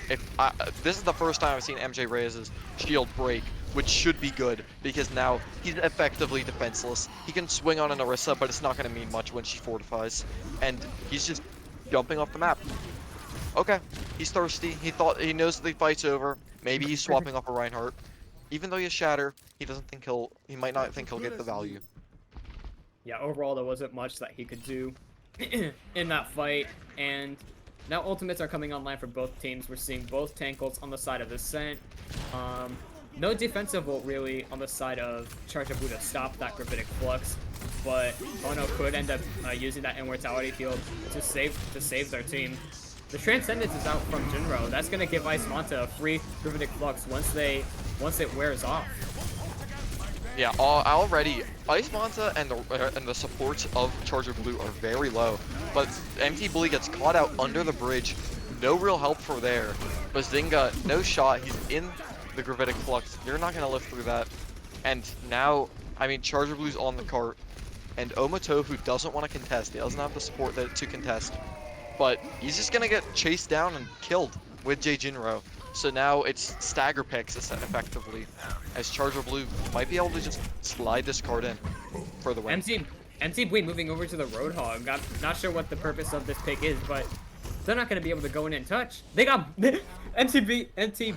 This is the first time I've seen MJ Reyes' shield break, which should be good, because now he's effectively defenseless. He can swing on an Orisa, but it's not going to mean much when she fortifies. And he's just jumping off the map. Okay, he's thirsty. He knows the fight's over. Maybe he's swapping off a Reinhardt. Even though he has Shatter, he might not think he'll get the value. Yeah, overall there wasn't much that he could do in that fight, and now ultimates are coming online for both teams. We're seeing both tank ults on the side of Ascent. No defensive ult really on the side of Charger Blue to stop that Gravitic Flux, but Ono could end up using that Immortality Field to save their team. The Transcendence is out from Jinro. That's going to give Ice Manta a free Gravitic Flux once they once it wears off. Yeah, already Ice Manta and the supports of Charger Blue are very low, but MT Blee gets caught out under the bridge. No real help for there. Bazinga, no shot. He's in the Gravitic Flux. They're not gonna live through that. And now, I mean, Charger Blue's on the cart, and Omatofu doesn't want to contest. He doesn't have the support to contest, but he's just gonna get chased down and killed with J Jinro. So now it's stagger picks effectively, as Charger Blue might be able to just slide this card in for the win. MT Blee moving over to the Roadhog. I'm not sure what the purpose of this pick is, but they're not going to be able to go in and touch. They got MT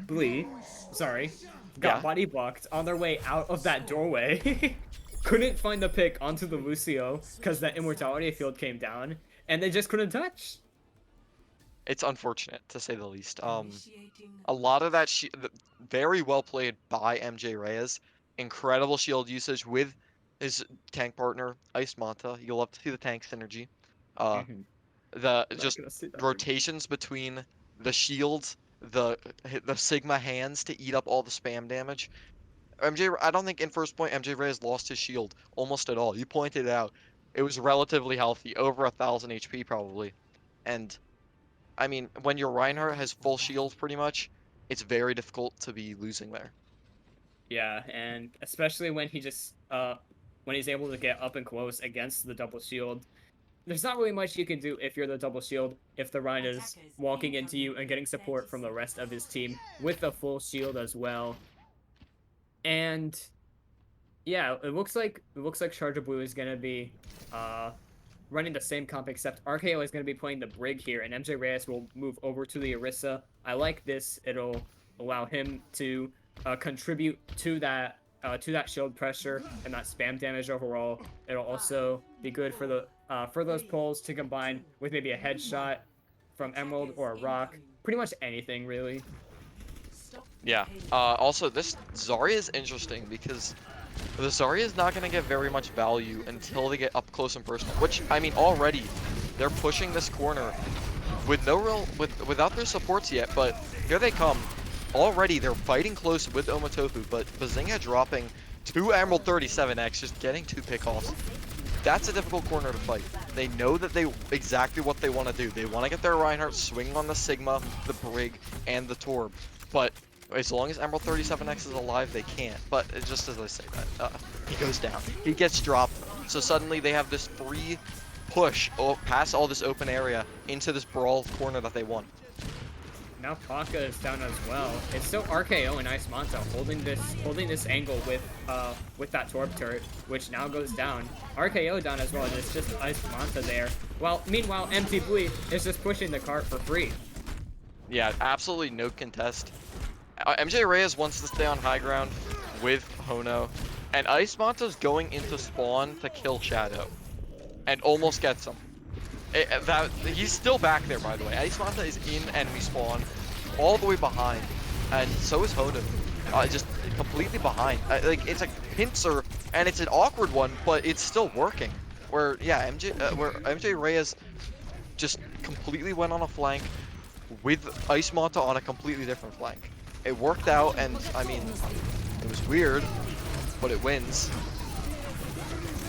Blee, sorry, got body blocked on their way out of that doorway. Couldn't find the pick onto the Lucio because that Immortality field came down, and they just couldn't touch. It's unfortunate, to say the least. A lot of that very well played by MJ Reyes. Incredible shield usage with his tank partner, Ice Manta. You'll love to see the tank synergy. The just rotations between the shields, the Sigma hands to eat up all the spam damage. I don't think in first point MJ Reyes lost his shield almost at all. You pointed out it was relatively healthy, over 1,000 HP probably, and I mean, when your Reinhardt has full shield pretty much, it's very difficult to be losing there. Yeah, and especially when when he's able to get up and close against the double shield, there's not really much you can do if you're the double shield, if the Ryan is walking into you and getting support from the rest of his team with the full shield as well. And yeah, it looks like Charger Blue is gonna be running the same comp, except RKO is going to be playing the Brig here, and MJ Reyes will move over to the Orisa. I like this. It'll allow him to contribute to that shield pressure and that spam damage overall. It'll also be good for the for those pulls to combine with maybe a headshot from Emerald or a rock. Pretty much anything, really. Yeah. Also, this Zarya is interesting because the Zarya is not going to get very much value until they get up close and personal, which, I mean, already they're pushing this corner with without their supports yet, but here they come. Already they're fighting close with Omatofu, but Bazinga dropping 2 Emerald 37x, just getting 2 pickoffs. That's a difficult corner to fight. They know that exactly what they want to do. They want to get their Reinhardt swinging on the Sigma, the Brig, and the Torb, but as long as Emerald 37x is alive, they can't. But just as I say that, he goes down. He gets dropped. So suddenly they have this free push past all this open area into this brawl corner that they want. Now Paka is down as well. It's still RKO and Ice Manta holding this angle with that Torb turret, which now goes down. RKO down as well, and it's just Ice Manta there. Well, meanwhile, MT Blee is just pushing the cart for free. Yeah, absolutely no contest. MJ Reyes wants to stay on high ground with Hono, and Ice Manta's going into spawn to kill Shadow, and almost gets him. He's still back there, by the way. Ice Manta is in enemy spawn, all the way behind, and so is Hono, just completely behind. Like, it's a pincer, and it's an awkward one, but it's still working. Where MJ Reyes just completely went on a flank with Ice Manta on a completely different flank. It worked out, and I mean, it was weird, but it wins.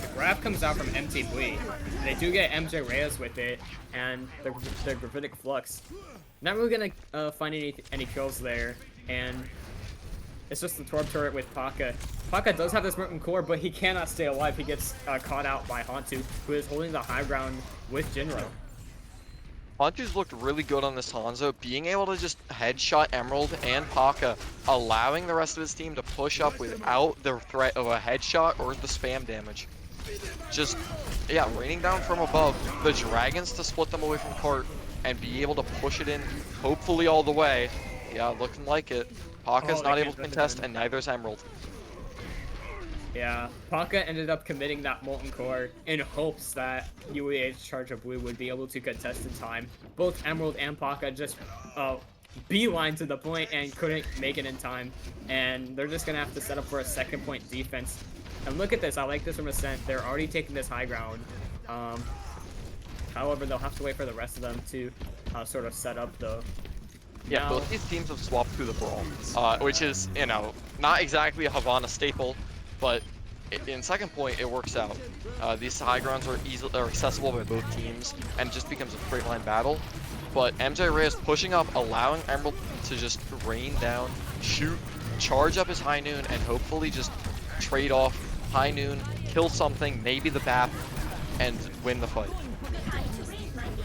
The grab comes out from MT Blee. They do get MJ Reyes with it, and the Gravitic Flux. Not really gonna find any kills there, and it's just the Torb turret with Paka. Paka does have this Merton core, but he cannot stay alive. He gets caught out by Hantu, who is holding the high ground with Jinro. Hantu's looked really good on this Hanzo, being able to just headshot Emerald and Paka, allowing the rest of his team to push up without the threat of a headshot or the spam damage. Just, yeah, raining down from above, the Dragons to split them away from cart and be able to push it in, hopefully all the way. Yeah, looking like it. Paka's not able to contest, and neither is Emerald. Yeah, Paka ended up committing that Molten Core in hopes that UAH Charger Blue would be able to contest in time. Both Emerald and Paka just beeline to the point and couldn't make it in time. And they're just going to have to set up for a second point defense. And look at this, I like this from Ascent. They're already taking this high ground. However, they'll have to wait for the rest of them to sort of set up the Yeah, Now- both these teams have swapped through the brawl, which is, you know, not exactly a Havana staple, but in second point, it works out. These high grounds are accessible by both teams, and it just becomes a straight line battle. But MJ Reyes pushing up, allowing Emerald to just rain down, shoot, charge up his high noon, and hopefully just trade off high noon, kill something, maybe the BAP, and win the fight.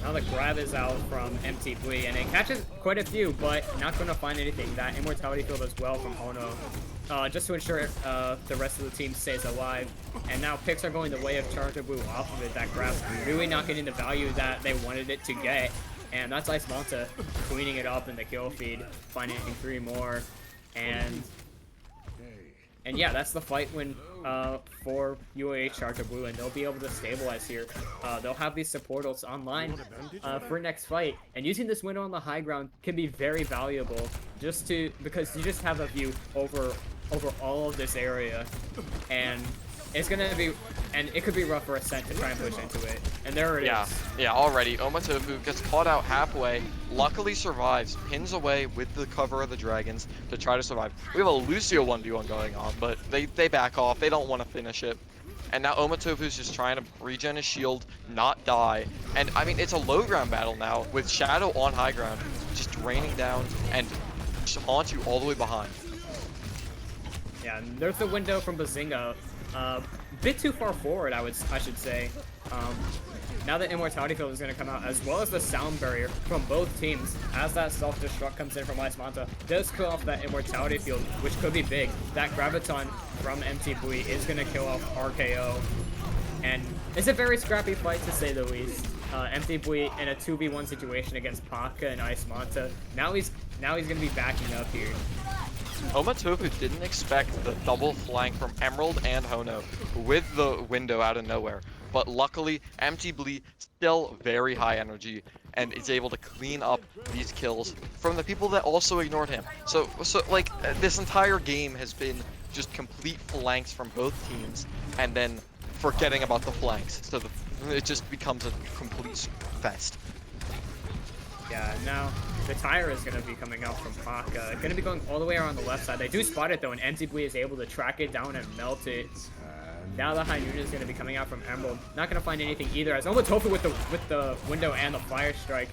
Now the grab is out from MTV, and it catches quite a few, but not going to find anything. That Immortality Field as well from Hono, just to ensure the rest of the team stays alive. And now picks are going the way of Charger Blue off of it. That grab really not getting the value that they wanted it to get. And that's Ice Malta cleaning it up in the kill feed, finding 3 more. And yeah, that's the fight win for UAH Charger Blue, and they'll be able to stabilize here. They'll have these support ults online for next fight, and using this window on the high ground can be very valuable, because you just have a view over all of this area, and it's gonna be, and it could be rough for Ascent to try and push into it. And there it is. Yeah, already. Omatofu gets caught out halfway, luckily survives, pins away with the cover of the dragons to try to survive. We have a Lucio 1v1 going on, but they back off. They don't want to finish it. And now Omatofu's just trying to regen his shield, not die. And I mean, it's a low ground battle now with Shadow on high ground, just raining down and haunt you all the way behind. Yeah, and there's the window from Bazinga. Bit too far forward, I should say. Now that Immortality Field is going to come out, as well as the sound barrier from both teams, as that self-destruct comes in from Ice Manta, does kill off that Immortality Field, which could be big. That Graviton from MT Bui is going to kill off RKO. And it's a very scrappy fight, to say the least. MT Bui in a 2v1 situation against Paka and Ice Manta. Now he's going to be backing up here. Omatofu didn't expect the double flank from Emerald and Hono with the window out of nowhere. But luckily, MT Blee still very high energy and is able to clean up these kills from the people that also ignored him. So like, this entire game has been just complete flanks from both teams and then forgetting about the flanks. So it just becomes a complete fest. Yeah, now the tire is going to be coming out from Paka. Going to be going all the way around the left side. They do spot it though, and MTB is able to track it down and melt it. Now the High Noon is going to be coming out from Emerald. Not going to find anything either, as Omatofu with the window and the fire strike,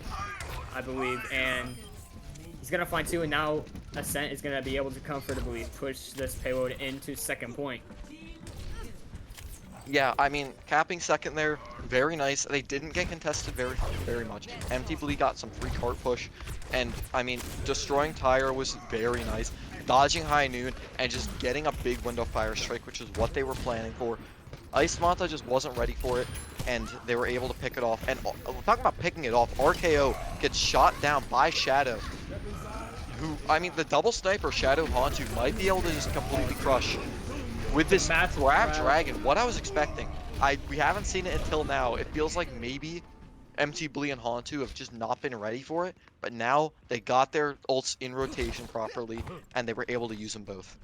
I believe. And he's going to find 2, and now Ascent is going to be able to comfortably push this payload into second point. Yeah, I mean, capping second there, very nice. They didn't get contested very much. Empty Blee got some free cart push, and I mean, destroying Tire was very nice. Dodging High Noon and just getting a big window fire strike, which is what they were planning for. Ice Manta just wasn't ready for it, and they were able to pick it off. And talking about picking it off, RKO gets shot down by Shadow, who, I mean, the double sniper Shadow Hantu might be able to just completely crush. With this grab dragon, what I was expecting, we haven't seen it until now. It feels like maybe MT Blee and Hantu have just not been ready for it, but now they got their ults in rotation properly, and they were able to use them both.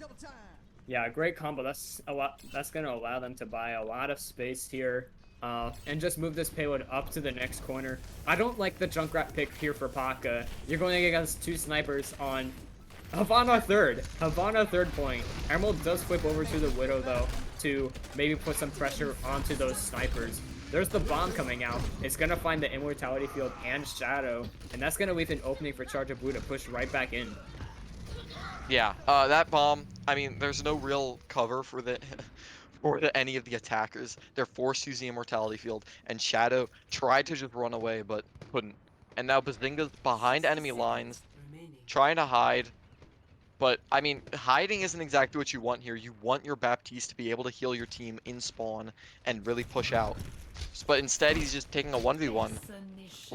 Yeah, great combo. That's a lot. That's gonna allow them to buy a lot of space here, and just move this payload up to the next corner. I don't like the Junkrat pick here for Paka. You're going against 2 snipers on Havana third point. Emerald does flip over to the Widow though, to maybe put some pressure onto those snipers. There's the bomb coming out. It's gonna find the Immortality Field and Shadow, and that's gonna leave an opening for Charger Blue to push right back in. Yeah, that bomb, I mean, there's no real cover for any of the attackers. They're forced to use the Immortality Field, and Shadow tried to just run away, but couldn't. And now Bazinga's behind enemy lines, trying to hide. But, I mean, hiding isn't exactly what you want here. You want your Baptiste to be able to heal your team in spawn and really push out. But instead, he's just taking a 1v1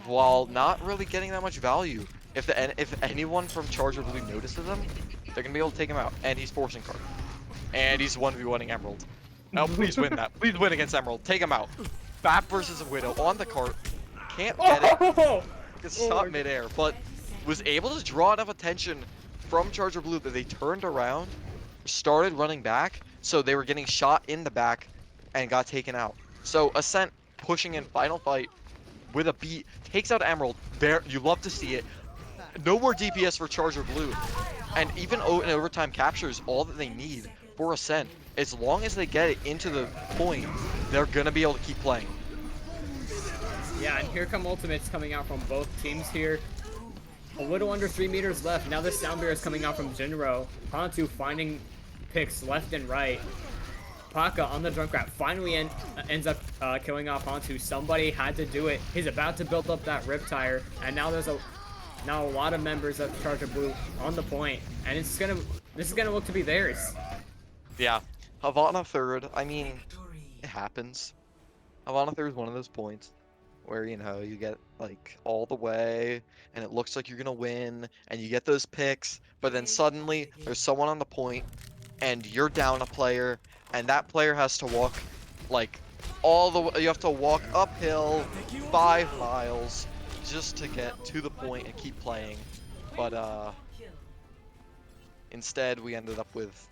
while not really getting that much value. If anyone from Charger really notices him, they're going to be able to take him out. And he's forcing card. And he's 1v1ing Emerald. Now, please win that. Please win against Emerald. Take him out. Bap versus a Widow on the cart. Can't get it. Gets shot midair, but was able to draw enough attention from Charger Blue that they turned around, started running back, so they were getting shot in the back and got taken out. So Ascent pushing in final fight with a beat, takes out Emerald. There, you love to see it. no more DPS for Charger Blue. And even in overtime captures all that they need for Ascent. As long as they get it into the point, they're going to be able to keep playing. Yeah, and here come ultimates coming out from both teams here. A little under 3 meters left. Now the Sound Bear is coming out from Jinro. Hantu finding picks left and right. Paka on the Junkrat finally ends up killing off Hantu. Somebody had to do it. He's about to build up that Rip Tire, and now there's a lot of members of Charger Blue on the point, and this is gonna look to be theirs. Yeah, Havana third. I mean, it happens. Havana third is one of those points where, you know, you get like all the way and it looks like you're gonna win and you get those picks, but then suddenly there's someone on the point and you're down a player and that player has to walk like all the way, you have to walk uphill 5 miles just to get to the point and keep playing. But instead we ended up with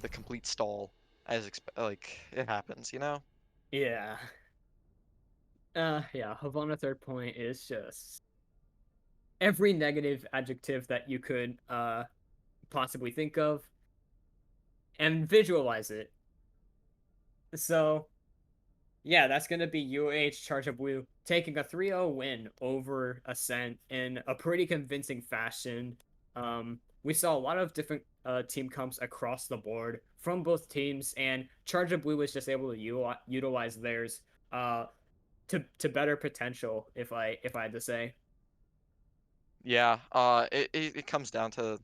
the complete stall as like it happens, you know? Yeah. Yeah, Havana third point is just every negative adjective that you could possibly think of and visualize it. So, yeah, that's going to be UAH Charger Blue taking a 3-0 win over Ascent in a pretty convincing fashion. We saw a lot of different team comps across the board from both teams, and Charger Blue was just able to utilize theirs to better potential, if I had to say. Yeah, it comes down to,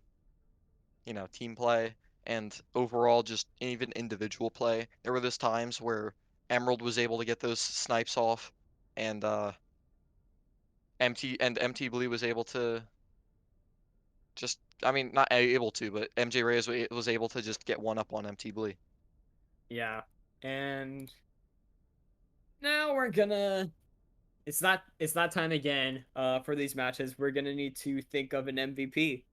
you know, team play and overall just even individual play. There were those times where Emerald was able to get those snipes off and MT Blue was able to just, I mean, not able to, but MJ Reyes was able to just get one up on MT Blue. Yeah, and now we're gonna. It's not time again. For these matches, we're gonna need to think of an MVP.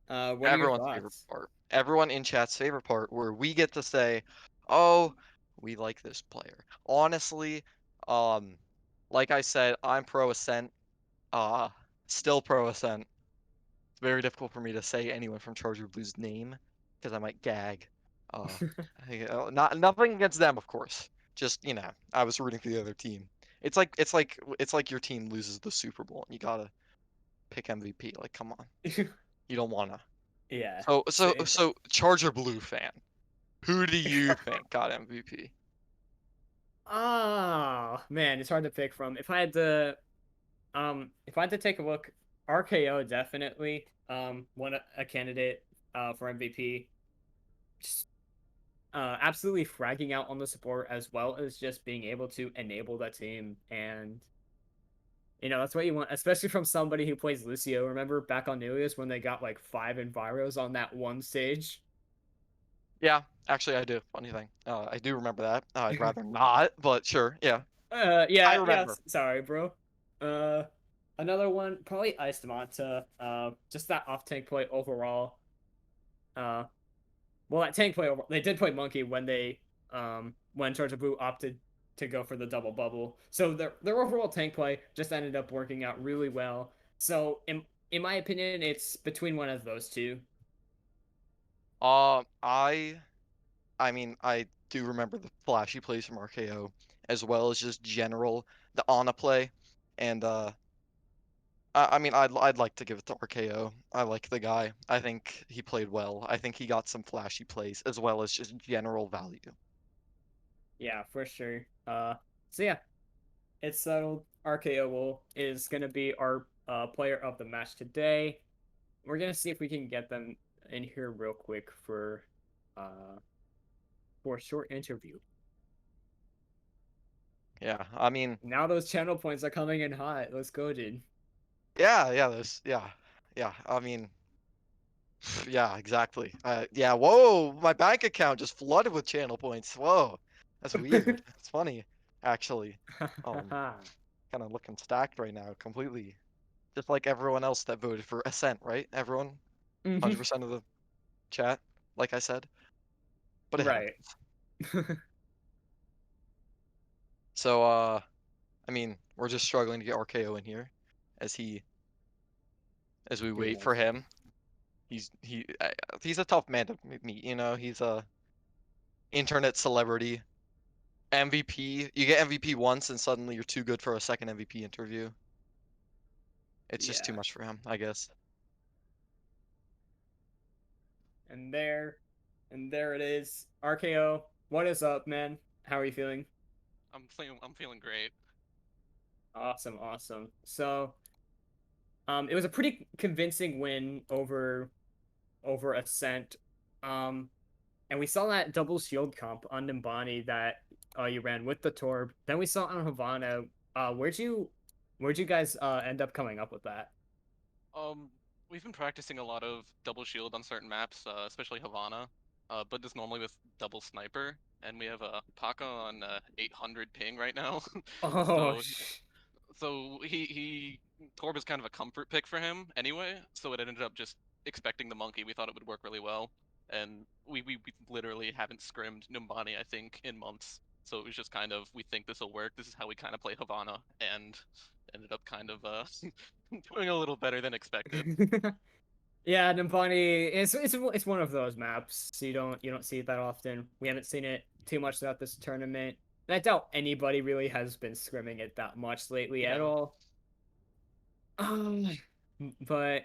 What are your Everyone's favorite thoughts? part. Everyone in chat's favorite part where we get to say, "Oh, we like this player." Honestly, um, like I said, I'm pro Ascent. Uh, still pro Ascent. It's very difficult for me to say anyone from Charger Blue's name because I might gag. Uh, not nothing against them, of course. Just, you know, I was rooting for the other team. It's like your team loses the Super Bowl and you gotta pick MVP. Like, come on, you don't wanna. Yeah. So Charger Blue fan, who do you think got MVP? Oh man, it's hard to pick from. If I had to take a look, RKO definitely one a candidate for MVP. Just, absolutely fragging out on the support as well as just being able to enable that team, and that's what you want, especially from somebody who plays Lucio. Remember back on Nilius when they got like 5 Enviros on that one stage? Yeah, actually I do. Funny thing, I do remember that. I'd rather not, but sure, yeah, I Yeah, remember. sorry, bro. Uh, Another one, probably Iced Manta. Just that off tank play overall. Uh, well, that tank play overall, they did play Monkey when Charge of Boo opted to go for the double bubble. So their overall tank play just ended up working out really well. So in my opinion, it's between one of those two. Uh, I I mean, I do remember the flashy plays from RKO, as well as just general the Ana play, and I mean, I'd like to give it to RKO. I like the guy. I think he played well. I think he got some flashy plays as well as just general value. Yeah, for sure. So yeah, it's settled. Is gonna be our player of the match today. We're gonna see if we can get them in here real quick uh for a short interview. Yeah, I mean, Now those channel points are coming in hot. Let's go, dude. yeah, there's, yeah. I mean, yeah, exactly. Yeah. Whoa, my bank account just flooded with channel points. Whoa, that's weird. It's funny, actually. Um, kind of looking stacked right now, completely. Just like everyone else that voted for Ascent, right? Everyone, Mhm. 100% of the chat, like I said. But it Right. happens. So, I mean, we're just struggling to get RKO in here, as he as we Give me wait one for second. him. He's a tough man to meet. You know, he's a internet celebrity. MVP. You get MVP once, and suddenly you're too good for a second MVP interview. It's just too Yeah. much for him, I guess. And there it is. RKO, what is up, man? How are you feeling? I'm feeling great. Awesome, awesome. So, it was a pretty convincing win over Ascent. Um, and we saw that double shield comp on Nimbani that you ran with the Torb. Then we saw on Havana. Where'd you guys end up coming up with that? Um, we've been practicing a lot of double shield on certain maps, especially Havana. But just normally with double sniper, and we have a Paka on 800 ping right now. Oh, so so he Torb is kind of a comfort pick for him anyway. So it ended up just expecting the monkey. We thought it would work really well, and we literally haven't scrimmed Numbani I think in months. So it was just kind of we think this will work. This is how we kind of play Havana, and ended up kind of doing a little better than expected. yeah, Nimbani it's one of those maps. So you don't see it that often. We haven't seen it too much throughout this tournament. And I doubt anybody really has been scrimming it that much lately at Yeah. all. Um, but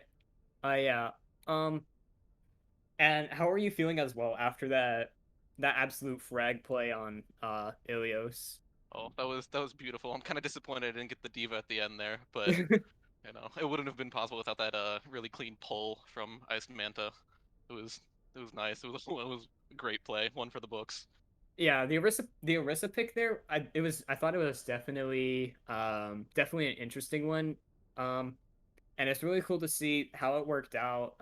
yeah. Um, and how are you feeling as well after that absolute frag play on Ilios? Oh, that was beautiful. I'm kind of disappointed I didn't get the diva at the end there, but it wouldn't have been possible without that really clean pull from Ice Manta. It was it was nice. It was a great play, one for the books. Yeah, the Orisa pick there, I thought it was definitely an interesting one. Um, and it's really cool to see how it worked out.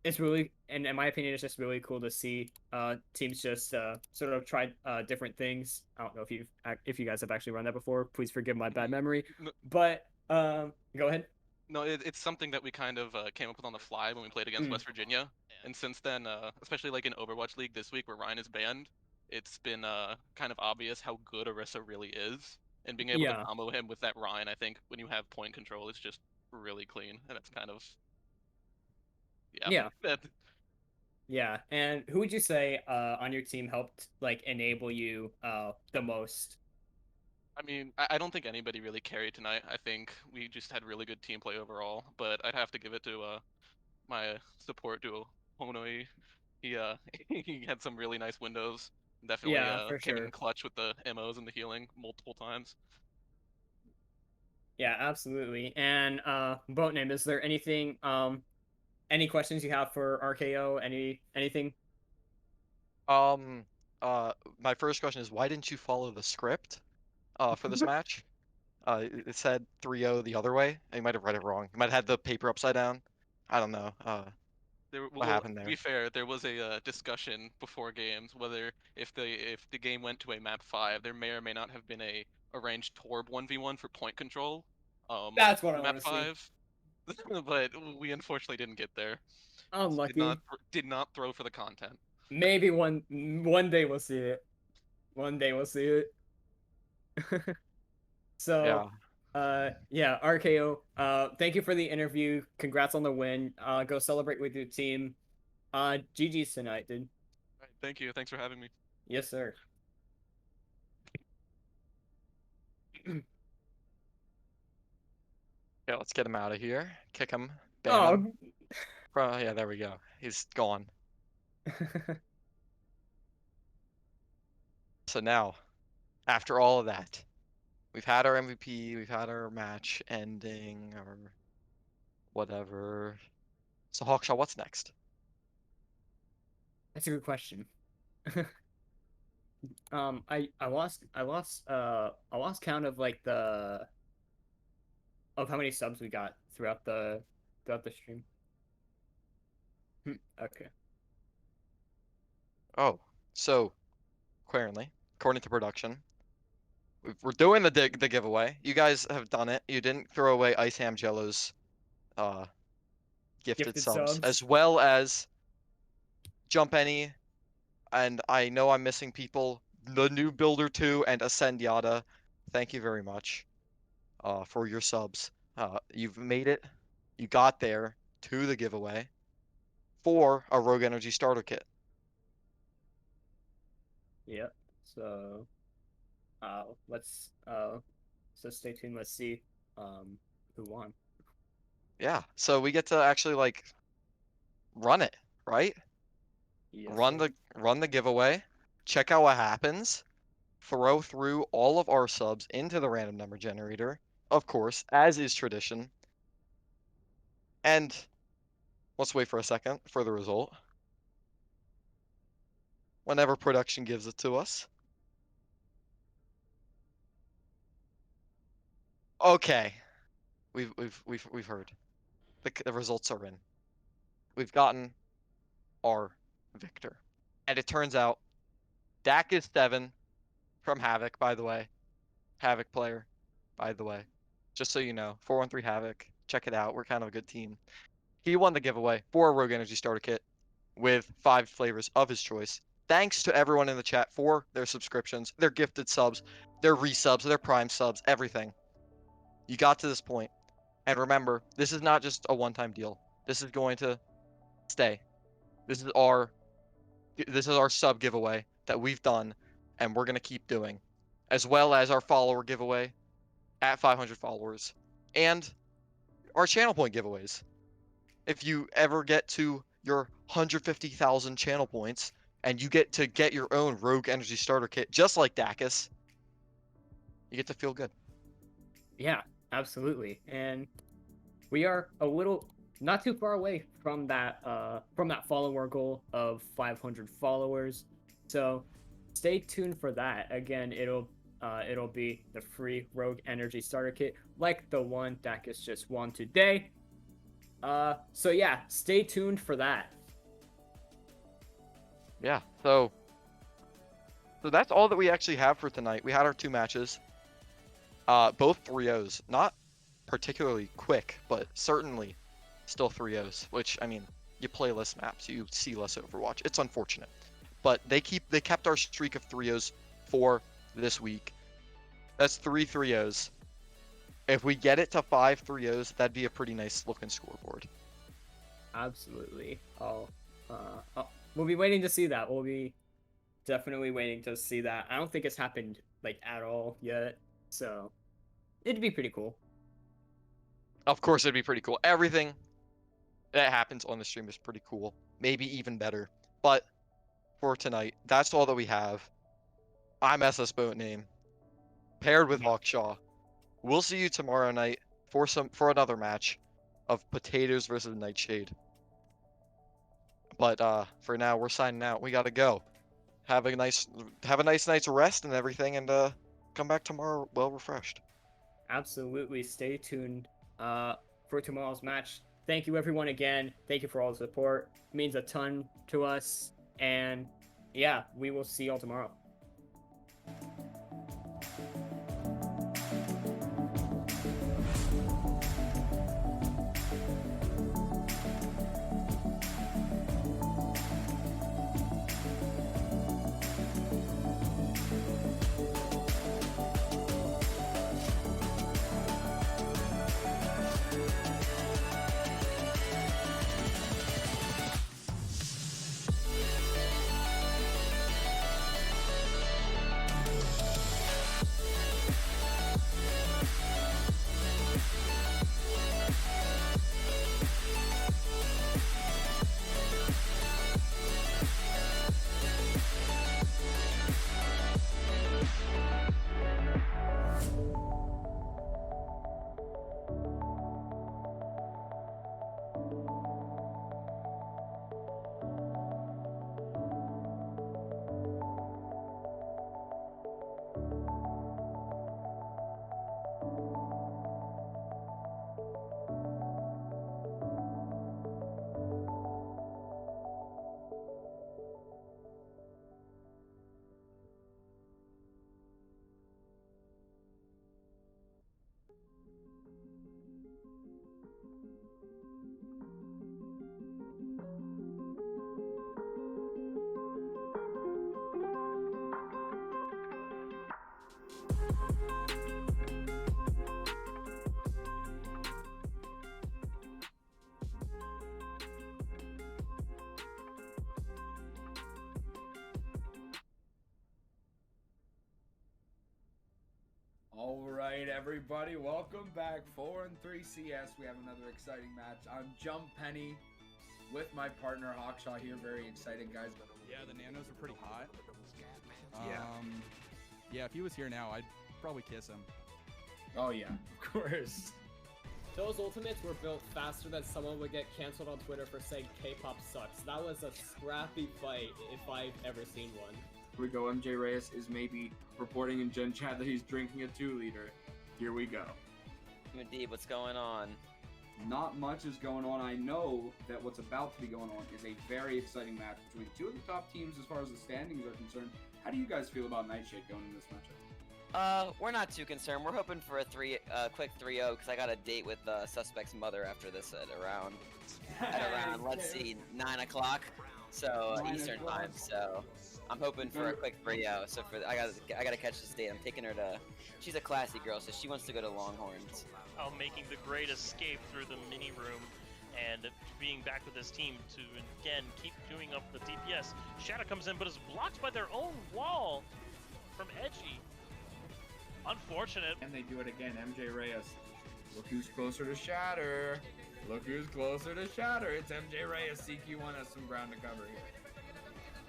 It's really, and in my opinion, it's just really cool to see teams just sort of try different things. I don't know if you guys have actually run that before. Please forgive my bad memory. No, But go ahead. no, it's something that we kind of came up with on the fly when we played against Mm, West Virginia, and since then, especially like in Overwatch League this week where Ryan is banned, it's been kind of obvious how good Orisa really is, and being able to yeah, combo him with that Ryan, I think when you have point control, it's just really clean, and it's kind of yeah. yeah, That yeah. And who would you say on your team helped like enable you the most? I mean, I don't think anybody really carried tonight. I think we just had really good team play overall, but I'd have to give it to my support duo, Honoi. He he had some really nice windows. Definitely Yeah, for came in sure. clutch with the MOs and the healing multiple times. Yeah, absolutely. And boat name, is there any questions you have for RKO? Anything? Um, my first question is why didn't you follow the script for this match? It said 3-0 the other way. You might have read it wrong. You might have had the paper upside down. I don't know. What Well, happened to be there? fair, there was a discussion before games whether if the game went to a map 5, there may or may not have been a arranged Torb 1v1 for point control. That's what I For want map to see. 5, but we unfortunately didn't get there. Unlucky. Did not throw for the content. Maybe one day we'll see it. One day we'll see it. So, Yeah. yeah, RKO. Thank you for the interview. Congrats on the win. Go celebrate with your team. GG's tonight, dude. Right, thank you. Thanks for having me. Yes, sir. Yeah, let's get him out of here. Kick him, ban Oh, him. Yeah, there we go. He's gone. So now, after all of that, we've had our MVP, we've had our match ending, or whatever. So Hawkshaw, what's next? that's a good question. I lost count of like the of how many subs we got throughout the stream. Okay. Oh, so currently, according to production, we're doing the giveaway. You guys have done it. You didn't throw away Ice Ham Jello's uh gifted Gifted subs, subs. as well as Jump Any, and I know I'm missing people. The new Builder 2 and Ascend Yada. Thank you very much for your subs. You've made it you got there to the giveaway for a Rogue Energy starter kit. Yep. So, let's so stay tuned. Let's see who won. Yeah, so we get to actually like run it, right? Yes, Run the giveaway, check out what happens, throw through all of our subs into the random number generator, of course, as is tradition. And let's wait for a second for the result. Whenever production gives it to us. Okay. We've heard. The results are in. We've gotten our victor. And it turns out Dak is 7 from Havoc, by the way. Havoc player, by the way. Just so you know, 413 Havoc. Check it out. We're kind of a good team. He won the giveaway for a Rogue Energy starter kit with 5 flavors of his choice. Thanks to everyone in the chat for their subscriptions, their gifted subs, their resubs, their prime subs, everything. You got to this point. And remember, this is not just a one-time deal. This is going to stay. This is our sub giveaway that we've done and we're going to keep doing, as well as our follower giveaway at 500 followers and our channel point giveaways. If you ever get to your 150,000 channel points and you get to get your own Rogue Energy starter kit, just like Dacus, you get to feel good. Yeah, absolutely. And we are a little not too far away from that follower goal of 500 followers. So stay tuned for that. Again, it'll be the free Rogue Energy starter kit, like the one Dacus just won today. So yeah, stay tuned for that. Yeah, so that's all that we actually have for tonight. We had our 2 matches. Both 3-0s. Not particularly quick, but certainly still 3-0s, which, I mean, you play less maps, you see less Overwatch. It's unfortunate. But they kept our streak of 3-0s for this week. That's 3 3-0s. If we get it to 5 3-0s, that'd be a pretty nice looking scoreboard. Absolutely. We'll be waiting to see that. We'll be definitely waiting to see that. I don't think it's happened like at all yet, so it'd be pretty cool. Of course, it'd be pretty cool. Everything that happens on the stream is pretty cool. Maybe even better. But for tonight, that's all that we have. I'm SS Boat Name, paired with Hawkshaw. We'll see you tomorrow night for another match of Potatoes versus Nightshade. But for now, we're signing out. We gotta go. Have a nice night's rest and everything, and come back tomorrow well refreshed. Absolutely. Stay tuned for tomorrow's match. Thank you everyone again. Thank you for all the support. It means a ton to us. And yeah, we will see y'all tomorrow. everybody, welcome back. 4-3 CS. We have another exciting match. I'm Jump Penny with my partner Hawkshaw here. Very excited, guys. Yeah, the nanos are pretty hot. Yeah. Yeah, if he was here now, I'd probably kiss him. Oh yeah, of course. Those ultimates were built faster than someone would get canceled on Twitter for saying K-pop sucks. That was a scrappy fight if I've ever seen one. Here we go. MJ Reyes is maybe reporting in Gen Chat that he's drinking a 2-liter. Here we go. Indeed, what's going on? Not much is going on. I know that what's about to be going on is a very exciting match between two of the top teams as far as the standings are concerned. How do you guys feel about Nightshade going in this matchup? We're not too concerned. We're hoping for a quick 3-0 because I got a date with the suspect's mother after this at around let's see, 9 o'clock, so 9 Eastern o'clock. time. So I'm hoping for a quick 3-0. So I gotta catch this date. I'm taking her to. She's a classy girl, so she wants to go to Longhorns. Making the great escape through the mini room and being back with his team to again keep doing up the DPS. Shadow comes in but is blocked by their own wall from Edgy. Unfortunate. And they do it again. MJ Reyes. Look who's closer to Shatter. Look who's closer to Shatter. It's MJ Reyes. CQ1 has some ground to cover here.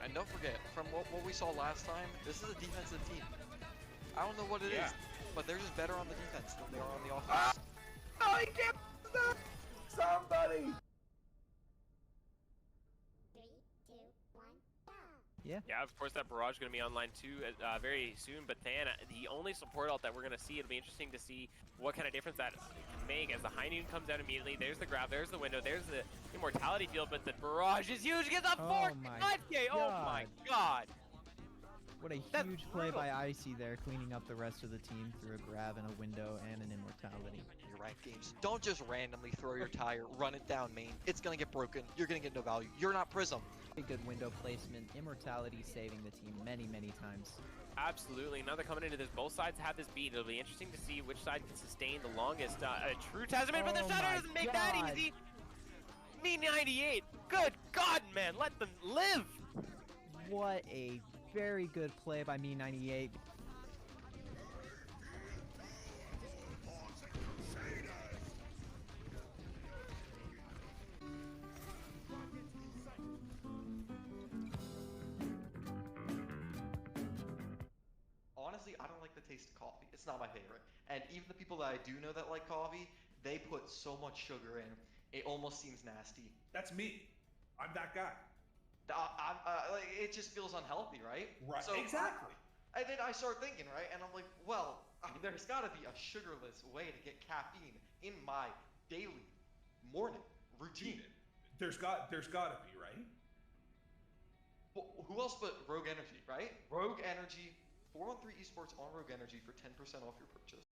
And don't forget, from what we saw last time, this is a defensive team. I don't know what it is, but they're just better on the defense than they are on the offense. Oh, he can't stop somebody. 3, 2, 1, go. Yeah, of course that barrage is going to be online too very soon, but then the only support ult that we're going to see, it'll be interesting to see what kind of difference that can make as the high noon comes out immediately. There's the grab, there's the window, there's the immortality field, but the barrage is huge, gets up 5K, oh my god! What a huge play by Icy there, cleaning up the rest of the team through a grab and a window and an immortality. Your ranked games, don't just randomly throw your tire, run it down main. It's gonna get broken. You're gonna get no value. You're not Prism. A good window placement, immortality saving the team many, many times. Absolutely, now they're coming into this, both sides have this beat. It'll be interesting to see which side can sustain the longest. A true testament, but the Shadow doesn't make that easy! Me 98, good god man, let them live! What a very good play by me 98. Honestly, I don't like the taste of coffee. It's not my favorite. And even the people that I do know that like coffee, they put so much sugar in, it almost seems nasty. That's me. I'm that guy. Like, it just feels unhealthy, right? Right. So Exactly. And then I start thinking, right? And I'm like, well, there's got to be a sugarless way to get caffeine in my daily morning routine. There's got to be, right? Well, who else but Rogue Energy, right? Rogue Energy, 413 Esports on Rogue Energy for 10% off your purchase.